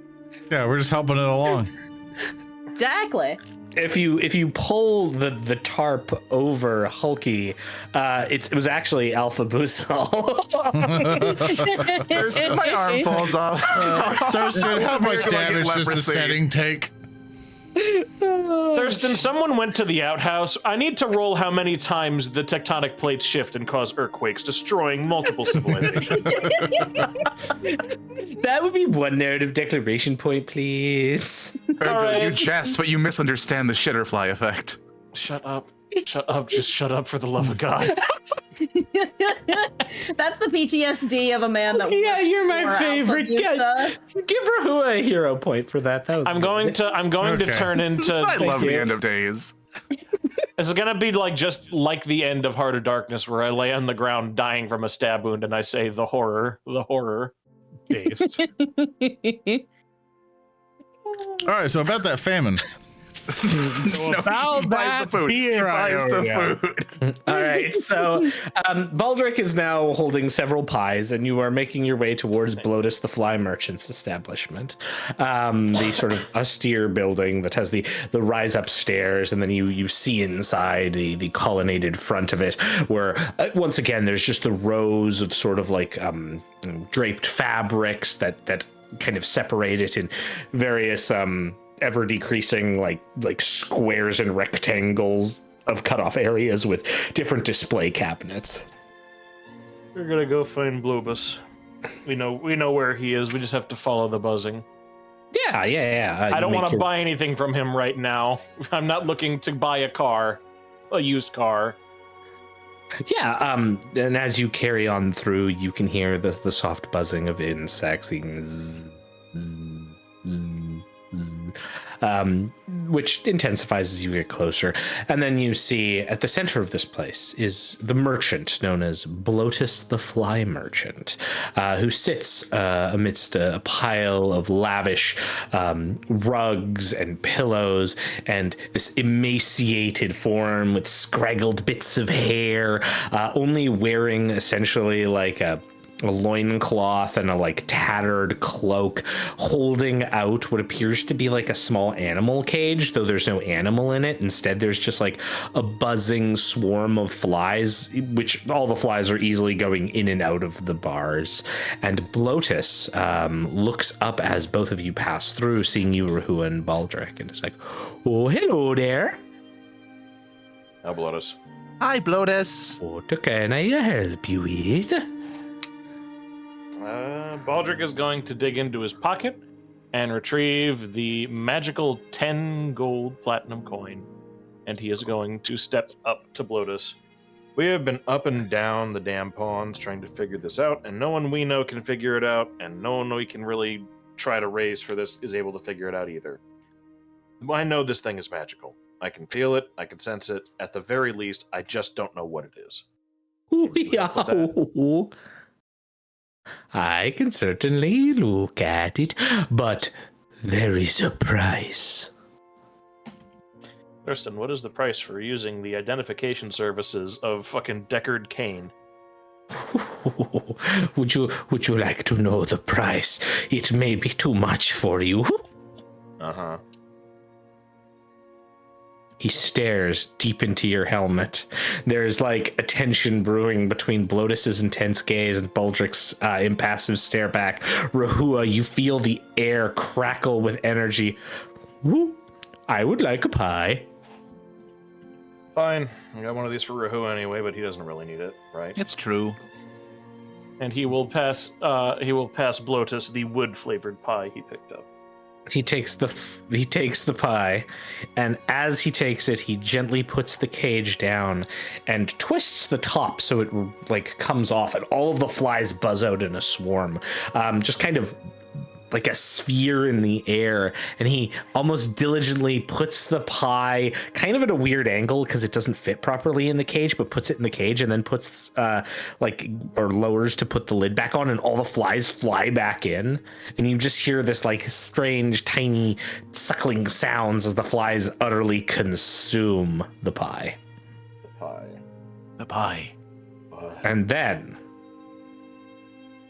Yeah, we're just helping it along. Exactly. If you pull the tarp over Hulky, it was actually Alpha Boosal. Thurston, my arm falls off. Thurston, how much Do I get damage does the leprosy? setting take? Thurston, someone went to the outhouse. I need to roll how many times the tectonic plates shift and cause earthquakes, destroying multiple civilizations. That would be one narrative declaration point, please. Earndil, you jest, but you misunderstand the shitterfly effect. Shut up. Shut up. Just shut up for the love of God. That's the PTSD of a man that. Yeah, works you're my for favorite. Alpha Give Rehua a hero point for that. That was. I'm good. going to Okay. turn into I love you. the end of days. It's gonna be like just like the end of Heart of Darkness, where I lay on the ground dying from a stab wound, and I say, "The horror, the horror." Based. All right, so about that famine. No, about he buys the that food. He beer I buys owe the ya. food. All right, so Baldrick is now holding several pies, and you are making your way towards Blotus the Fly Merchant's establishment, the sort of austere building that has the rise up stairs, and then you see inside the colonnaded front of it, where once again there's just the rows of sort of like draped fabrics that kind of separate it in various ever decreasing like squares and rectangles of cut off areas with different display cabinets. We're gonna go find Blobus. We know where he is. We just have to follow the buzzing. Yeah. I don't want to buy anything from him right now. I'm not looking to buy a used car. Yeah, and as you carry on through, you can hear the soft buzzing of insects, which intensifies as you get closer. And then you see at the center of this place is the merchant known as Blotus the Fly Merchant, who sits amidst a pile of lavish rugs and pillows, and this emaciated form with scraggled bits of hair, only wearing essentially like a loincloth and a like tattered cloak, holding out what appears to be like a small animal cage, though there's no animal in it. Instead, there's just like a buzzing swarm of flies, which all the flies are easily going in and out of the bars. And Blotus looks up as both of you pass through, seeing you, Rehua and Baldrick, and is like, "Oh, hello there. How Blotus? Hi, Blotus. What can I help you with?" Baldrick is going to dig into his pocket and retrieve the magical 10 gold platinum coin, and he is going to step up to Blotus. We have been up and down the damn ponds trying to figure this out, and no one we know can figure it out, and no one we can really try to raise for this is able to figure it out either. I know this thing is magical. I can feel it, I can sense it. At the very least, I just don't know what it is. I can certainly look at it, but there is a price. Thurston, what is the price for using the identification services of fucking Deckard Cain? Would you like to know the price? It may be too much for you. Uh-huh. He stares deep into your helmet. There's like a tension brewing between Blotus's intense gaze and Baldrick's impassive stare back. Rehua, you feel the air crackle with energy. Woo, I would like a pie. Fine. I got one of these for Rehua anyway, but he doesn't really need it, right? It's true. And he will pass Blotus the wood-flavored pie he picked up. He takes the pie, and as he takes it, he gently puts the cage down and twists the top so it like comes off, and all of the flies buzz out in a swarm, just kind of like a sphere in the air. And he almost diligently puts the pie kind of at a weird angle because it doesn't fit properly in the cage, but puts it in the cage and then puts or lowers to put the lid back on, and all the flies fly back in, and you just hear this like strange tiny suckling sounds as the flies utterly consume the pie. The pie. And then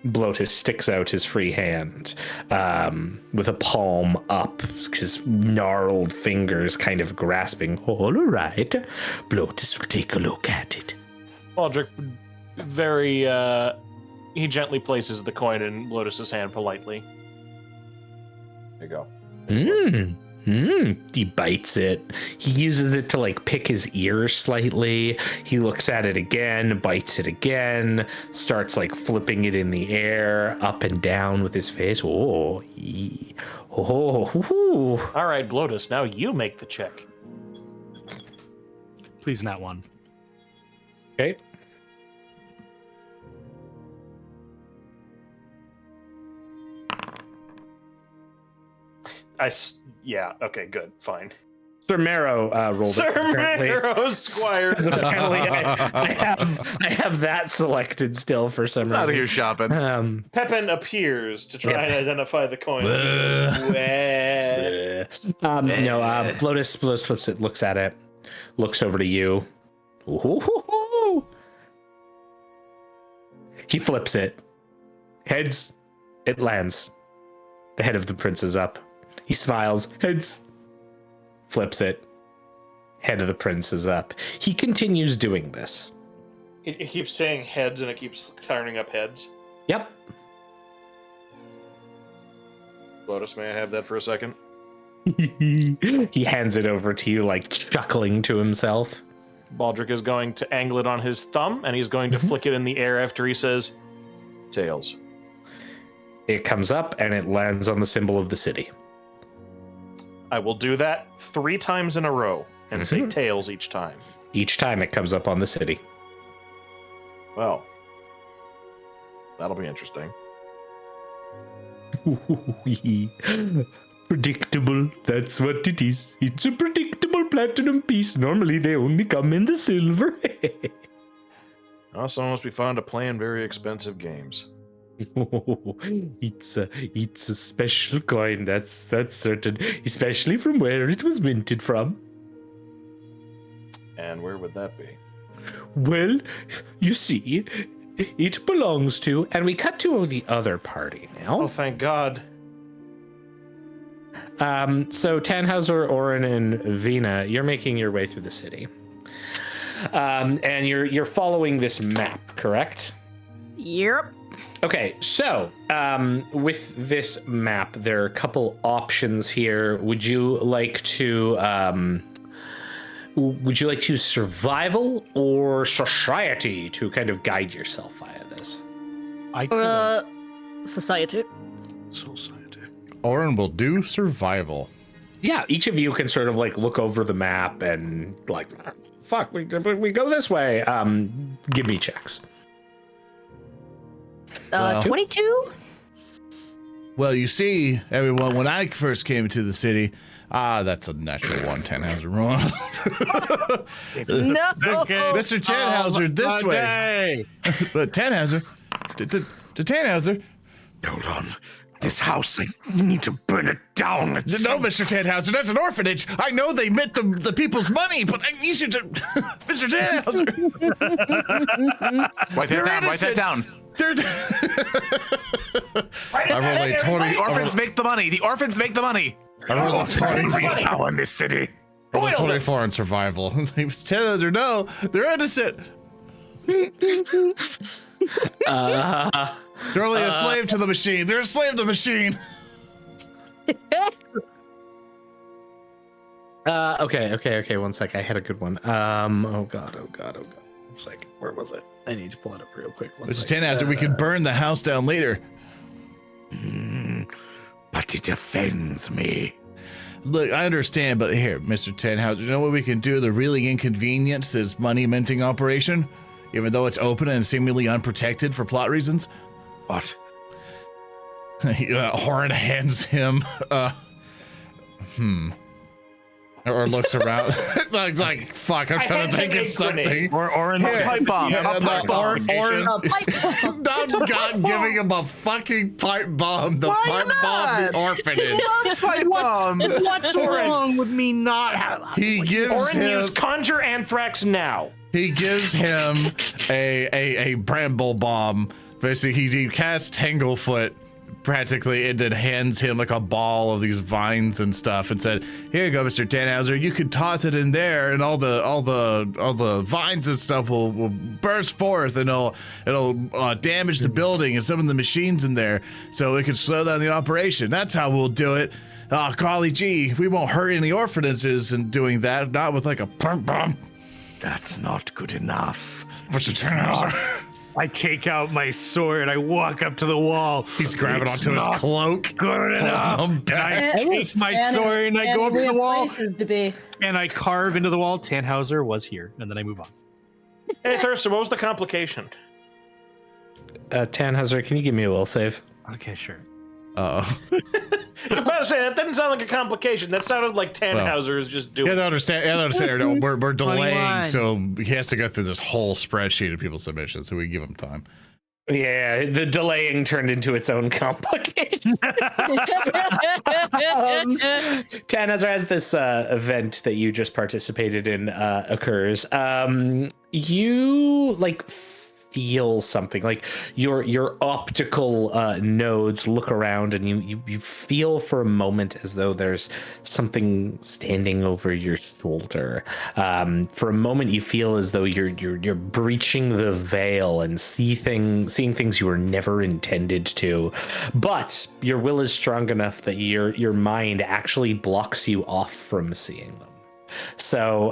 Blotus sticks out his free hand with a palm up, his gnarled fingers kind of grasping. All right, Blotus will take a look at it. Baldrick he gently places the coin in Blotus's hand politely. There you go. He bites it. He uses it to like pick his ears slightly. He looks at it again, bites it again, starts like flipping it in the air up and down with his face. Oh. All right, Blotus, now you make the check. Please, not one. Okay. Yeah, okay, good, fine. Sir Marrow rolled Sir it. Marrow Squire. Apparently I have that selected still for some reason. Out of here shopping. Pepin appears to try and identify the coin. Blotus flips it, looks at it, looks over to you. Ooh. He flips it. Heads, it lands. The head of the prince is up. He smiles. Heads. Flips it. Head of the prince is up. He continues doing this. It keeps saying heads and it keeps turning up heads. Yep. Blotus, may I have that for a second? He hands it over to you, like chuckling to himself. Baldrick is going to angle it on his thumb, and he's going to flick it in the air after he says, tails. It comes up and it lands on the symbol of the city. I will do that 3 times in a row and say tails each time. Each time it comes up on the city. Well, that'll be interesting. Predictable, that's what it is. It's a predictable platinum piece. Normally they only come in the silver. Oh, someone must be fond of playing very expensive games. It's a special coin, that's certain, especially from where it was minted from. And where would that be? Well, you see, it belongs to, and we cut to the other party now. Oh, thank God. So Tannhauser, Oran, and Vina, you're making your way through the city. And you're following this map, correct? Yep. Okay, so with this map, there are a couple options here. Would you like to survival or society to kind of guide yourself via this? Society. Oran will do survival. Yeah, each of you can sort of like look over the map and like, fuck, we go this way. Give me checks. 22? Well, you see, everyone, when I first came to the city, that's a natural one, Tannhauser. No. Mr. Tannhauser, this way. But Tannhauser, to Tannhauser. Hold on. This house, I need to burn it down. No, Mr. Tannhauser, that's an orphanage. I know they meant the people's money, but I need you to, Mr. Tannhauser. Write that down. I rolled a 20. The orphans make the money. The orphans make the money. I rolled a 24. Power in this city. I rolled a 24 on survival. Tannhauser, no, they're innocent. They're only a slave to the machine. They're a slave to the machine. Okay. 1 sec. I had a good one. Oh god. 1 sec. Where was it? I need to pull it up real quick. Mr. Tannhauser, we can burn the house down later. But it offends me. Look, I understand, but here, Mr. Tannhauser, you know what we can do to really inconvenience this money minting operation? Even though it's open and seemingly unprotected for plot reasons? What? Oran hands him, or looks around, like fuck, I'm trying to think of something. Oran, Pipe bomb. Oran, Dom's God giving him a fucking pipe bomb. The pipe bomb the orphanage. Pipe bombs. What's wrong with me not having? He gives Oran him. use conjure anthrax now. He gives him a bramble bomb. Basically, he casts Tanglefoot practically and then hands him like a ball of these vines and stuff and said, "Here you go, Mr. Tannhauser. You could toss it in there, and all the vines and stuff will burst forth, and it'll damage the building and some of the machines in there, so it can slow down the operation. That's how we'll do it. Oh, golly gee, we won't hurt any orphanages in doing that. Not with like a pump bomb." That's not good enough. Mr. Tannhauser. I take out my sword. I walk up to the wall. He's grabbing It's onto his not cloak. Good enough. him And back. I take my sword and I go up to the wall Places to be. and I carve into the wall. Tannhauser was here, and then I move on. Hey, Thurston, what was the complication? Tannhauser, can you give me a will save? Okay, sure. I'm about to say, that didn't sound like a complication. That sounded like Tannhauser is just doing You have to understand. No, we're delaying, 21. so he has to go through this whole spreadsheet of people's submissions, so we give him time. Yeah, the delaying turned into its own complication. Tannhauser, as this event that you just participated in occurs, you feel something, like your optical nodes look around, and you feel for a moment as though there's something standing over your shoulder. For a moment you feel as though you're breaching the veil and seeing things you were never intended to, but your will is strong enough that your mind actually blocks you off from seeing them. So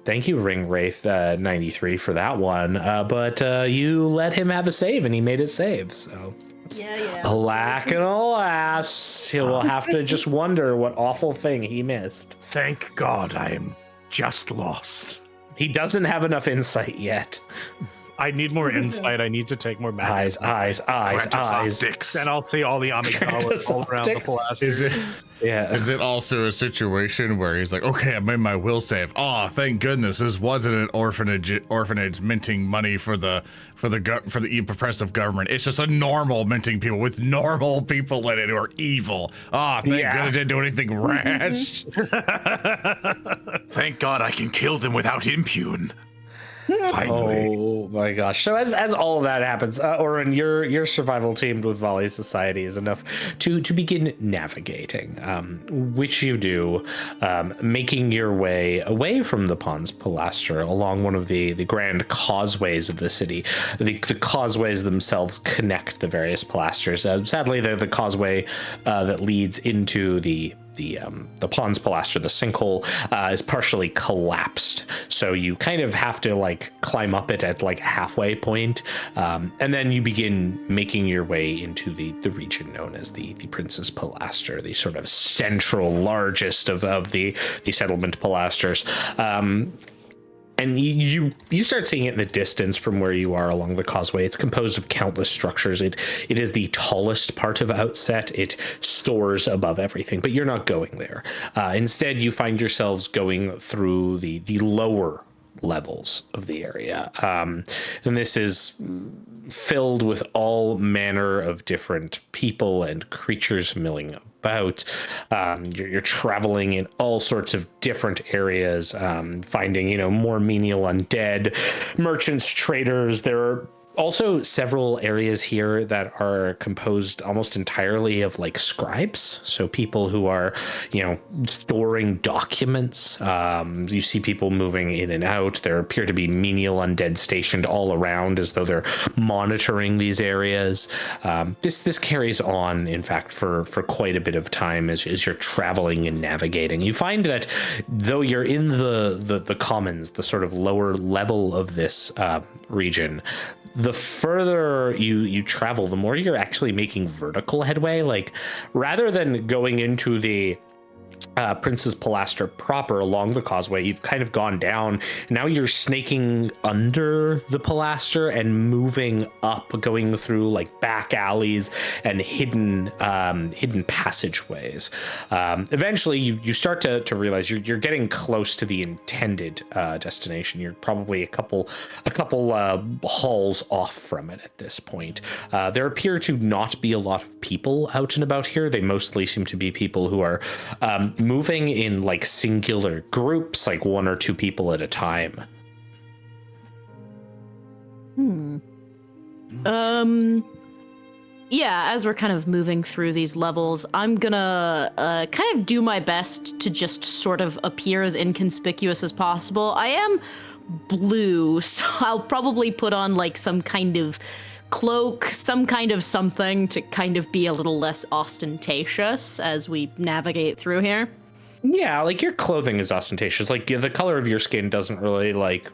thank you, Ring Wraith 93 for that one, but you let him have a save and he made his save, so Yeah. alack and alas, he will have to just wonder what awful thing he missed. Thank God I am just lost. He doesn't have enough insight yet. I need more insight. I need to take more Eyes. Grant us optics. Then I'll see all the Amigawas all around the Optics. Palasters. Is it also a situation where he's like, okay, I made my will save. Oh, thank goodness, this wasn't an orphanage minting money for the oppressive government. It's just a normal minting people with normal people in it who are evil. Oh, thank God it didn't do anything rash. Thank God I can kill them without impune. Finally. Oh my gosh. So as all of that happens, Oran, your survival teamed with Valli Society is enough to begin navigating, which you do, making your way away from the Pons Pilaster along one of the grand causeways of the city. The causeways themselves connect the various pilasters. Sadly, the causeway that leads into the Pons Pilaster, the sinkhole, is partially collapsed. So you kind of have to climb up it at halfway point. And then you begin making your way into the region known as the Prince's Pilaster, the sort of central largest of the settlement pilasters. And you start seeing it in the distance from where you are along the causeway. It's composed of countless structures. It is the tallest part of Outset. It soars above everything, but you're not going there. Instead, you find yourselves going through the lower levels of the area. And this is filled with all manner of different people and creatures milling about. You're traveling in all sorts of different areas, finding, more menial undead, merchants, traders. There are also several areas here that are composed almost entirely of like scribes. So people who are, storing documents. You see people moving in and out. There appear to be menial undead stationed all around as though they're monitoring these areas. This carries on, in fact, for quite a bit of time as you're traveling and navigating. You find that though you're in the commons, the sort of lower level of this region, the further you travel, the more you're actually making vertical headway. Like, rather than going into the Prince's Pilaster proper along the causeway, you've kind of gone down. Now you're snaking under the Pilaster and moving up, going through like back alleys and hidden passageways. Eventually, you start to realize you're getting close to the intended destination. You're probably a couple halls off from it at this point. There appear to not be a lot of people out and about here. They mostly seem to be people who are moving in like singular groups, like one or two people at a time. Yeah, as we're kind of moving through these levels, I'm gonna kind of do my best to just sort of appear as inconspicuous as possible. I am blue, so I'll probably put on like some kind of cloak, some kind of something to kind of be a little less ostentatious as we navigate through here. Yeah, like your clothing is ostentatious. Like the color of your skin doesn't really like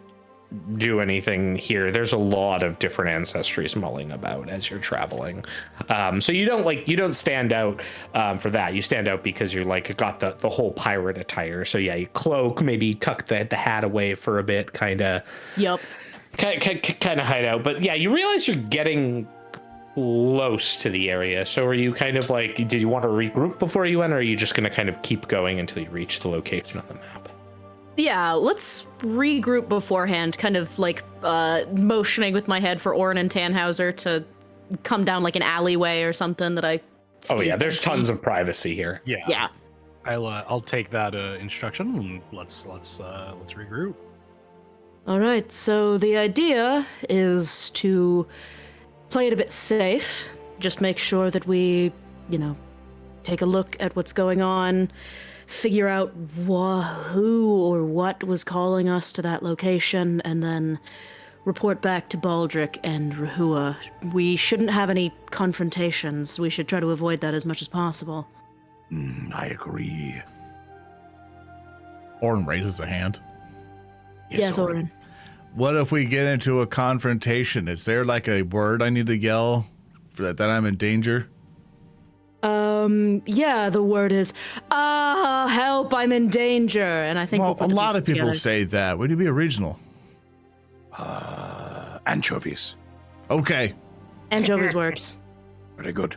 do anything here. There's a lot of different ancestries mulling about as you're traveling. So you don't stand out for that. You stand out because you're like got the whole pirate attire. So yeah, you cloak, maybe tuck the hat away for a bit, kind of. Yep. Kind of hide out. But yeah, you realize you're getting close to the area. So are you kind of like, did you want to regroup before you went, or are you just going to kind of keep going until you reach the location on the map? Yeah, let's regroup beforehand, kind of like motioning with my head for Oran and Tannhauser to come down like an alleyway or something that I Oh yeah, there's tons of privacy here. Yeah. I'll take that instruction and let's regroup. All right, so the idea is to play it a bit safe. Just make sure that we, take a look at what's going on, figure out who or what was calling us to that location, and then report back to Baldric and Rehua. We shouldn't have any confrontations. We should try to avoid that as much as possible. I agree. Oran raises a hand. Yes, Oran. What if we get into a confrontation? Is there like a word I need to yell for that I'm in danger? Yeah, the word is, help, I'm in danger. And I think a lot of people say that. Would you be original? Anchovies. Okay. Anchovies works. Very good.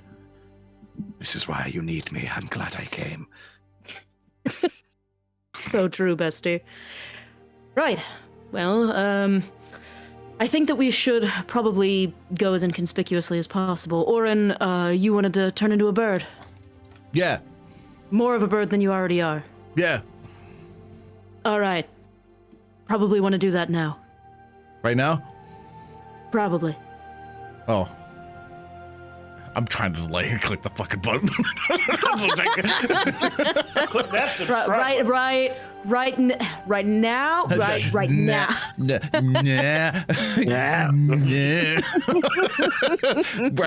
This is why you need me. I'm glad I came. So true, bestie. Right. Well, I think that we should probably go as inconspicuously as possible. Oran, you wanted to turn into a bird. Yeah. More of a bird than you already are. Yeah. All right. Probably want to do that now. Right now? Probably. Oh. I'm trying to click the fucking button. Click that subscribe. Right now. Right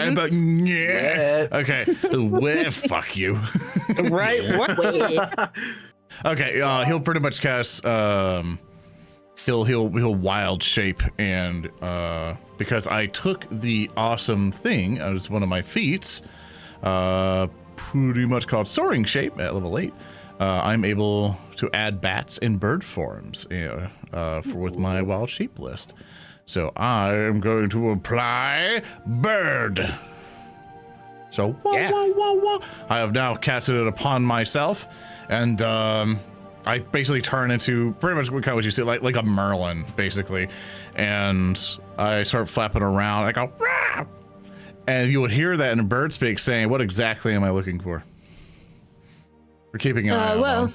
about okay. Well, fuck you. Right. What? Okay. He'll pretty much cast. He'll wild shape, and because I took the awesome thing as one of my feats, pretty much called soaring shape at level 8. I'm able to add bats in bird forms with my wild shape list. So I am going to apply bird. So wah. I have now casted it upon myself, and I basically turn into pretty much kind of what you see, like a Merlin, basically. And I start flapping around. I go, rah! And you would hear that in a bird speak saying, what exactly am I looking for? We're keeping an eye on.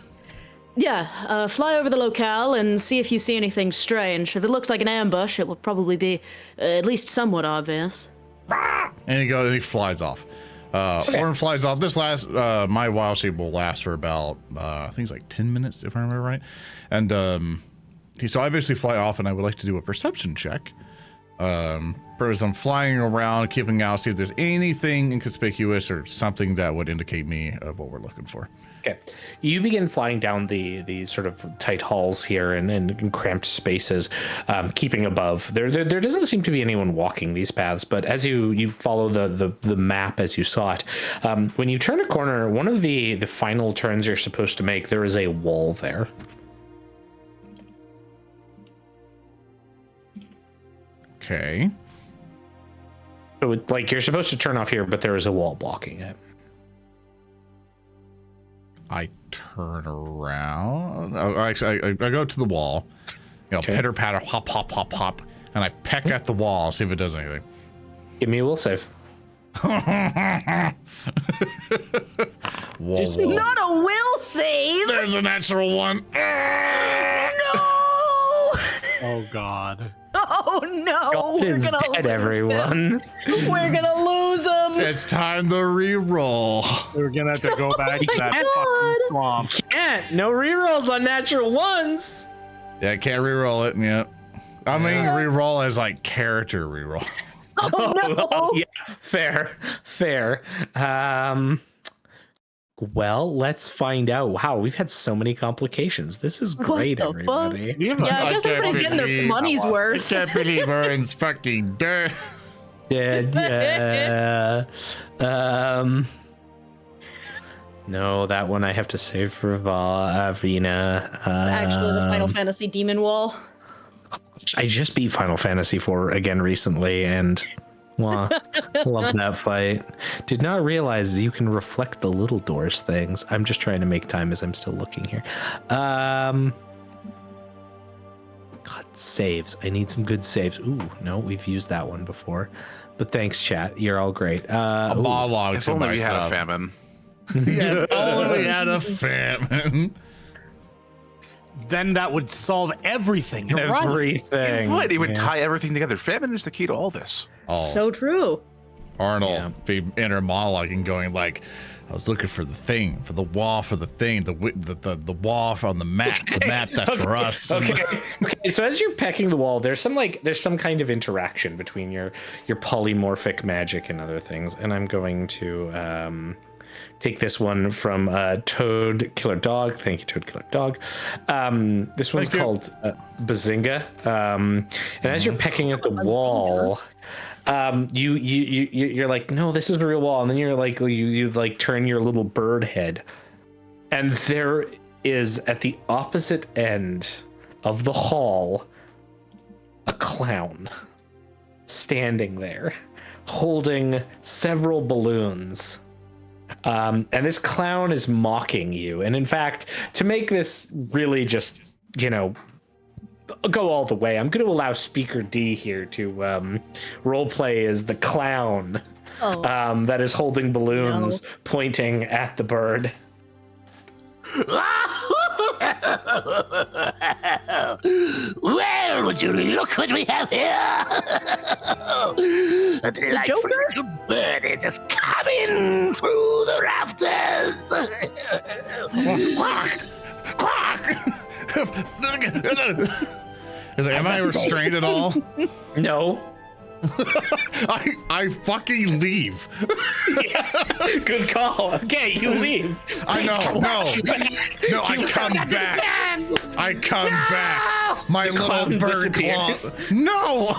Yeah, fly over the locale and see if you see anything strange. If it looks like an ambush, it will probably be at least somewhat obvious. And he goes and he flies off. Oran flies off. This my wild shape will last for about, I think it's like 10 minutes, if I remember right. And so I basically fly off, and I would like to do a perception check. As I'm flying around, keeping out, see if there's anything inconspicuous or something that would indicate me of what we're looking for. Okay, you begin flying down the sort of tight halls here and cramped spaces, keeping above. There doesn't seem to be anyone walking these paths, but as you follow the map as you saw it, when you turn a corner, one of the final turns you're supposed to make, there is a wall there. Okay. So like you're supposed to turn off here, but there is a wall blocking it. I turn around. I go to the wall, pitter patter, hop, hop, hop, hop, and I peck at the wall, see if it does anything. Give me a will save. Wall. Not a will save. There's a natural one. No. Oh God. Oh no. God is dead, everyone. We're gonna lose him. It's time to re-roll. We're gonna have to go back to that fucking swamp. Can't. No rerolls on natural ones. Yeah, I can't re-roll it yet. I mean, re-roll as like character re-roll. Oh no. Yeah, fair. Well, let's find out. Wow, we've had so many complications. This is great, What the fuck? everybody. Yeah, I guess everybody's getting their money's I worth. can't believe Oran's fucking dead. Yeah. No, that one I have to save for Vina. Actually, the Final Fantasy Demon Wall. I just beat Final Fantasy 4 again recently, and love that fight. Did not realize you can reflect the little doors things. I'm just trying to make time as I'm still looking here. God, saves. I need some good saves. Ooh, no, we've used that one before. But thanks, chat. You're all great. A monologue If to only we had a myself. famine. Yeah, if only we had a famine. Then that would solve everything. Everything. What? It would Yeah. tie everything together. Famine is the key to all this. Oh, So true. Arnold be inner monologuing, going like, I was looking for the thing, for the wall, for the thing, the wall on the map. The map that's for us. Okay. So as you're pecking the wall, there's some kind of interaction between your polymorphic magic and other things, and I'm going to take this one from Toad Killer Dog. Thank you, Toad Killer Dog. This one's called Bazinga. And as you're pecking at the wall, you're like, no, this is a real wall. And then you're like, you like turn your little bird head, and there is at the opposite end of the hall a clown standing there, holding several balloons. And this clown is mocking you. And in fact, to make this really just, go all the way, I'm going to allow Speaker D here to roleplay as the clown that is holding balloons pointing at the bird. Well, would you look what we have here? A delightful little birdie just coming through the rafters. Quack! Quack! Is like, am I restrained at all? No. I fucking leave. Good call. Okay, you leave. I know. No, I come back. I come back. My little clown bird claw. disappears. No!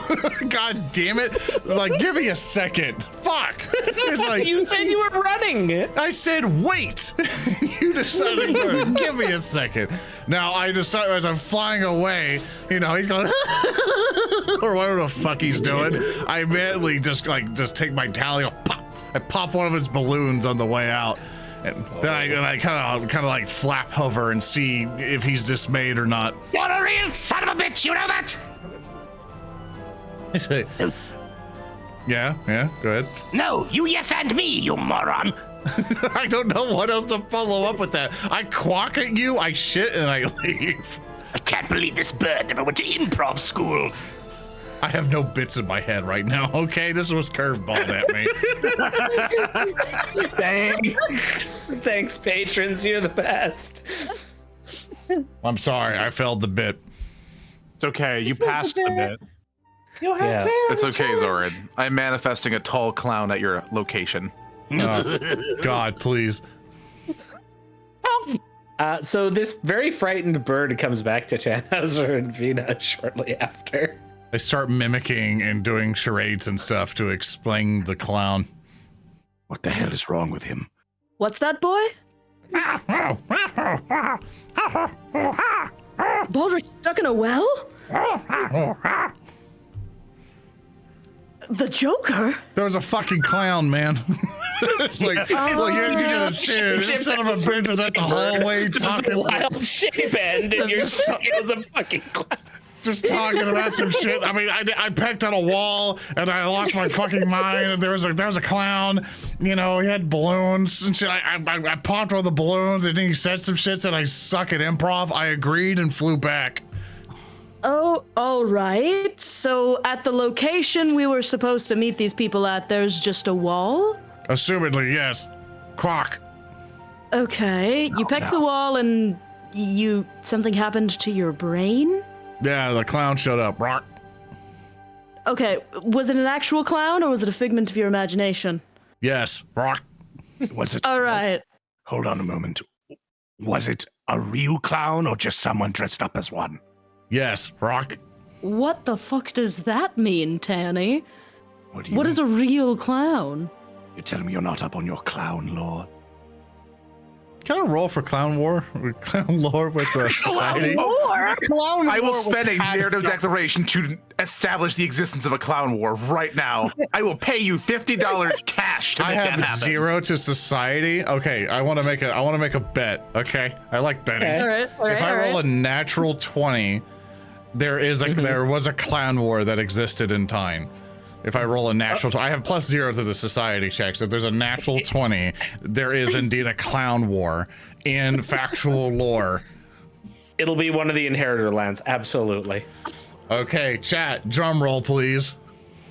God damn it. Like, give me a second. Fuck. It's like, You said you were running. I said wait. You decided to give me a second. Now I decide as I'm flying away, he's going or whatever the fuck he's doing. I immediately just take my tally, pop. I pop one of his balloons on the way out, And then I kind of like flap hover and see if he's dismayed or not. You're a real son of a bitch, you know that? I say, yeah, go ahead. No, you yes and me, you moron. I don't know what else to follow up with that. I quack at you, I shit, and I leave. I can't believe this bird never went to improv school. I have no bits in my head right now, okay? This was curveballed at me. Thanks, patrons. You're the best. I'm sorry, I failed the bit. It's okay. You passed the bit. Yeah. It's okay, Zoran. I'm manifesting a tall clown at your location. Oh, God, please. So this very frightened bird comes back to Tannhauser and Vina shortly after. I start mimicking and doing charades and stuff to explain the clown. What the hell is wrong with him? What's that, boy? Baldrick stuck in a well? The Joker? There was a fucking clown, man. It's like, well, you didn't see it. This son of a bitch was at the hallway talking. Wild shape end, and you're Just saying it was a fucking clown. Just talking about some shit. I mean, I pecked on a wall and I lost my fucking mind. And there was a clown. You know, he had balloons and shit. I popped all the balloons and then he said some shit. Said I suck at improv. I agreed and flew back. Oh, all right. So at the location we were supposed to meet these people at, there's just a wall? Assumedly, yes. Quack. Okay. You pecked the wall and something happened to your brain? Yeah, the clown showed up. Rock. Okay. Was it an actual clown or was it a figment of your imagination? Yes. Rock. Was it? All right. Hold on a moment. Was it a real clown or just someone dressed up as one? Yes. Rock. What the fuck does that mean, Tanny? What do you What mean? is a real clown? You tell me you're not up on your clown lore. Can I roll for clown lore with the society? I will spend a narrative declaration to establish the existence of a clown war right now. I will pay you $50 cash to I make that have happen. 0 to society. Okay, I want to make a bet. Okay, I like betting. All right. If I roll a natural 20, there was a clown war that existed in Tyne. If I roll a natural, I have +0 to the society checks. If there's a natural 20, there is indeed a clown war in factual lore. It'll be one of the inheritor lands, absolutely. Okay, chat, drum roll, please.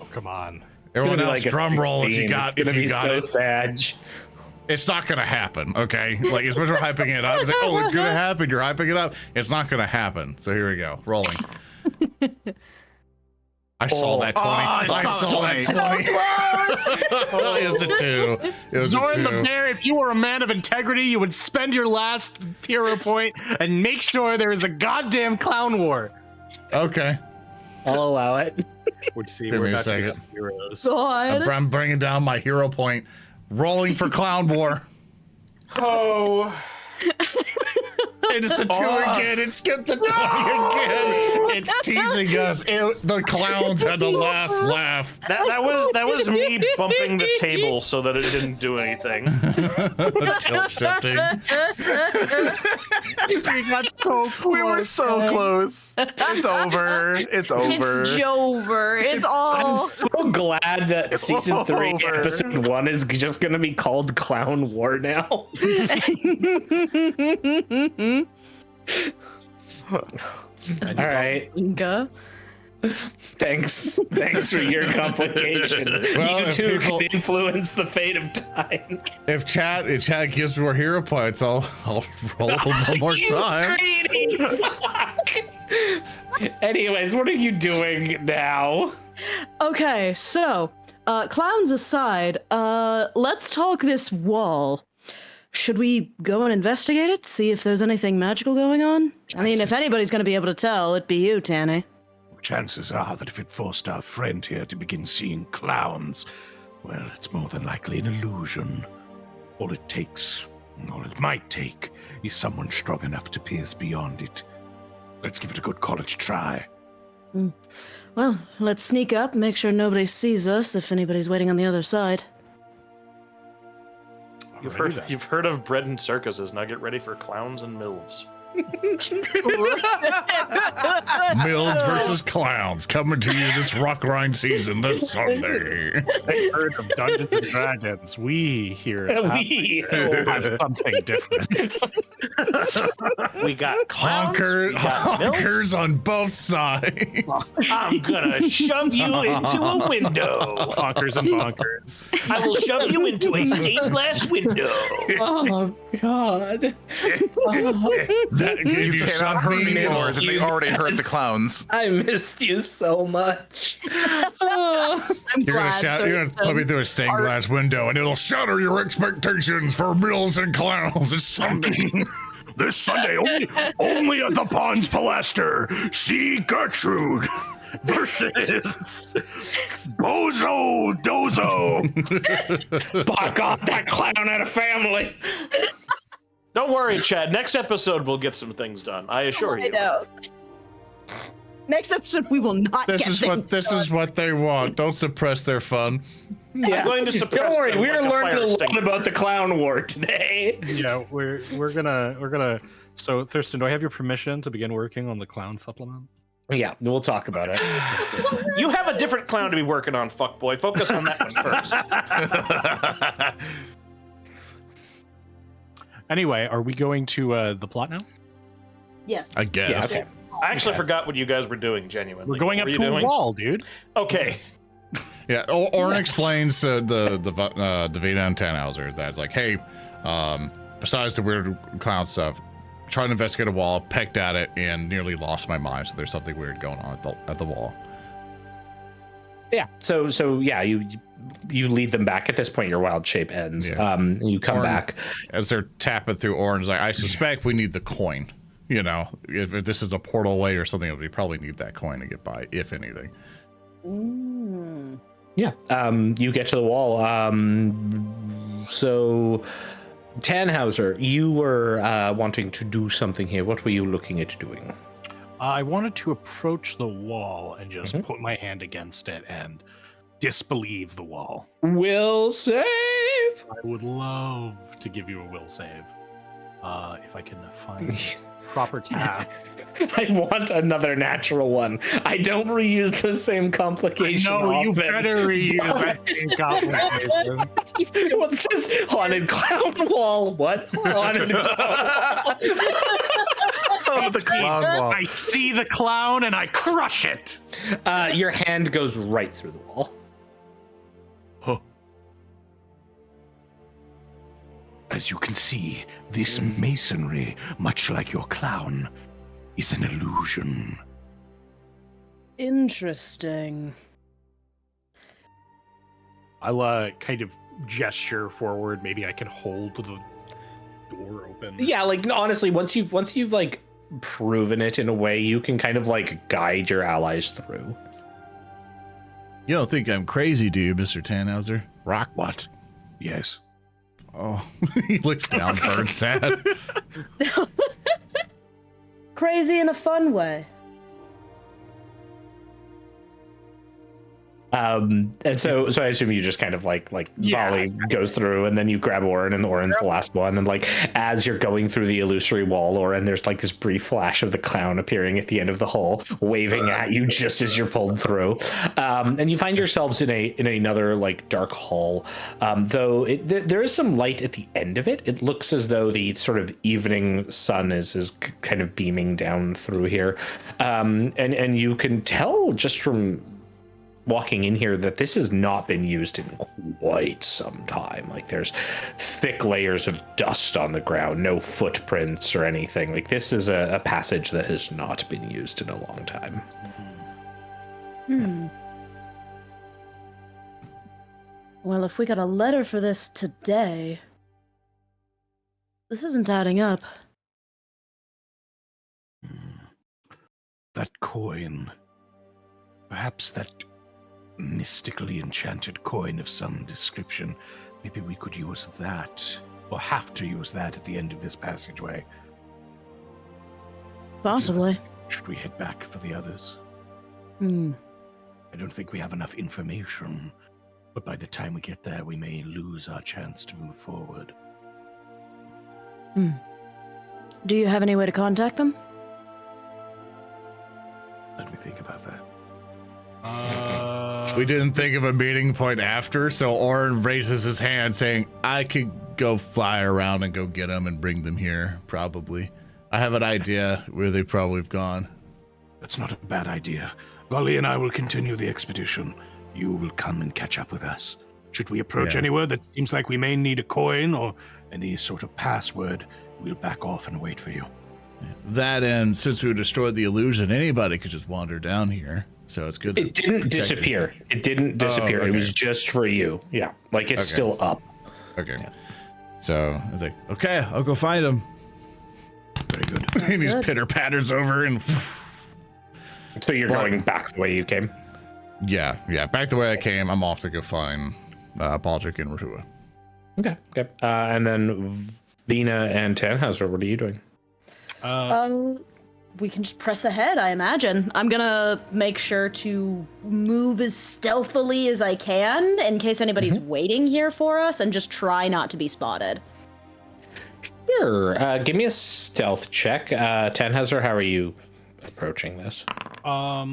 Oh, come on. Everyone It's else, gonna be like a drum roll if 16. you got It's gonna if you be got so it. sad. It's not gonna happen, okay? Like, as much as we're hyping it up, it's like, oh, it's gonna happen. You're hyping it up. It's not gonna happen. So here we go, rolling. I saw that 20. I saw that 20. It was a 2. It was a 2. ZoranTheBear, if you were a man of integrity, you would spend your last hero point and make sure there is a goddamn clown war. Okay. I'll allow it. We'll see. Give We're me a about to second. get heroes. God. I'm bringing down my hero point. Rolling for clown war. Oh. It's a 2 again. It skipped the 20 again. It's teasing us. The clowns had the last laugh. That was me bumping the table so that it didn't do anything. Tilt shifting. We got so close. We were so close. It's over. It's over. It's Jover. It's all. I'm so glad that season 3, over. episode 1 is just gonna be called Clown War now. All right. Inga. Thanks for your complication. Well, you if too people- can influence the fate of time. If chat gives me more hero points, I'll roll one more time. Greedy fuck. Anyways, what are you doing now? Okay, so, clowns aside, let's talk this wall. Should we go and investigate it? See if there's anything magical going on? I mean, if anybody's gonna be able to tell, it'd be you, Tanny. Chances are that if it forced our friend here to begin seeing clowns, well, it's more than likely an illusion. All it might take, is someone strong enough to pierce beyond it. Let's give it a good college try. Well, let's sneak up, make sure nobody sees us if anybody's waiting on the other side. You've heard of bread and circuses. Now get ready for clowns and milves. Mills versus clowns coming to you this Rotgrind season this Sunday. I heard of Dungeons and Dragons. We here has something different. We got clowns. We got milves. Honkers on both sides. I'm gonna shove you into a window. Honkers and bonkers. I will shove you into a stained glass window. Oh God. If you Cannot suck hurt me, me more than they already hurt the clowns. I missed you so much. I'm you're gonna glad shout. You're gonna put me through a stained glass window, and it'll shatter your expectations for mills and clowns. It's Sunday. This Sunday, only at the Pond's Palaster. See Gertrude versus Bozo Dozo. By God, that clown had a family. Don't worry, Chad. Next episode we'll get some things done. I assure you. I know. Next episode we will not This get is what things is what they want. Don't suppress their fun. Yeah. I'm going to suppress Don't worry, them we're gonna like a learn fire a lot extinguisher. about the clown war today. Yeah, we're gonna. So Thurston, do I have your permission to begin working on the clown supplement? Yeah, we'll talk about it. You have a different clown to be working on, fuckboy. Focus on that one first. Anyway, are we going to the plot now? Yes. I guess. Yeah, okay. I actually forgot what you guys were doing, genuinely. We're going What up were you to a doing? wall, dude. Okay. Yeah, Oran explains to the Davina and Tannhauser that it's like, hey, besides the weird clown stuff, tried to investigate a wall, pecked at it, and nearly lost my mind. So there's something weird going on at the wall. Yeah. So yeah, you lead them back. At this point, your wild shape ends. Yeah. You come Oran, back. as they're tapping through Oran's like, I suspect we need the coin. You know, if this is a portal way or something, we probably need that coin to get by, if anything. Mm. Yeah. You get to the wall. So Tannhauser, you were wanting to do something here. What were you looking at doing? I wanted to approach the wall and just put my hand against it and disbelieve the wall. Will save. I would love to give you a will save. If I can find proper tab. I want another natural one. I don't reuse the same complication. No, you often. better reuse that same complication. What's this haunted clown wall? What? Haunted clown wall. Oh, the clown wall. I see the clown and I crush it. Your hand goes right through the wall. As you can see, this masonry, much like your clown, is an illusion. Interesting. I'll kind of gesture forward. Maybe I can hold the door open. Yeah, like honestly, once you've like proven it in a way, you can kind of like guide your allies through. You don't think I'm crazy, do you, Mr. Tannhauser? Rock? What? Yes. Oh, he looks down, bird sad. Crazy in a fun way. And so I assume you just kind of like Valli goes through, and then you grab Oran, and Oran's the last one. And like as you're going through the illusory wall, Oran, there's like this brief flash of the clown appearing at the end of the hall, waving at you just as you're pulled through. And you find yourselves in another like dark hall. Though there is some light at the end of it. It looks as though the sort of evening sun is kind of beaming down through here. And you can tell just from walking in here that this has not been used in quite some time. Like there's thick layers of dust on the ground, no footprints or anything. Like this is a passage that has not been used in a long time. Well, if we got a letter for this today, this isn't adding up. That coin. Perhaps that mystically enchanted coin of some description. Maybe we could use that, or have to use that at the end of this passageway. Possibly. Should we head back for the others? Hmm. I don't think we have enough information, but by the time we get there, we may lose our chance to move forward. Do you have any way to contact them? Let me think about that. We didn't think of a meeting point after, so Oran raises his hand saying, I could go fly around and go get them and bring them here, probably. I have an idea where they probably have gone. That's not a bad idea. Valli and I will continue the expedition. You will come and catch up with us. Should we approach anywhere that seems like we may need a coin or any sort of password, we'll back off and wait for you. That, and since we destroyed the illusion, anybody could just wander down here. So it's good. It didn't disappear. It didn't disappear. okay. It was just for you. Yeah, like it's still up. Okay. Yeah. So I was like, okay, I'll go find him. Very good. And he pitter patters over and. So you're going back the way you came? Yeah, back the way I came. I'm off to go find Baldric and Rehua. Okay. And then Vina and Tannhauser, what are you doing? We can just press ahead, I imagine. I'm gonna make sure to move as stealthily as I can in case anybody's waiting here for us, and just try not to be spotted. Sure. Give me a stealth check. Tannhauser, how are you approaching this? Are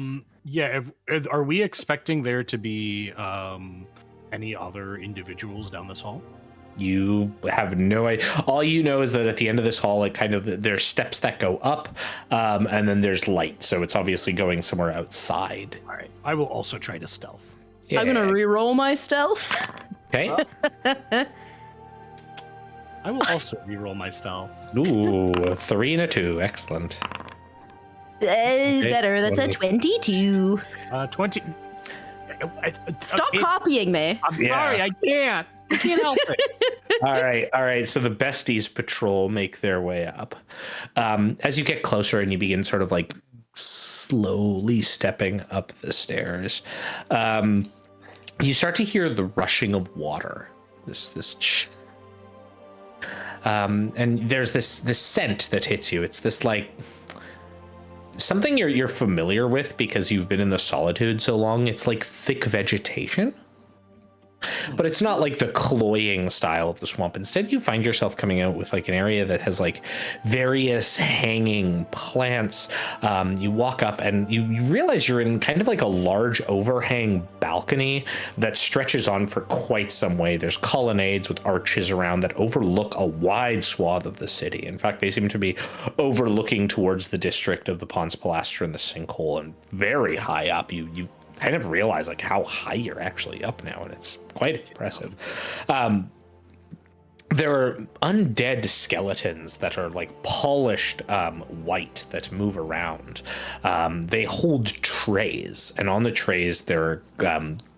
we expecting there to be any other individuals down this hall? You have no idea. All you know is that at the end of this hall, there's steps that go up, and then there's light. So it's obviously going somewhere outside. All right. I will also try to stealth. Yeah. I'm gonna re-roll my stealth. Okay. I will also re-roll my stealth. Ooh, 3 and a 2. Excellent. Better. That's a 22. 20. Stop copying me. I'm sorry, I can't. I can't help it. All right. So the besties patrol make their way up. As you get closer and you begin sort of like slowly stepping up the stairs, you start to hear the rushing of water. And there's this scent that hits you. It's this like something you're familiar with because you've been in the solitude so long. It's like thick vegetation. But it's not like the cloying style of the swamp. Instead, you find yourself coming out with like an area that has like various hanging plants. You walk up and you realize you're in kind of like a large overhang balcony that stretches on for quite some way. There's colonnades with arches around that overlook a wide swath of the city. In fact, they seem to be overlooking towards the district of the Pons Palastra and the Sinkhole, and very high up. You kind of realize like how high you're actually up now, and it's quite impressive. There are undead skeletons that are like polished white that move around. They hold trays, and on the trays there are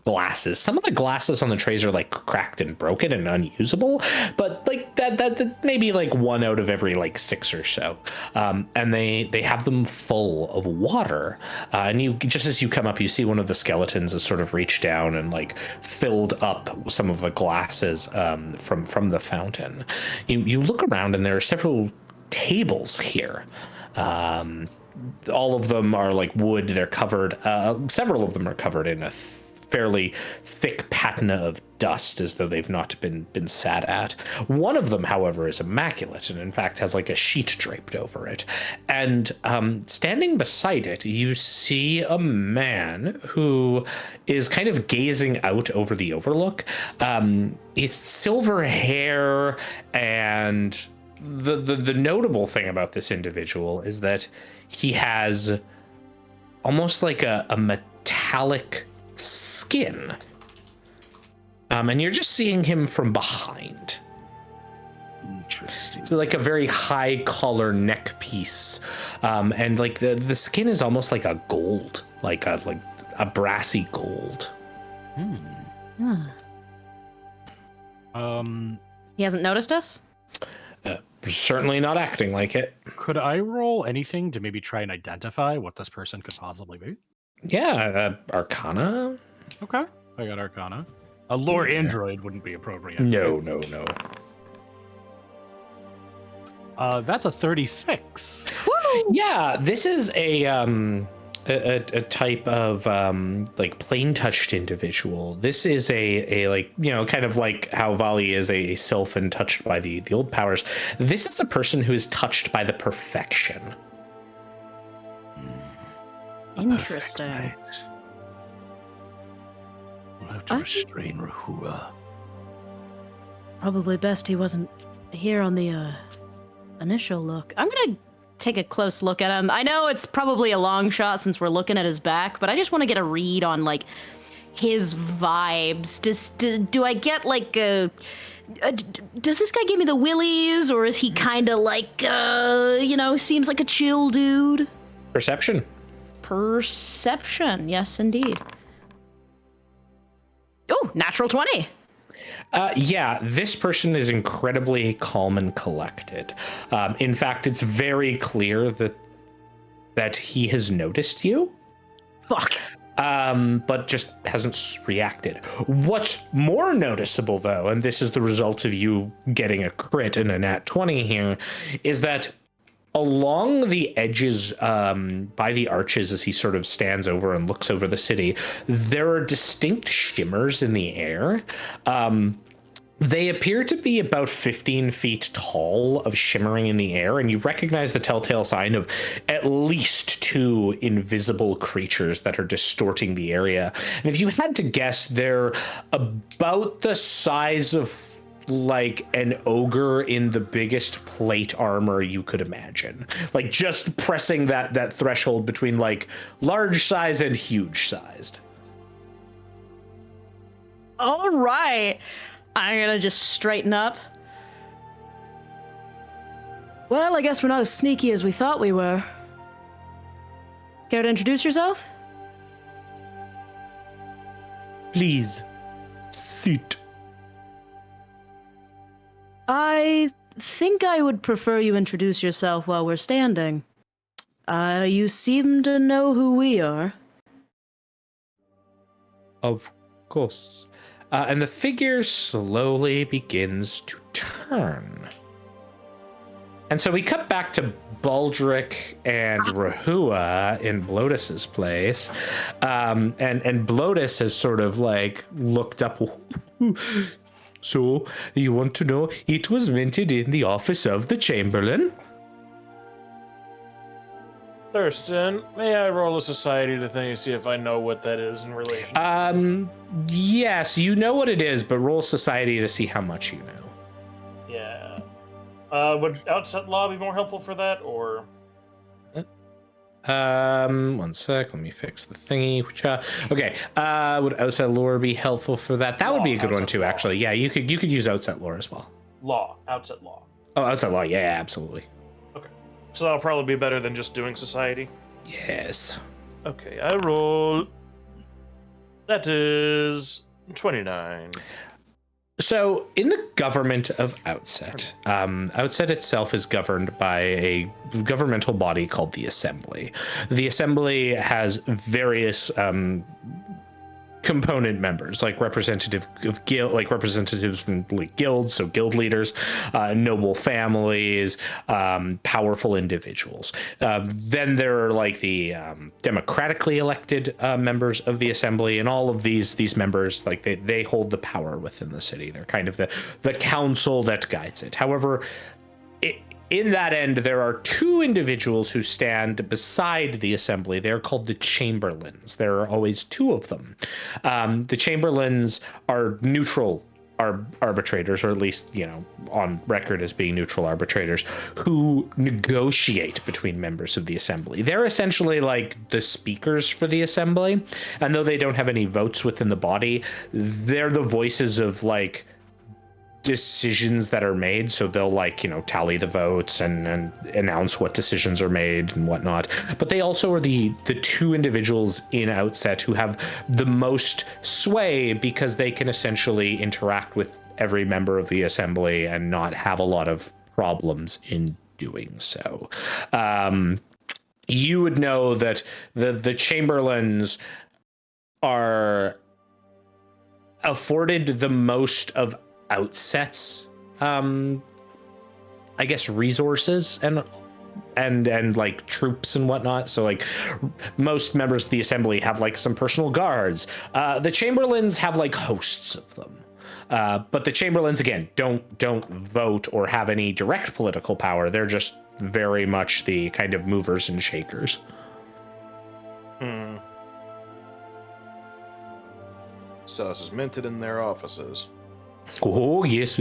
glasses. Some of the glasses on the trays are like cracked and broken and unusable, but like that maybe like 1 out of every like 6 or so. And they have them full of water. And you just as you come up, you see one of the skeletons has sort of reached down and like filled up some of the glasses from the fountain. You look around and there are several tables here. All of them are like wood. They're covered. Several of them are covered in a fairly thick patina of dust, as though they've not been sat at. One of them, however, is immaculate and in fact has like a sheet draped over it. And standing beside it, you see a man who is kind of gazing out over the overlook. It's silver hair, and the notable thing about this individual is that he has almost like a metallic skin, and you're just seeing him from behind. Interesting. So like a very high collar neck piece, and like the skin is almost like a gold, like a brassy gold. He hasn't noticed us? Certainly not acting like it. Could I roll anything to maybe try and identify what this person could possibly be? Yeah, Arcana. Okay, I got Arcana. A lore android wouldn't be appropriate. No. That's a 36. Yeah, this is a a type of like plane touched individual. This is a like, you know, kind of like how Valli is a sylph and touched by the old powers. This is a person who is touched by the perfection. Interesting. Right. We'll have to restrain Rehua. Probably best he wasn't here on the initial look. I'm gonna take a close look at him. I know it's probably a long shot since we're looking at his back, but I just want to get a read on like his vibes. Do I get like does this guy give me the willies, or is he kind of like seems like a chill dude? Perception. Perception, yes indeed. Oh, natural 20. Yeah, this person is incredibly calm and collected. In fact, it's very clear that he has noticed you. Fuck. But just hasn't reacted. What's more noticeable, though, and this is the result of you getting a crit and a nat 20 here, is that along the edges, by the arches, as he sort of stands over and looks over the city, there are distinct shimmers in the air. They appear to be about 15 feet tall, of shimmering in the air, and you recognize the telltale sign of at least 2 invisible creatures that are distorting the area. And if you had to guess, they're about the size of like an ogre in the biggest plate armor you could imagine, like just pressing that threshold between like large size and huge sized. All right, I'm gonna just straighten up. Well, I guess we're not as sneaky as we thought we were. Care to introduce yourself? Please sit. I think I would prefer you introduce yourself while we're standing. You seem to know who we are. Of course. And the figure slowly begins to turn. And so we cut back to Baldric and Rehua in Blotus's place. And Blotus has sort of like looked up. So, you want to know, it was minted in the office of the Chamberlain. Thurston, may I roll a society to think to see if I know what that is in relation? Yes, you know what it is, but roll society to see how much you know. Yeah. Would outset law be more helpful for that, or? 1 sec, let me fix the thingy. Okay, would outset lore be helpful for that? That would be a good one too, actually. Yeah, you could use outset lore as well. Outset law. Oh, outset law, yeah, absolutely. Okay. So that'll probably be better than just doing society? Yes. Okay, I roll. That is 29. So, in the government of Outset, Outset itself is governed by a governmental body called the Assembly. The Assembly has various component members, like representatives from like guilds, so guild leaders, noble families, powerful individuals. Then there are like the democratically elected members of the assembly, and all of these members, like they hold the power within the city. They're kind of the council that guides it. However, in that end, there are 2 individuals who stand beside the assembly. They're called the Chamberlains. There are always 2 of them. The Chamberlains are neutral arbitrators, or at least, on record as being neutral arbitrators, who negotiate between members of the assembly. They're essentially like the speakers for the assembly, and though they don't have any votes within the body, they're the voices of like decisions that are made. So they'll tally the votes and announce what decisions are made and whatnot. But they also are the 2 individuals in Outset who have the most sway, because they can essentially interact with every member of the assembly and not have a lot of problems in doing so. You would know that the Chamberlains are afforded the most of Outset's, I guess, resources and like troops and whatnot. So like most members of the assembly have like some personal guards. The Chamberlains have like hosts of them. But the Chamberlains, again, don't vote or have any direct political power. They're just very much the kind of movers and shakers. So this is minted in their offices. Oh, yes.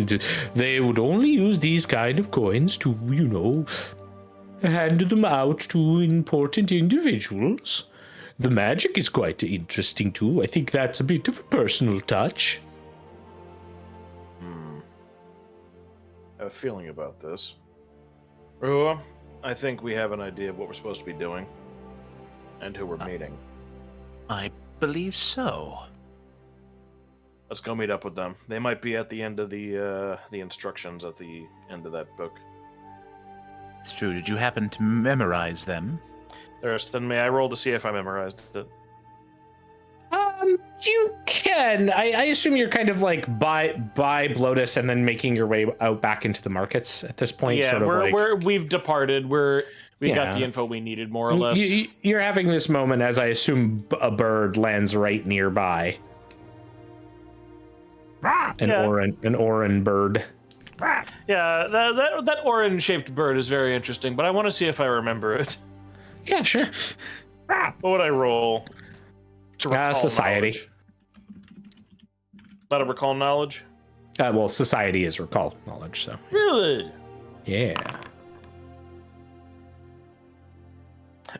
They would only use these kind of coins to, hand them out to important individuals. The magic is quite interesting, too. I think that's a bit of a personal touch. I have a feeling about this. Rehua, I think we have an idea of what we're supposed to be doing and who we're meeting. I believe so. Let's go meet up with them. They might be at the end of the instructions at the end of that book. It's true. Did you happen to memorize them? Then may I roll to see if I memorized it? You can. I assume you're kind of like by Blotus and then making your way out back into the markets at this point. Yeah, sort of we've departed. We got the info we needed, more or less. You're having this moment as I assume a bird lands right nearby. An Oran bird. Yeah, that orange-shaped bird is very interesting, but I want to see if I remember it. Yeah, sure. What would I roll? To recall society. Knowledge? Not a recall knowledge? Well, society is recall knowledge, so. Really? Yeah.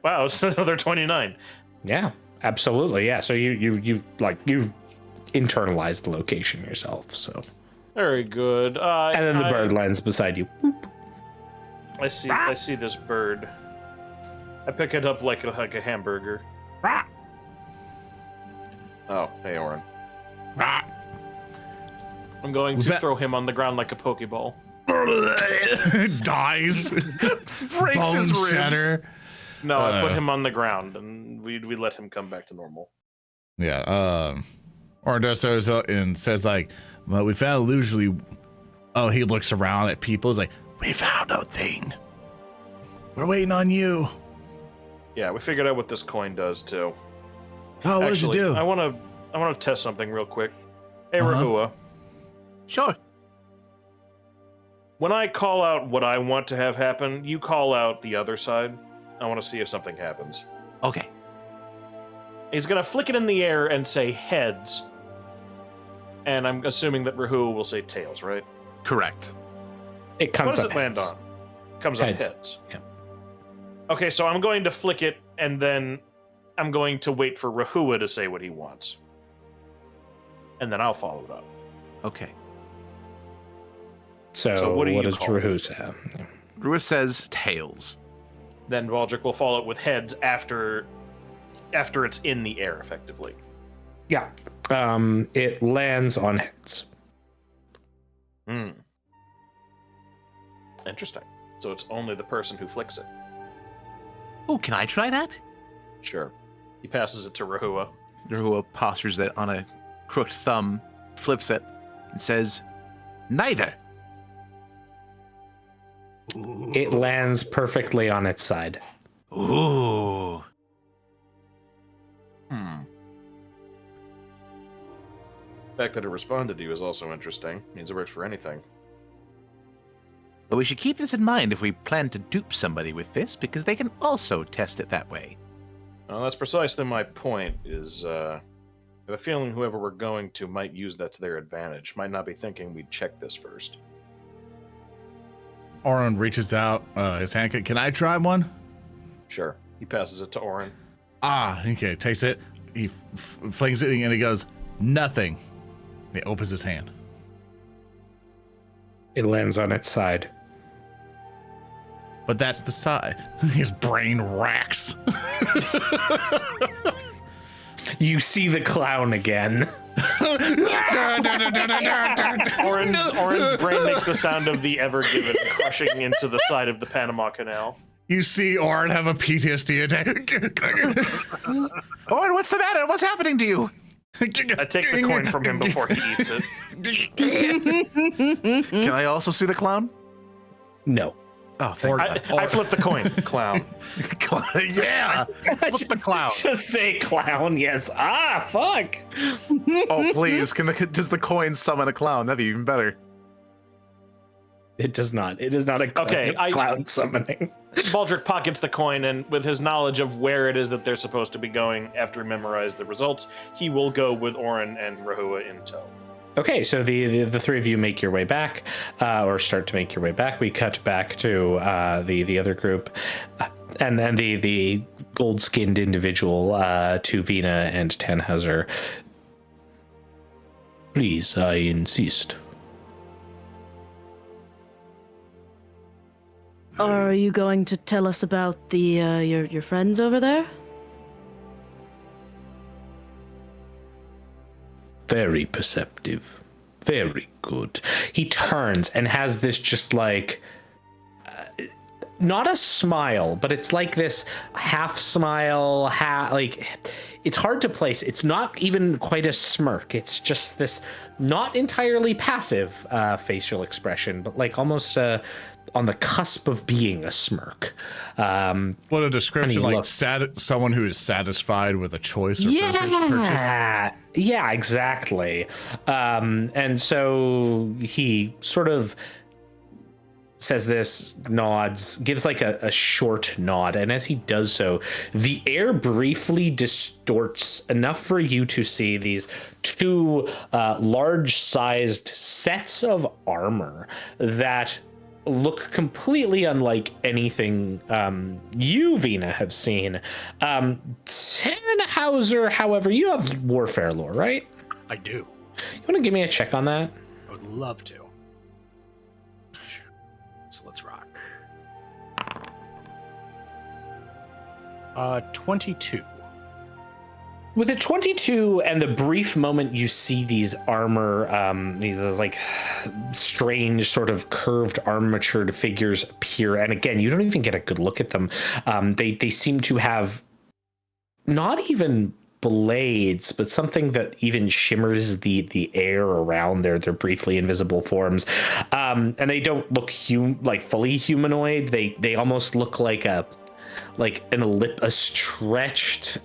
Wow, it's another 29. Yeah, absolutely. Yeah, so you internalized the location yourself, so. Very good. And then the bird lands beside you. I see this bird. I pick it up like a hamburger. Oh, hey, Oran. I'm going to throw him on the ground like a Pokeball. Dies. Breaks Bone his ribs. shatter. No, I put him on the ground, and we let him come back to normal. Yeah. Oran does so and says like, well, we found usually. Oh, he looks around at people. He's like, we found a thing. We're waiting on you. Yeah, we figured out what this coin does too. Oh, what does it do? I want to test something real quick. Hey, Rehua. Sure. When I call out what I want to have happen, you call out the other side. I want to see if something happens. Okay. He's gonna flick it in the air and say heads. And I'm assuming that Rehua will say tails, right? Correct. It comes what up does it land heads. on? It comes Heads. up heads. Yeah. Okay, so I'm going to flick it, and then I'm going to wait for Rehua to say what he wants. And then I'll follow it up. Okay. So what do you does call Rehua say? Rehua says tails. Then Baldrick will follow it with heads after it's in the air, effectively. Yeah. It lands on heads. Interesting. So it's only the person who flicks it. Oh, can I try that? Sure. He passes it to Rehua. Rehua postures it on a crooked thumb, flips it, and says, neither. It lands perfectly on its side. Ooh. The fact that it responded to you is also interesting. Means it works for anything. But we should keep this in mind if we plan to dupe somebody with this, because they can also test it that way. Well, that's precisely my point, is I have a feeling whoever we're going to might use that to their advantage. Might not be thinking we'd check this first. Oran reaches out his hand. Can I try one? Sure. He passes it to Oran. Okay. Takes it. He flings it and he goes, nothing. He opens his hand. It lands on its side. But that's the side. His brain racks. You see the clown again. Oran's brain makes the sound of the Ever Given crushing into the side of the Panama Canal. You see Oran have a PTSD attack. Oran, what's the matter? What's happening to you? I take the coin from him before he eats it. Can I also see the clown? No. Oh, thank God. I flipped the coin. Clown. Yeah. Flip the clown. Just say clown, yes. Ah, fuck. Oh, please. Does the coin summon a clown? That'd be even better. It does not. It is not a clown summoning. Baldric pockets the coin, and with his knowledge of where it is that they're supposed to be going after he memorized the results, he will go with Oran and Rehua in tow. Okay, so the three of you make your way back, or start to make your way back. We cut back to the other group, and then the gold-skinned individual to Vina and Tannhauser. Please, I insist. Are you going to tell us about the your friends over there? Very perceptive. Very good. He turns and has this just like, not a smile, but it's like this half smile, like, it's hard to place. It's not even quite a smirk. It's just this not entirely passive facial expression, but like almost on the cusp of being a smirk. What a description, like someone who is satisfied with a choice or purchase. Yeah, exactly. And so he sort of says this, nods, gives like a short nod, and as he does so, the air briefly distorts enough for you to see these two large-sized sets of armor that look completely unlike anything you, Vina, have seen. Tannhauser, however, you have warfare lore, right? I do. You want to give me a check on that? I would love to. So let's rock. 22. With a 22 and the brief moment you see these armor, these like strange sort of curved armatured figures appear, and again, you don't even get a good look at them. They seem to have not even blades, but something that even shimmers the air around their briefly invisible forms. And they don't look fully humanoid. They almost look like a stretched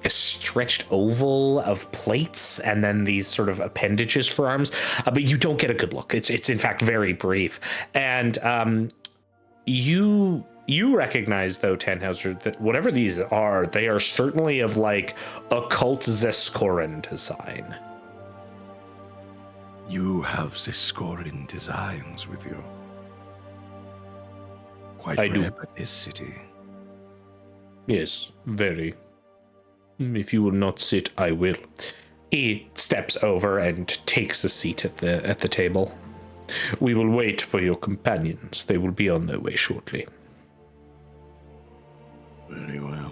a stretched oval of plates and then these sort of appendages for arms, but you don't get a good look. It's in fact very brief, and you recognize, though, Tannhauser, that whatever these are, they are certainly of like occult Zeskoran design. You have Zeskoran designs with you. Quite I do. rare at this city. Yes, very. If you will not sit, I will. He steps over and takes a seat at the table. We will wait for your companions. They will be on their way shortly. Very well.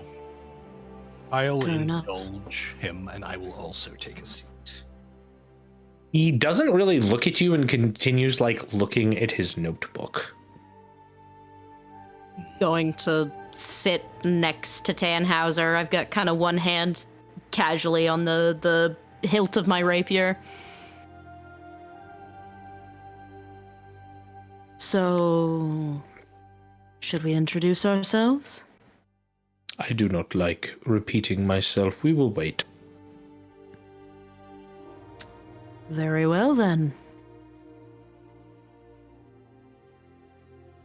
I'll Fair enough. indulge him, and I will also take a seat. He doesn't really look at you and continues like looking at his notebook. Going to sit next to Tannhauser. I've got kind of one hand casually on the hilt of my rapier. So, should we introduce ourselves? I do not like repeating myself. We will wait. Very well, then.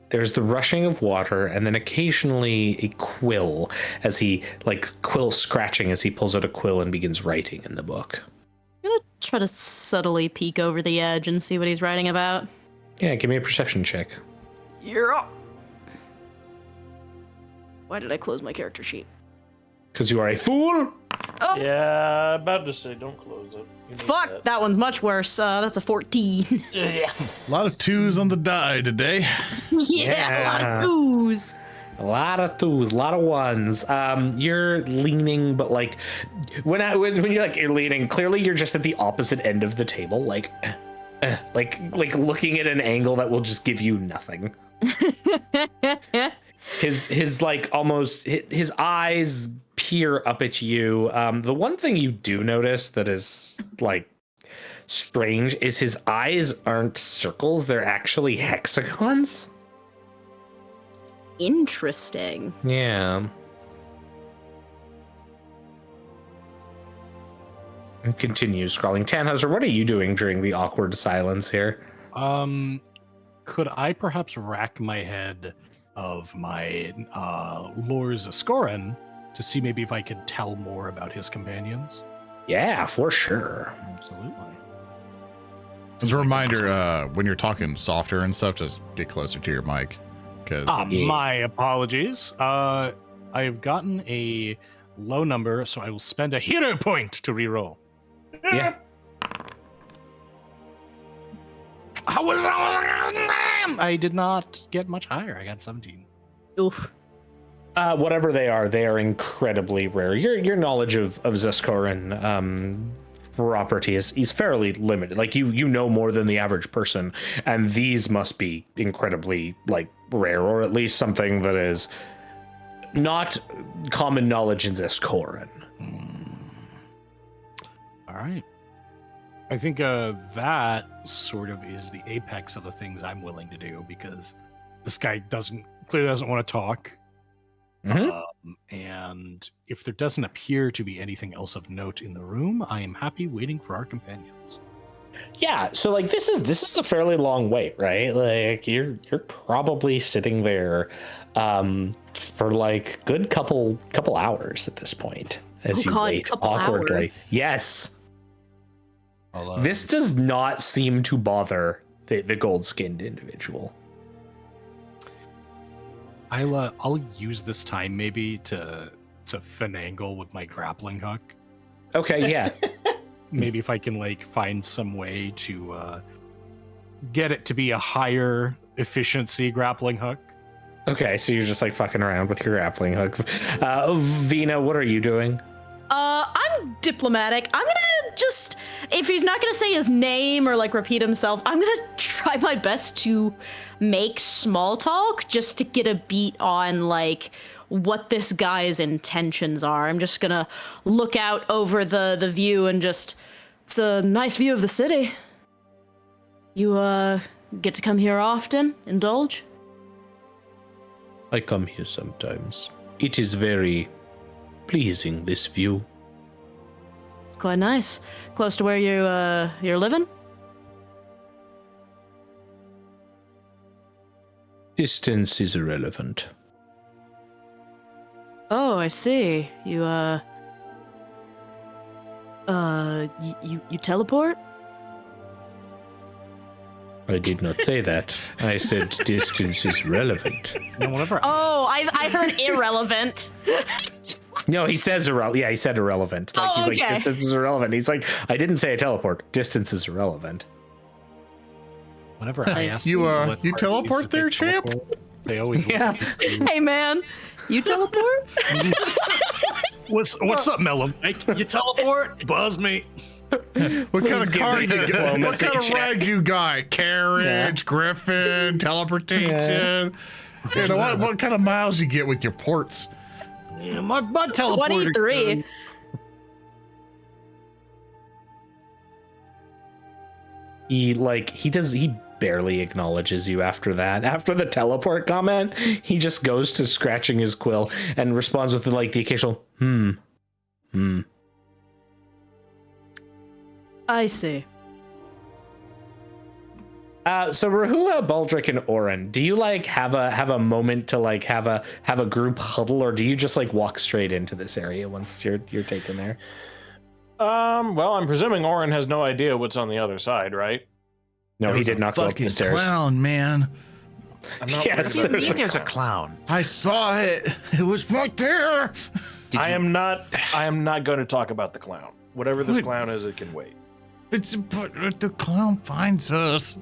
There's the rushing of water, and then occasionally a quill as he, quill scratching as he pulls out a quill and begins writing in the book. I'm gonna try to subtly peek over the edge and see what he's writing about. Yeah, give me a perception check. You're up. Why did I close my character sheet? Because you are a fool? Oh, Yeah, about to say, don't close it. You need fuck! That one's much worse. That's a 14. Yeah. A lot of twos on the die today. Yeah, a lot of twos. A lot of twos, a lot of ones. You're leaning, but when you're leaning, clearly you're just at the opposite end of the table, like looking at an angle that will just give you nothing. His eyes peer up at you. The one thing you do notice that is strange is his eyes aren't circles, they're actually hexagons. Interesting. Yeah. And continue scrolling. Tannhauser, what are you doing during the awkward silence here? Could I perhaps rack my head of my Lord Zaskoran to see maybe if I could tell more about his companions? Yeah, for sure. Absolutely. As a reminder, when you're talking softer and stuff, just get closer to your mic. Because My apologies. I've gotten a low number, so I will spend a hero point to reroll. Yeah. I did not get much higher. I got 17. Oof. Whatever they are incredibly rare. Your knowledge of Zaskoran property is fairly limited. Like you know more than the average person, and these must be incredibly like rare, or at least something that is not common knowledge in Zaskoran. All right. I think that sort of is the apex of the things I'm willing to do, because this guy clearly doesn't want to talk. And if there doesn't appear to be anything else of note in the room, I am happy waiting for our companions. Yeah, so like this is a fairly long wait, right? Like you're probably sitting there for like good couple hours at this point as you wait awkwardly. Hours. Yes. This does not seem to bother the gold-skinned individual. I'll use this time maybe to finagle with my grappling hook. Okay, yeah. Maybe if I can like find some way to get it to be a higher efficiency grappling hook. Okay, so you're just like fucking around with your grappling hook. Vina, what are you doing? I'm diplomatic. I'm gonna just, if he's not gonna say his name or like repeat himself, I'm gonna try my best to make small talk just to get a beat on like what this guy's intentions are. I'm just gonna look out over the view and just, it's a nice view of the city. You get to come here often? Indulge? I come here sometimes. It is very pleasing, this view. Quite nice. Close to where you're living? Distance is irrelevant. Oh, I see. You you teleport? I did not say that. I said distance is relevant. No, whatever. Oh, I heard irrelevant. No, he says irrelevant. Yeah, he said irrelevant. Like Oh, he's okay. like, distance is irrelevant. He's like, I didn't say a teleport. Distance is irrelevant. Whenever I ask You, people what you parties teleport that they there, champ? teleport, they always Yeah. Hey man, you teleport? What's up, Mellow Mike? You teleport? Buzz me. What kind of give car me you a got? What diplomacy kind of check. ride you got? Carriage, griffin, teleportation. You know what kind of miles you get with your ports? Yeah, my teleporter. 23. He barely acknowledges you after that. After the teleport comment, he just goes to scratching his quill and responds with like the occasional I see. So Rehua, Baldric, and Oran, do you like have a moment to like have a group huddle, or do you just like walk straight into this area once you're taken there? Well, I'm presuming Oran has no idea what's on the other side, right? No, he did not go up the stairs. Clown, man. I'm not Yes, worried about there's it. There's a clown. I saw it. It was right there. I am not going to talk about the clown. Whatever this clown is, it can wait. But the clown finds us.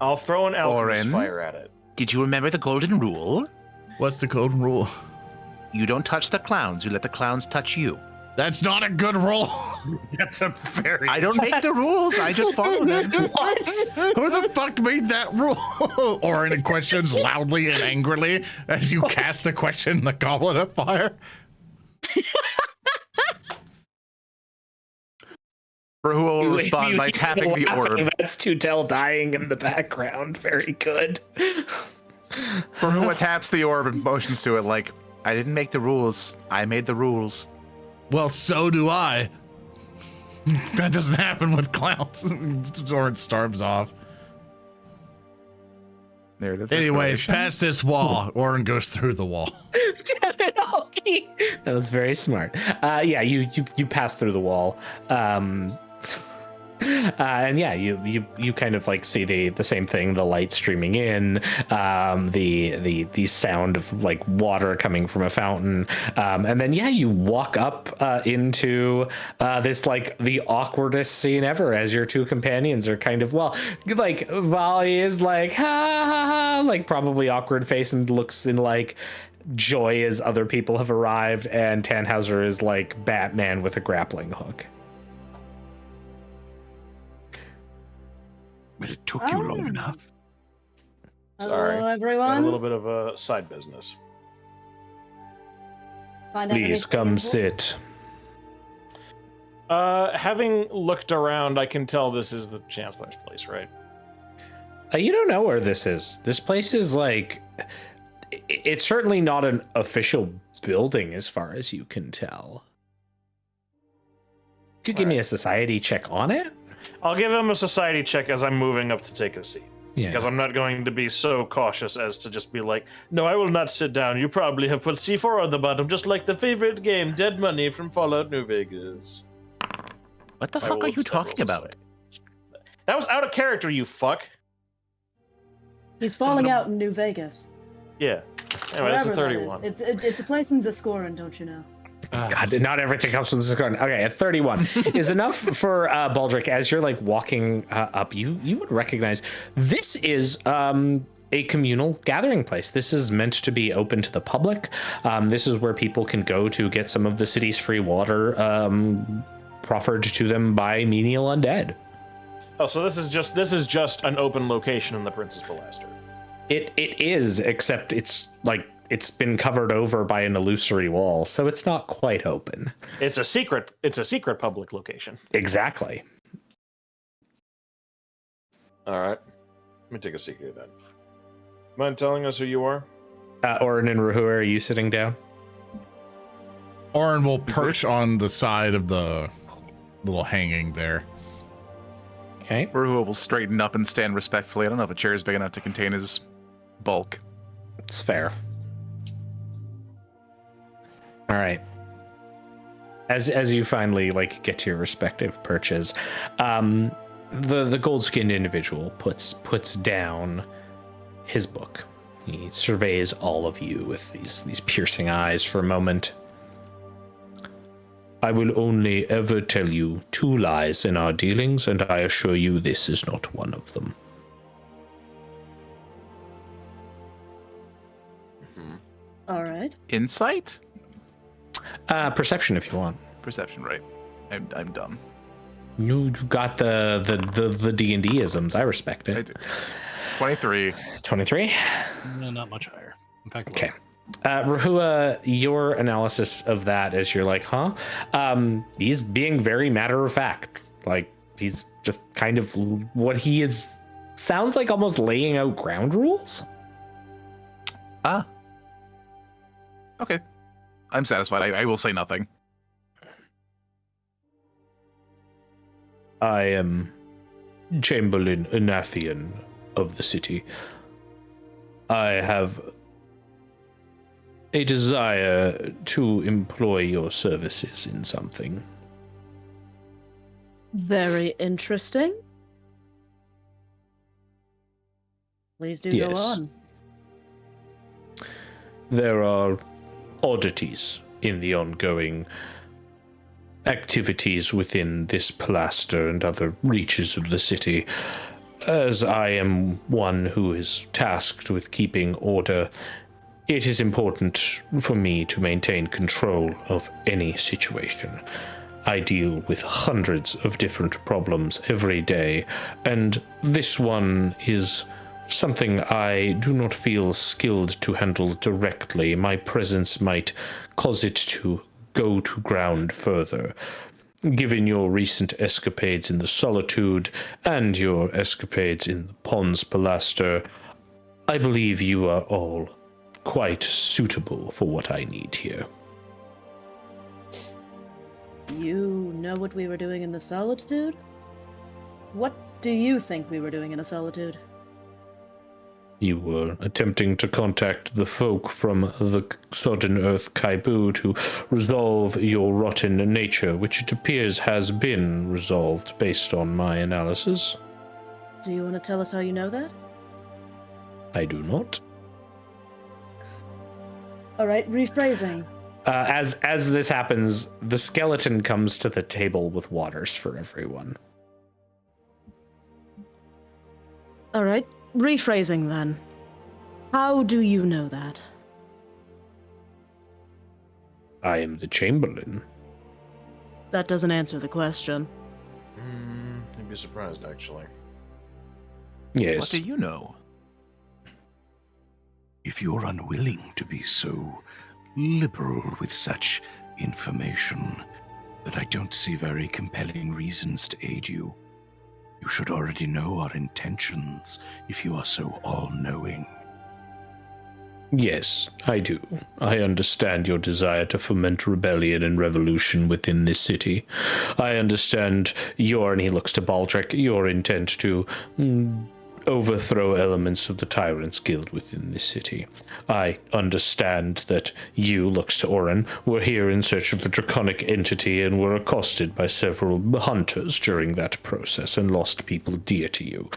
I'll throw an alchemist Oran? fire at it. Did you remember the golden rule? What's the golden rule? You don't touch the clowns, you let the clowns touch you. That's not a good rule. That's a very. I don't make the rules, I just follow them. What? Who the fuck made that rule? Orin questions loudly and angrily as you cast the question in the goblet of fire. Rehua will If respond you by hear tapping the laughing, orb. That's Tutel dying in the background. Very good. Rehua taps the orb and motions to it like, I didn't make the rules. I made the rules. Well, so do I. That doesn't happen with clowns. Zoran storms off. Narrative Anyways, declaration. past this wall, Oran goes through the wall. Damn it, Hulky. That was very smart. Yeah, you pass through the wall. And yeah, you kind of like see the same thing, the light streaming in, the sound of like water coming from a fountain, and then yeah, you walk up into this like the awkwardest scene ever as your two companions are kind of, well, like Valli is like ha ha ha, like probably awkward face and looks in like joy as other people have arrived, and Tannhauser is like Batman with a grappling hook. But it took you long enough. Sorry. Hello, Got everyone. a little bit of a side business. Find out Please anything come important? sit. Having looked around, I can tell this is the Chancellor's place, right? You don't know where this is. This place is like, it's certainly not an official building as far as you can tell. Could give me a society check on it? I'll give him a society check as I'm moving up to take a seat. Yeah. Because I'm not going to be so cautious as to just be like, no, I will not sit down. You probably have put C4 on the bottom, just like the favorite game, Dead Money from Fallout New Vegas. What the I fuck will are you step talking also about? say. That was out of character, you fuck. He's falling out in New Vegas. Yeah. Anyway, that's a Wherever that 31. is. It's a place in Zaskoran, don't you know? God, not everything comes from the second. Okay, at 31 is enough for Baldrick. As you're like walking up, you would recognize this is a communal gathering place. This is meant to be open to the public. This is where people can go to get some of the city's free water proffered to them by menial undead. Oh, so this is just an open location in the Princess Pilaster. It is, except it's like it's been covered over by an illusory wall, so it's not quite open. It's a secret public location. Exactly. All right. Let me take a seat here then. Mind telling us who you are? Oran and Rehua, are you sitting down? Oran will perch on the side of the little hanging there. Okay. Rehua will straighten up and stand respectfully. I don't know if a chair is big enough to contain his bulk. It's fair. All right. As you finally like get to your respective perches, the gold-skinned individual puts down his book. He surveys all of you with these piercing eyes for a moment. I will only ever tell you 2 lies in our dealings, and I assure you this is not one of them. All right. Insight? Perception, if you want. Perception, right. I'm dumb. You got the D&D isms. I respect I it. do. 23. 23. No, not much higher. In fact, Okay. Rehua, your analysis of that is you're like, huh? He's being very matter of fact. Like, he's just kind of what he is. Sounds like almost laying out ground rules. Ah. Okay. I'm satisfied. I will say nothing. I am Chamberlain Anathian of the city. I have a desire to employ your services in something. Very interesting. Please do go Yes. on. There are oddities in the ongoing activities within this plaster and other reaches of the city. As I am one who is tasked with keeping order, it is important for me to maintain control of any situation. I deal with hundreds of different problems every day, and this one is something I do not feel skilled to handle directly. My presence might cause it to go to ground further. Given your recent escapades in the Solitude and your escapades in the Pons Pilaster, I believe you are all quite suitable for what I need here. You know what we were doing in the Solitude? What do you think we were doing in the Solitude? You were attempting to contact the folk from the Sodden Earth Kaibu to resolve your rotten nature, which it appears has been resolved based on my analysis. Do you want to tell us how you know that? I do not. All right, rephrasing. As this happens, the skeleton comes to the table with waters for everyone. All right, rephrasing then. How do you know that? I am the Chamberlain. That doesn't answer the question. You'd be surprised, actually. Yes. What do you know? If you're unwilling to be so liberal with such information, then I don't see very compelling reasons to aid you. You should already know our intentions if you are so all-knowing. Yes, I do. I understand your desire to foment rebellion and revolution within this city. I understand your, and he looks to Baldrick, your intent to overthrow elements of the Tyrant's Guild within this city. I understand that you, looks to Oran, were here in search of the draconic entity and were accosted by several hunters during that process and lost people dear to you.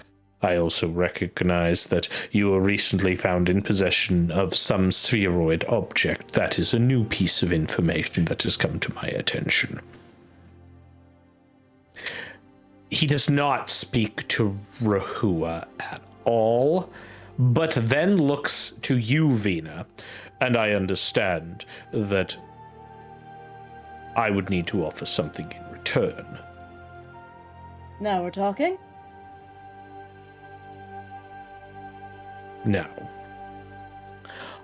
I also recognize that you were recently found in possession of some spheroid object. That is a new piece of information that has come to my attention. He does not speak to Rehua at all, but then looks to you, Vina, and I understand that I would need to offer something in return. Now we're talking? Now,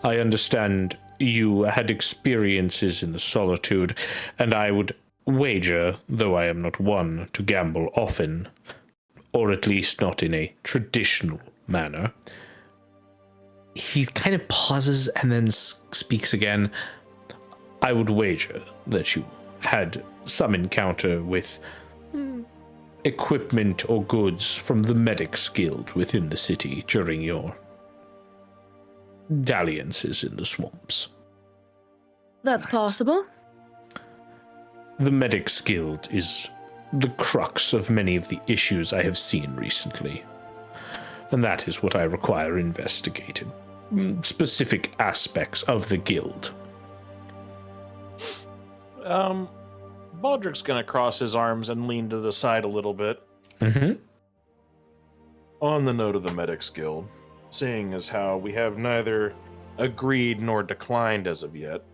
I understand you had experiences in the Solitude, and I would wager, though I am not one to gamble often, or at least not in a traditional manner. He kind of pauses and then speaks again. I would wager that you had some encounter with equipment or goods from the Medics Guild within the city during your dalliances in the swamps. That's possible. The Medics Guild is the crux of many of the issues I have seen recently, and that is what I require investigated. Specific aspects of the guild. Baldrick's gonna cross his arms and lean to the side a little bit. Mm-hmm. On the note of the Medics Guild, seeing as how we have neither agreed nor declined as of yet,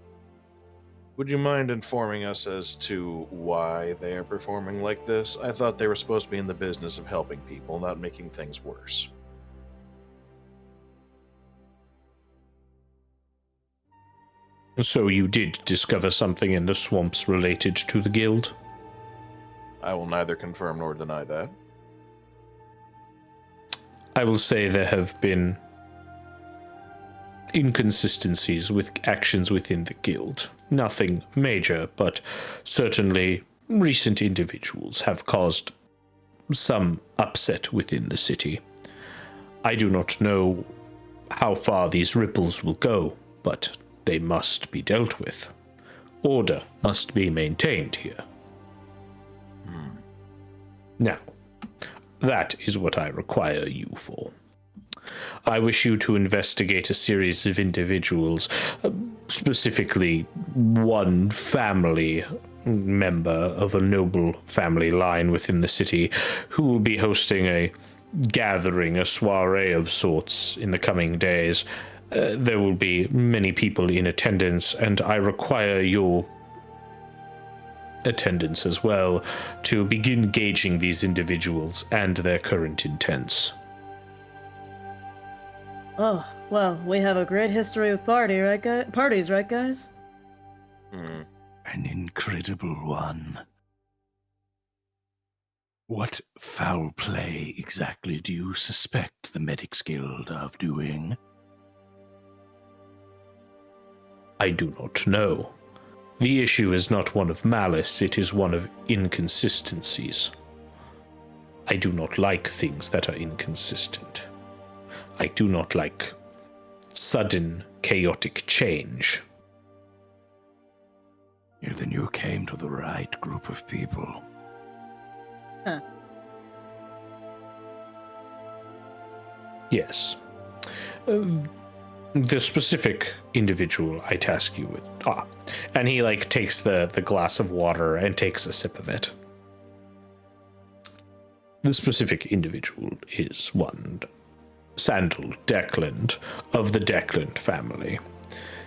would you mind informing us as to why they are performing like this? I thought they were supposed to be in the business of helping people, not making things worse. So you did discover something in the swamps related to the guild? I will neither confirm nor deny that. I will say there have been inconsistencies with actions within the guild. Nothing major, but certainly recent individuals have caused some upset within the city. I do not know how far these ripples will go, but they must be dealt with. Order must be maintained here. Now, that is what I require you for. I wish you to investigate a series of individuals, specifically one family member of a noble family line within the city, who will be hosting a gathering, a soiree of sorts in the coming days. There will be many people in attendance, and I require your attendance as well to begin gauging these individuals and their current intents. Oh, well, we have a great history with parties, right, guys? An incredible one. What foul play exactly do you suspect the Medics Guild of doing? I do not know. The issue is not one of malice, it is one of inconsistencies. I do not like things that are inconsistent. I do not like sudden, chaotic change. Yeah, then you came to the right group of people. Huh. Yes. The specific individual I task you with. And he takes the glass of water and takes a sip of it. The specific individual is one Sandal Decland of the Decland family.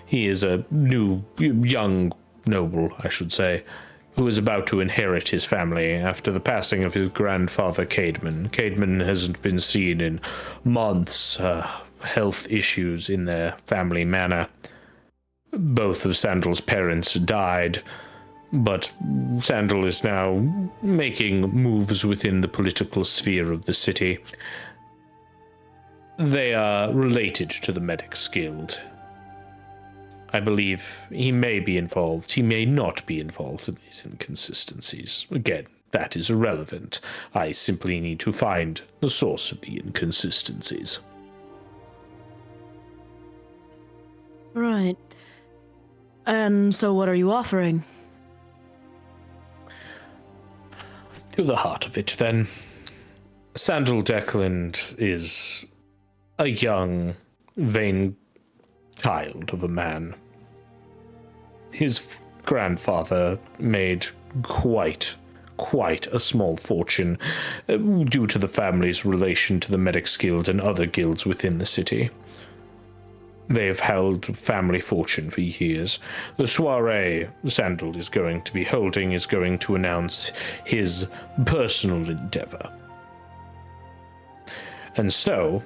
He is a new, young noble, I should say, who is about to inherit his family after the passing of his grandfather, Caedmon. Caedmon hasn't been seen in months, health issues in their family manor. Both of Sandal's parents died, but Sandal is now making moves within the political sphere of the city. They are related to the Medics Guild. I believe he may be involved, he may not be involved in these inconsistencies. Again, that is irrelevant. I simply need to find the source of the inconsistencies. Right. And so what are you offering? To the heart of it, then. Sandal Decland is a young, vain child of a man. His grandfather made quite a small fortune due to the family's relation to the Medics Guild and other guilds within the city. They have held family fortune for years. The soiree Sandal is going to be holding is going to announce his personal endeavor. And so,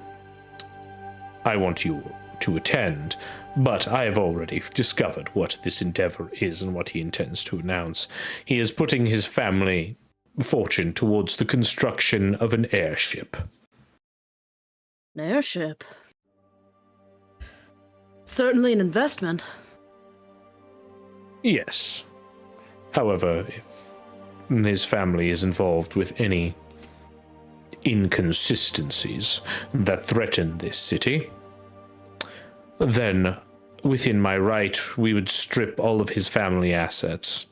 I want you to attend, but I have already discovered what this endeavor is and what he intends to announce. He is putting his family fortune towards the construction of an airship. An airship? Certainly an investment. Yes. However, if his family is involved with any inconsistencies that threaten this city, then within my right, we would strip all of his family assets.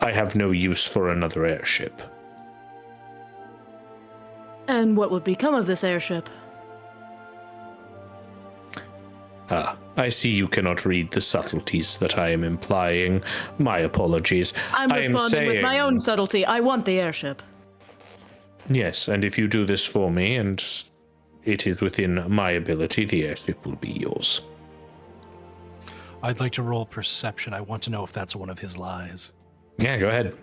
I have no use for another airship. And what would become of this airship? I see you cannot read the subtleties that I am implying. My apologies. I'm responding with my own subtlety. I want the airship. Yes, and if you do this for me, and it is within my ability, the airship will be yours. I'd like to roll perception. I want to know if that's one of his lies. Yeah, go ahead.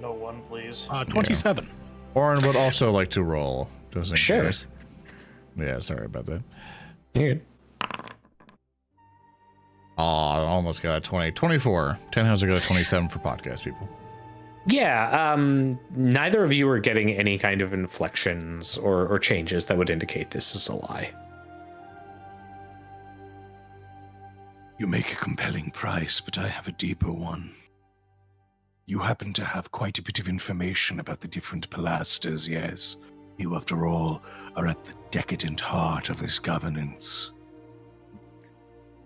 No one, please. 27. Oran would also like to roll. Just in Sure. case. Yeah, sorry about that. Yeah. I almost got a 20. 24. Tannhauser got a 27 for podcast people. Yeah, neither of you are getting any kind of inflections or changes that would indicate this is a lie. You make a compelling price, but I have a deeper one. You happen to have quite a bit of information about the different pilasters, yes? You, after all, are at the decadent heart of this governance.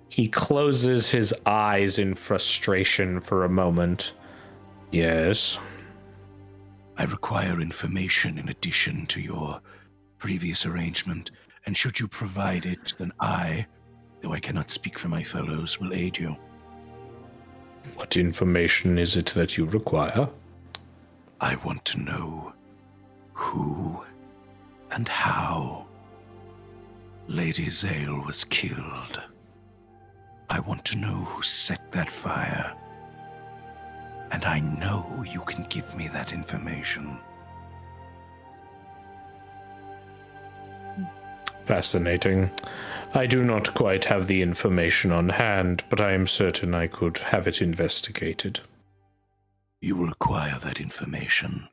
He closes his eyes in frustration for a moment. Yes. I require information in addition to your previous arrangement, and should you provide it, then I, though I cannot speak for my fellows, will aid you. What information is it that you require? I want to know who and how Lady Zale was killed. I want to know who set that fire. And I know you can give me that information. Fascinating. I do not quite have the information on hand, but I am certain I could have it investigated. You will acquire that information,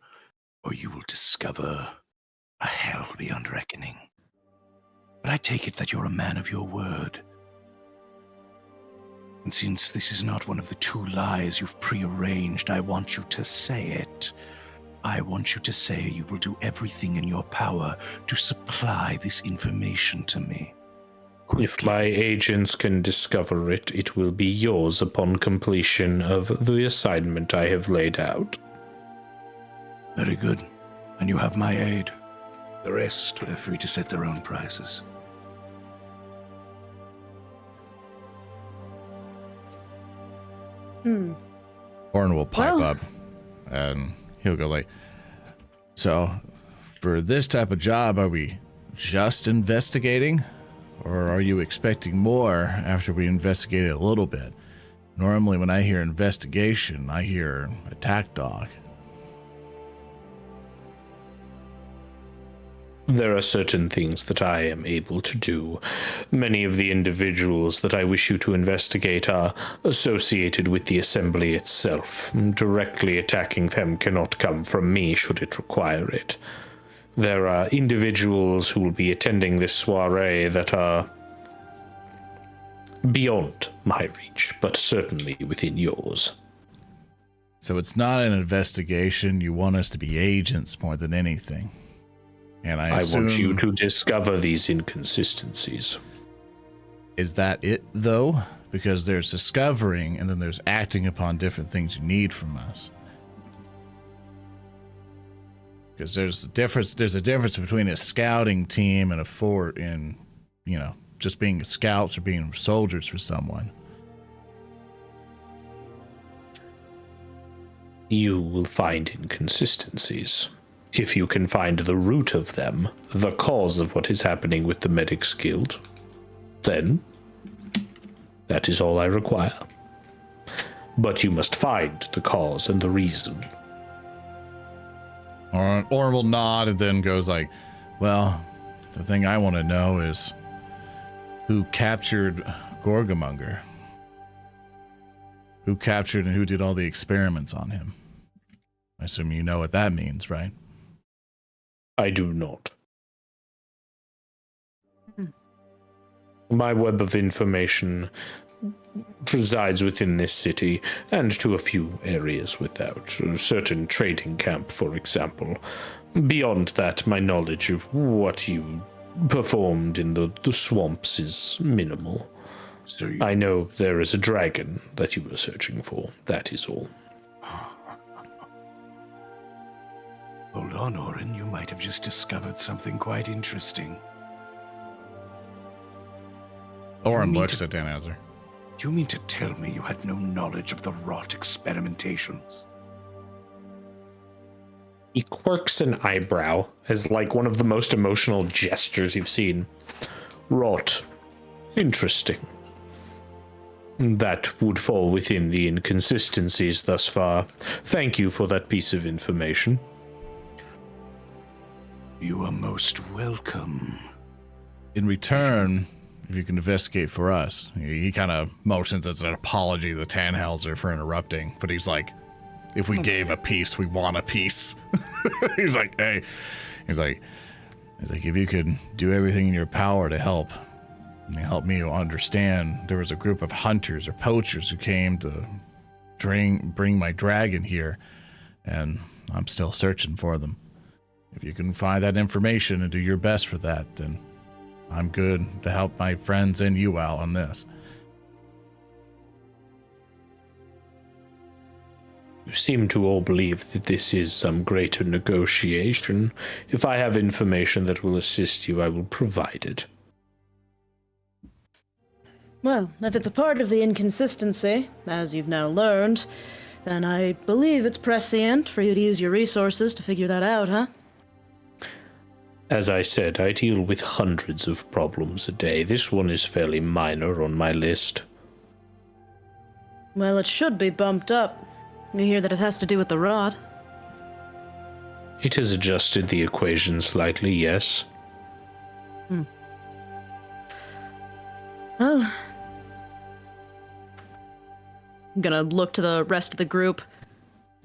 or you will discover a hell beyond reckoning. But I take it that you're a man of your word. And since this is not one of the 2 lies you've prearranged, I want you to say it. I want you to say you will do everything in your power to supply this information to me. If my agents can discover it, it will be yours upon completion of the assignment I have laid out. Very good. And you have my aid. The rest, they're free to set their own prices. Oran will pipe Well- up and he'll go like, so for this type of job, are we just investigating? Or are you expecting more after we investigated a little bit? Normally when I hear investigation, I hear attack dog. There are certain things that I am able to do. Many of the individuals that I wish you to investigate are associated with the assembly itself. Directly attacking them cannot come from me should it require it. There are individuals who will be attending this soiree that are beyond my reach, but certainly within yours. So it's not an investigation. You want us to be agents more than anything. And I assume, want you to discover these inconsistencies. is that it though? Because there's discovering and then there's acting upon different things you need from us. Because there's a difference between a scouting team and a fort in, just being scouts or being soldiers for someone. You will find inconsistencies. If you can find the root of them, the cause of what is happening with the Medics Guild, then that is all I require. But you must find the cause and the reason. Oran will nod and then goes like, well, the thing I want to know is who captured Gorgamonger? Who captured and who did all the experiments on him? I assume you know what that means, right? I do not. My web of information resides within this city and to a few areas without. A certain trading camp, for example. Beyond that, my knowledge of what you performed in the swamps is minimal. So I know there is a dragon that you were searching for. That is all. Hold on, Oran. You might have just discovered something quite interesting. Oran mean looks to- at Tannhauser. Do you mean to tell me you had no knowledge of the rot experimentations? He quirks an eyebrow as like one of the most emotional gestures you've seen. Rot. Interesting. That would fall within the inconsistencies thus far. Thank you for that piece of information. You are most welcome. In return, if you can investigate for us, he kind of motions as an apology to Tannhauser for interrupting, but he's like, if we gave a piece, we want a piece. He's like, hey, he's like, if you could do everything in your power to help me understand, there was a group of hunters or poachers who came to bring my dragon here, and I'm still searching for them. If you can find that information and do your best for that, then I'm good to help my friends and you out on this. You seem to all believe that this is some greater negotiation. If I have information that will assist you, I will provide it. Well, if it's a part of the inconsistency, as you've now learned, then I believe it's prescient for you to use your resources to figure that out, huh? As I said, I deal with hundreds of problems a day. This one is fairly minor on my list. Well, it should be bumped up. You hear that it has to do with the rot. It has adjusted the equation slightly, yes. Well, I'm gonna look to the rest of the group.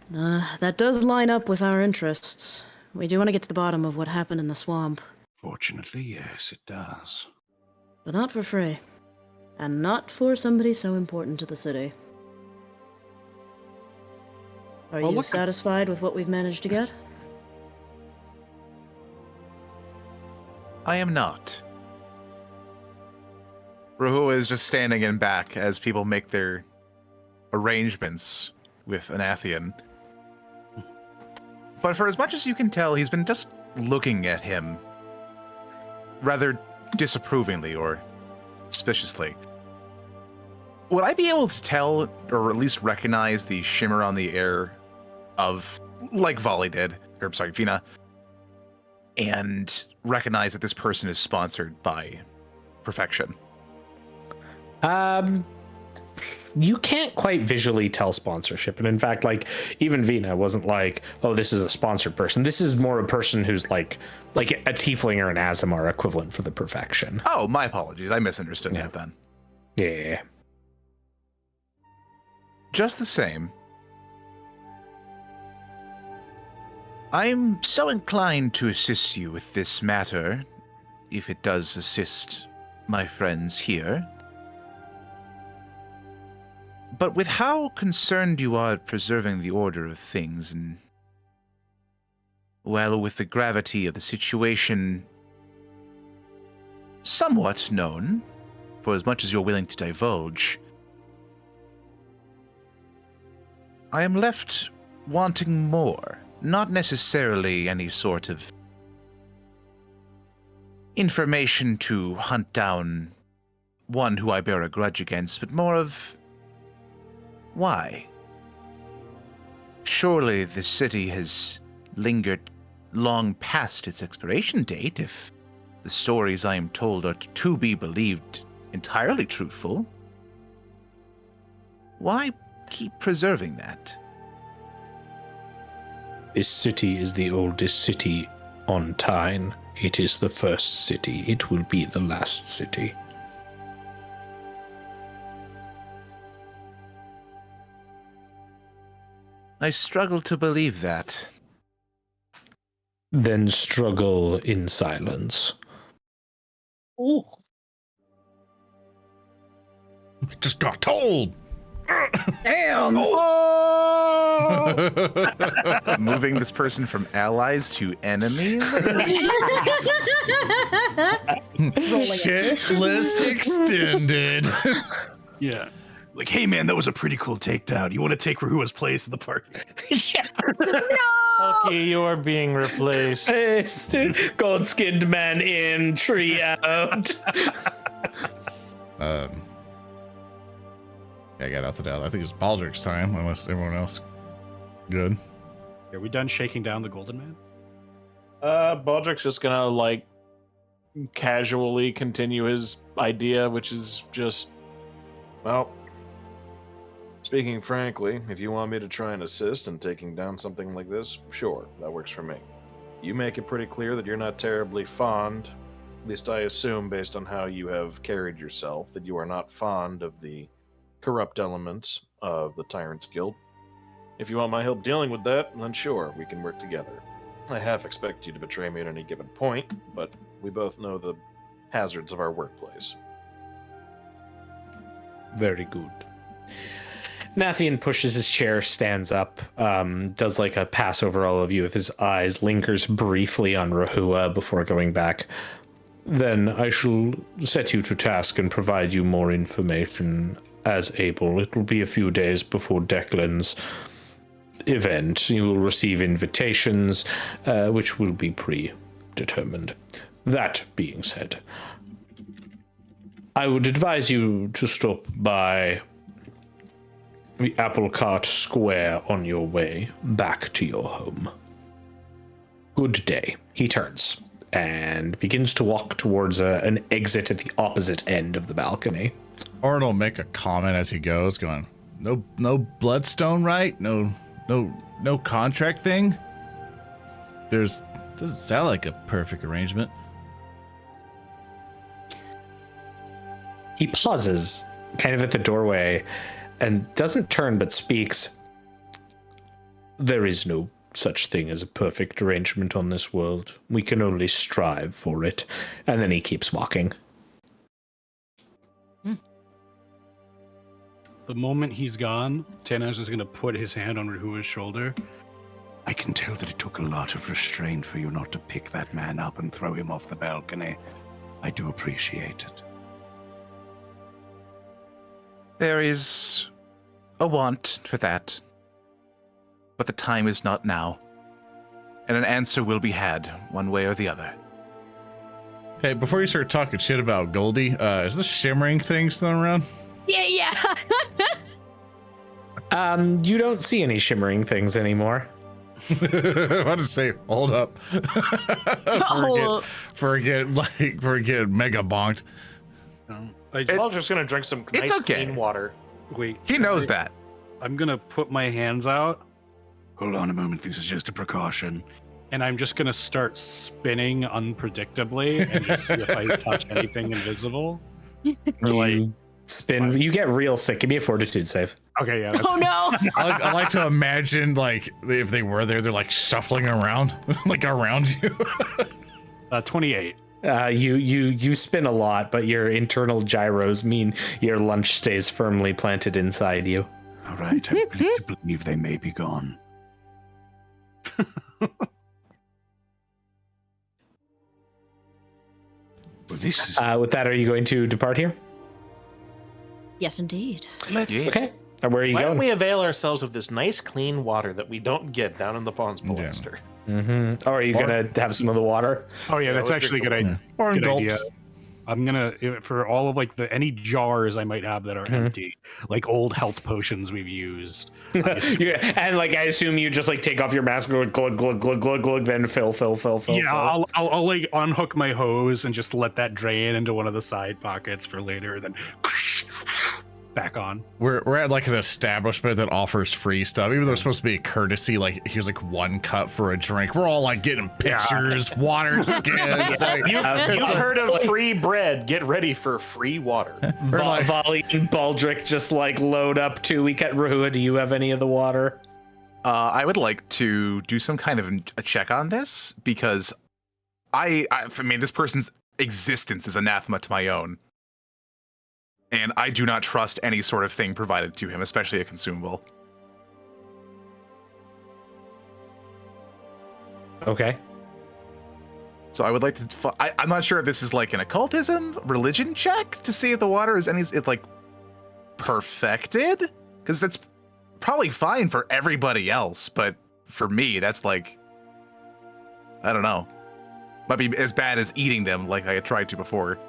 That does line up with our interests. We do want to get to the bottom of what happened in the swamp. Fortunately, yes, it does. But not for free. And not for somebody so important to the city. Are Well, you look- satisfied with what we've managed to get? I am not. Rehua is just standing in back as people make their arrangements with Anathian. But for as much as you can tell, he's been just looking at him rather disapprovingly or suspiciously. Would I be able to tell, or at least recognize, the shimmer on the air of, like Valli did, or sorry, Vina, and recognize that this person is sponsored by Perfection? You can't quite visually tell sponsorship, and in fact, like even Vina wasn't like, "Oh, this is a sponsored person." This is more a person who's like a tiefling or an Azamar equivalent for the Perfection. Oh, my apologies. I misunderstood that then. Yeah. Just the same, I'm so inclined to assist you with this matter, if it does assist my friends here. But with how concerned you are at preserving the order of things, and, well, with the gravity of the situation somewhat known, for as much as you're willing to divulge, I am left wanting more. Not necessarily any sort of information to hunt down one who I bear a grudge against, but more of why. Surely the city has lingered long past its expiration date if the stories I am told are to be believed entirely truthful. Why keep preserving that? This city is the oldest city on Tyne. It is the first city. It will be the last city. I struggle to believe that. Then struggle in silence. Just got told. Damn! Moving this person from allies to enemies? Shitless extended. Yeah. Like, hey man, that was a pretty cool takedown. You want to take Rehua's place in the party? Hulky, you are being replaced. Gold-skinned man in, tree out. I got out the doubt. I think it's Baldric's time, unless everyone else. Good. Are we done shaking down the golden man? Baldrick's just gonna like casually continue his idea, which is just, well, speaking frankly, if you want me to try and assist in taking down something like this, sure, that works for me. You make it pretty clear that you're not terribly fond, at least I assume based on how you have carried yourself, that you are not fond of the corrupt elements of the Tyrant's Guild. If you want my help dealing with that, then sure, we can work together. I half expect you to betray me at any given point, but we both know the hazards of our workplace. Very good. Nathian pushes his chair, stands up, does like a pass over all of you with his eyes, lingers briefly on Rehua before going back. Then I shall set you to task and provide you more information as able. It will be a few days before Declan's event. You will receive invitations, which will be predetermined. That being said, I would advise you to stop by the Apple Cart Square on your way back to your home. Good day. He turns and begins to walk towards an exit at the opposite end of the balcony. Oran will make a comment as he goes, going, "No bloodstone, right? No contract thing. Doesn't sound like a perfect arrangement." He pauses, kind of at the doorway, and doesn't turn but speaks. there is no such thing as a perfect arrangement on this world. We can only strive for it. And then he keeps walking. The moment he's gone, Tannhauser is going to put his hand on Rehua's shoulder. I can tell that it took a lot of restraint for you not to pick that man up and throw him off the balcony. I do appreciate it. There is a want for that. But the time is not now. And an answer will be had, one way or the other. Hey, before you start talking shit about Goldie, is this shimmering thing still around? Yeah. You don't see any shimmering things anymore. I'll just say, hold up. forget mega bonked. I'm just gonna drink some nice clean water. Wait. He knows that. I'm going to put my hands out. Hold on a moment. This is just a precaution. And I'm just going to start spinning unpredictably and just see if I touch anything invisible. Or You spin. You get real sick. Give me a fortitude save. Okay, yeah. Oh no. I like to imagine, like, if they were there, they're like shuffling around, like around you. 28. You spin a lot, but your internal gyros mean your lunch stays firmly planted inside you. All right, I believe they may be gone. Well, this is... With that, are you going to depart here? Yes, indeed. Yeah. Okay. Where are you Why don't going? we avail ourselves of this nice clean water that we don't get down in the ponds below? Mm-hmm. Or are you gonna have some of the water? Oh yeah, that's actually a good idea. Or in Good idea. gulps. I'm gonna, for all of like any jars I might have that are empty, like old health potions we've used. And like I assume you just like take off your mask, glug glug glug glug glug glug, then fill. Yeah, I'll like unhook my hose and just let that drain into one of the side pockets for later, then back on. We're at like an establishment that offers free stuff, even though it's supposed to be a courtesy. Like, here's like 1 cup for a drink. We're all like getting pictures, water skins. Like, You've heard of free bread. Get ready for free water. Valli and Baldrick just like load up too. We cut Rehua. Do you have any of the water? I would like to do some kind of a check on this because I mean, this person's existence is anathema to my own. And I do not trust any sort of thing provided to him, especially a consumable. Okay. So I would like to. I'm not sure if this is like an occultism, religion check to see if the water is it's like perfected, because that's probably fine for everybody else, but for me, that's like, I don't know, might be as bad as eating them, like I had tried to before.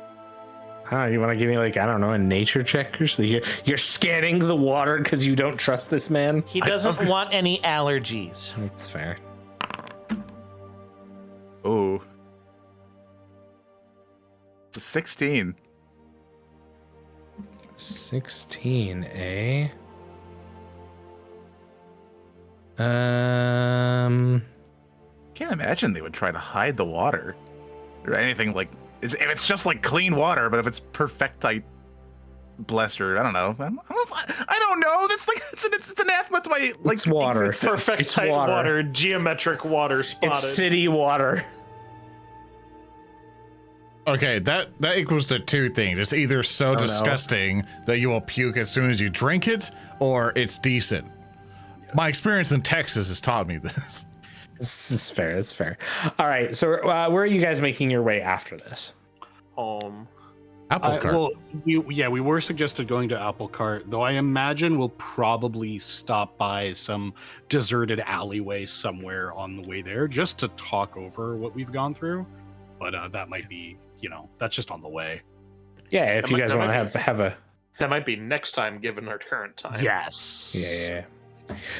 You want to give me like, I don't know, a nature check or something? You're scanning the water because you don't trust this man? He doesn't want any allergies. That's fair. Oh. It's a 16. 16, eh? Can't imagine they would try to hide the water or anything like. If it's just like clean water, but if it's perfectite, blessed, or I don't know. I don't know. That's like it's anathema to my like. It's water. existence. Perfectite water, geometric water spotted. It's city water. okay, that equals to 2 things. It's either so disgusting that you will puke as soon as you drink it, or it's decent. My experience in Texas has taught me this. This is fair. That's fair. All right. So where are you guys making your way after this? Apple cart. Well, we were suggested going to Apple Cart, though I imagine we'll probably stop by some deserted alleyway somewhere on the way there just to talk over what we've gone through. But that might be, that's just on the way. Yeah, if you guys want to have a... That might be next time, given our current time. Yes. Yeah.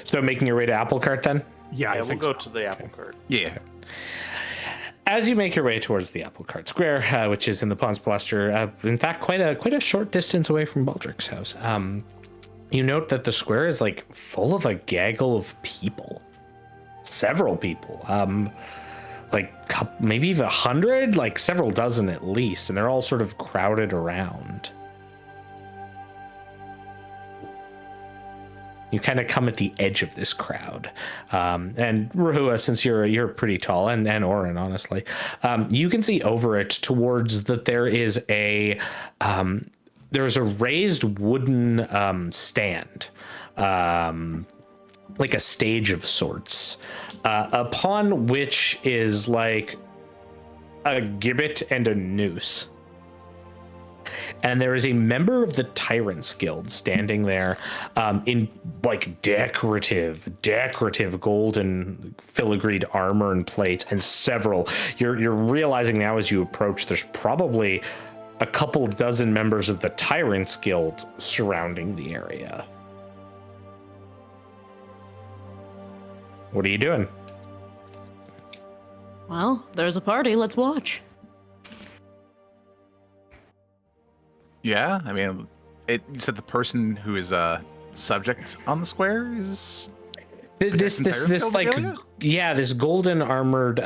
So making your way to Apple Cart then? Yeah, I we'll think go so. to the apple cart. Yeah. As you make your way towards the Apple Cart Square, which is in the Pons Plaster, in fact, quite a short distance away from Baldrick's house, you note that the square is like full of a gaggle of people. Several people. Like maybe even 100, like several dozen at least, and they're all sort of crowded around. You kind of come at the edge of this crowd. And Rehua, since you're pretty tall, and Oran, honestly, you can see over it towards that there's a raised wooden stand, like a stage of sorts, upon which is like a gibbet and a noose. And there is a member of the Tyrants Guild standing there in like decorative golden filigreed armor and plates, and several. You're realizing now as you approach, there's probably a couple dozen members of the Tyrants Guild surrounding the area. What are you doing? Well, there's a party. Let's watch. Yeah, I mean, you said the person who is subject on the square is This like area? Yeah, this golden armored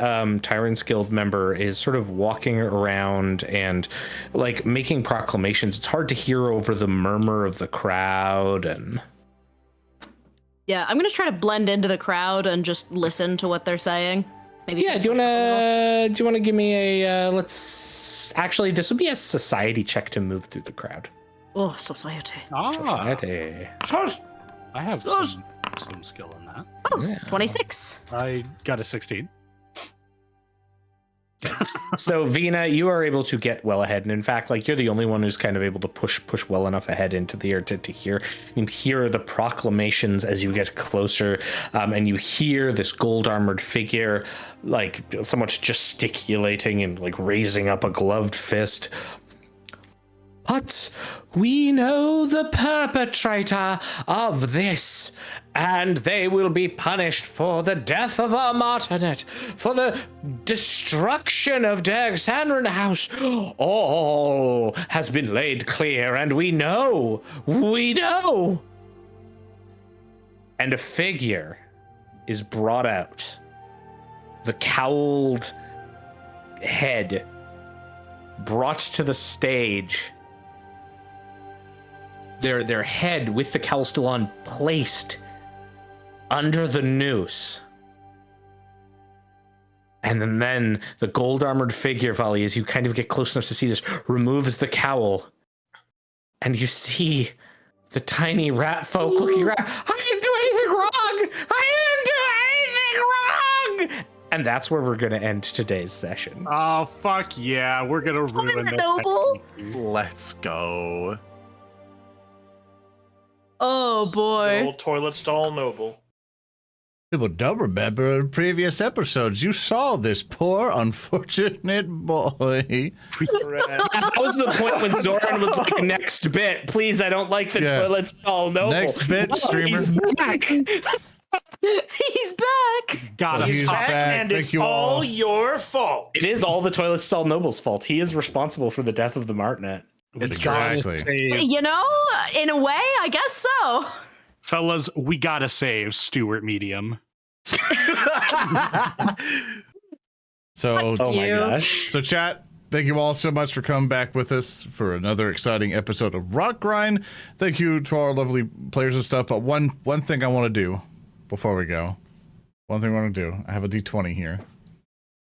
Tyrants Guild member is sort of walking around and like making proclamations. It's hard to hear over the murmur of the crowd. And Yeah, I'm gonna try to blend into the crowd and just listen to what they're saying. Maybe. yeah, do you wanna give me a this would be a society check to move through the crowd. Oh, society. Society. I have some skill in that. Oh, Yeah. 26. I got a 16. So Vina, you are able to get well ahead, and in fact, like you're the only one who's kind of able to push well enough ahead into the air to hear. You hear the proclamations as you get closer, and you hear this gold armored figure, like somewhat gesticulating and like raising up a gloved fist. But we know the perpetrator of this, and they will be punished for the death of our martinet, for the destruction of Dergsandron House. All has been laid clear, and we know. And a figure is brought out. The cowled head brought to the stage. Their head with the cowl still on, placed under the noose. And then the gold armored figure, Valli, as you kind of get close enough to see this, removes the cowl. And you see the tiny rat folk looking around. I didn't do anything wrong! And that's where we're going to end today's session. Oh, fuck yeah. We're going to ruin this. Noble. Let's go. Oh The boy. old toilet stall noble. People don't remember in previous episodes. You saw this poor, unfortunate boy. That was the point when Zoran was like, next bit. Please, I don't like the Yeah. toilet stall noble. Next bit, Oh, streamer. He's back. He's back. Gotta He's stop. back. And Thank it's you all. all your fault. It is all the toilet stall noble's fault. He is responsible for the death of the Martinet. It's Exactly. gotta save. You know, in a way, I guess so. Fellas, we gotta save Stuart Medium. So, Oh my You. gosh. so chat, thank you all so much for coming back with us for another exciting episode of Rotgrind. Thank you to our lovely players and stuff. But one thing I want to do before we go. One thing I want to do. I have a D20 here.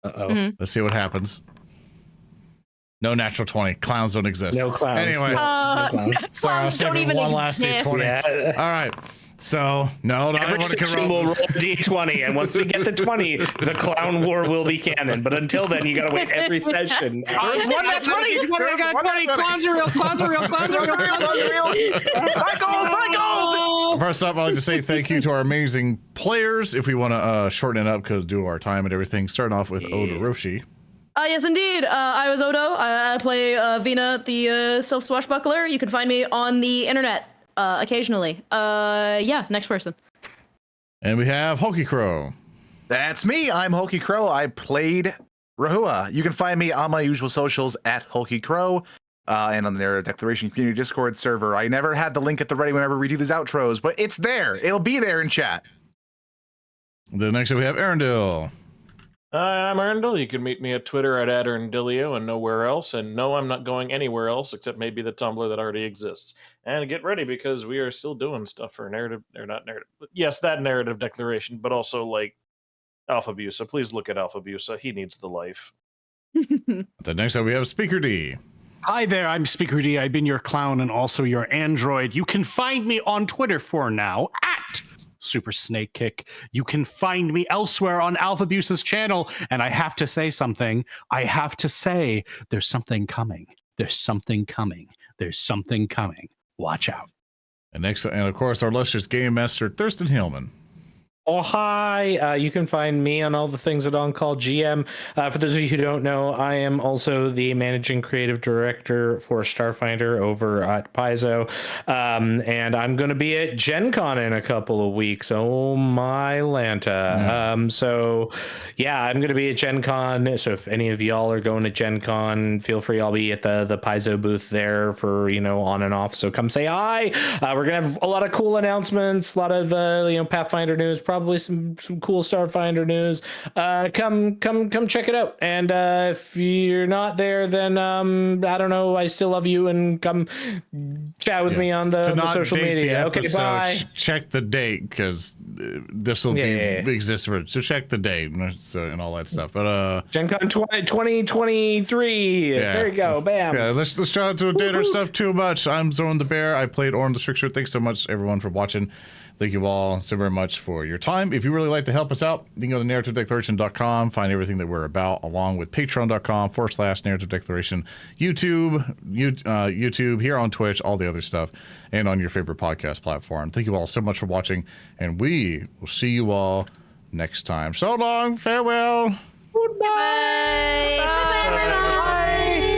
Uh-oh. Mhm. Let's see what happens. No natural 20. Clowns don't exist. No clowns. Anyway. No clowns. Sorry, I was Clowns don't saving even one last exist. D20. Yeah. All right. So, no, not Every everyone can section roll. will roll D20, and once we get the 20, the clown war will be canon. But until then, you gotta wait every session. There's one that 20. Clowns are real. Clowns are real. Clowns are real. Clowns are real. My gold! First up, I'd like to say thank you to our amazing players. If we want to shorten it up because do our time and everything, starting off with Odoroshi. Yes, indeed. I was Odo. I play Vina, the self-swashbuckler. You can find me on the internet occasionally. Yeah, next person. And we have HulkyKrow. That's me. I'm HulkyKrow. I played Rehua. You can find me on my usual socials at HulkyKrow and on the Narrow Declaration Community Discord server. I never had the link at the ready whenever we do these outros, but it's there. It'll be there in chat. The next up, we have Earndil. I'm Earndil. You can meet me at Twitter at @Earndilio and nowhere else. And no, I'm not going anywhere else except maybe the Tumblr that already exists. And get ready because we are still doing stuff for narrative, or not narrative. Yes, that narrative declaration, but also like Alphabusa. Please look at Alphabusa. He needs the life. The next up we have Speaker D. Hi there, I'm Speaker D. I've been your clown and also your android. You can find me on Twitter for now at Super Snake Kick. You can find me elsewhere on Alphabusa's channel. And I have to say something. I have to say there's something coming. There's something coming. There's something coming. Watch out. And next, and of course, our illustrious game master, Thurston Hillman. Oh, hi. You can find me on all the things at On Call GM. For those of you who don't know, I am also the managing creative director for Starfinder over at Paizo. And I'm going to be at Gen Con in a couple of weeks. Oh, my Lanta. So, yeah, I'm going to be at Gen Con. So if any of y'all are going to Gen Con, feel free. I'll be at the Paizo booth there for, on and off. So come say hi. We're going to have a lot of cool announcements, a lot of, Pathfinder news, probably some cool Starfinder news. Come check it out. And if you're not there, then I don't know. I still love you, and come chat with me on the social media. Okay, bye. Check the date because this will exist for. So check the date and all that stuff. But Gen Con 2023. There you go. Bam. Yeah, let's try not to date our stuff too much. I'm ZoranTheBear. I played Oran the Stricture. Thanks so much, everyone, for watching. Thank you all so very much for your time. If you really like to help us out, you can go to narrativedeclaration.com, find everything that we're about, along with patreon.com/narrative declaration, YouTube, here on Twitch, all the other stuff, and on your favorite podcast platform. Thank you all so much for watching, and we will see you all next time. So long, farewell. Goodbye. Bye. Bye.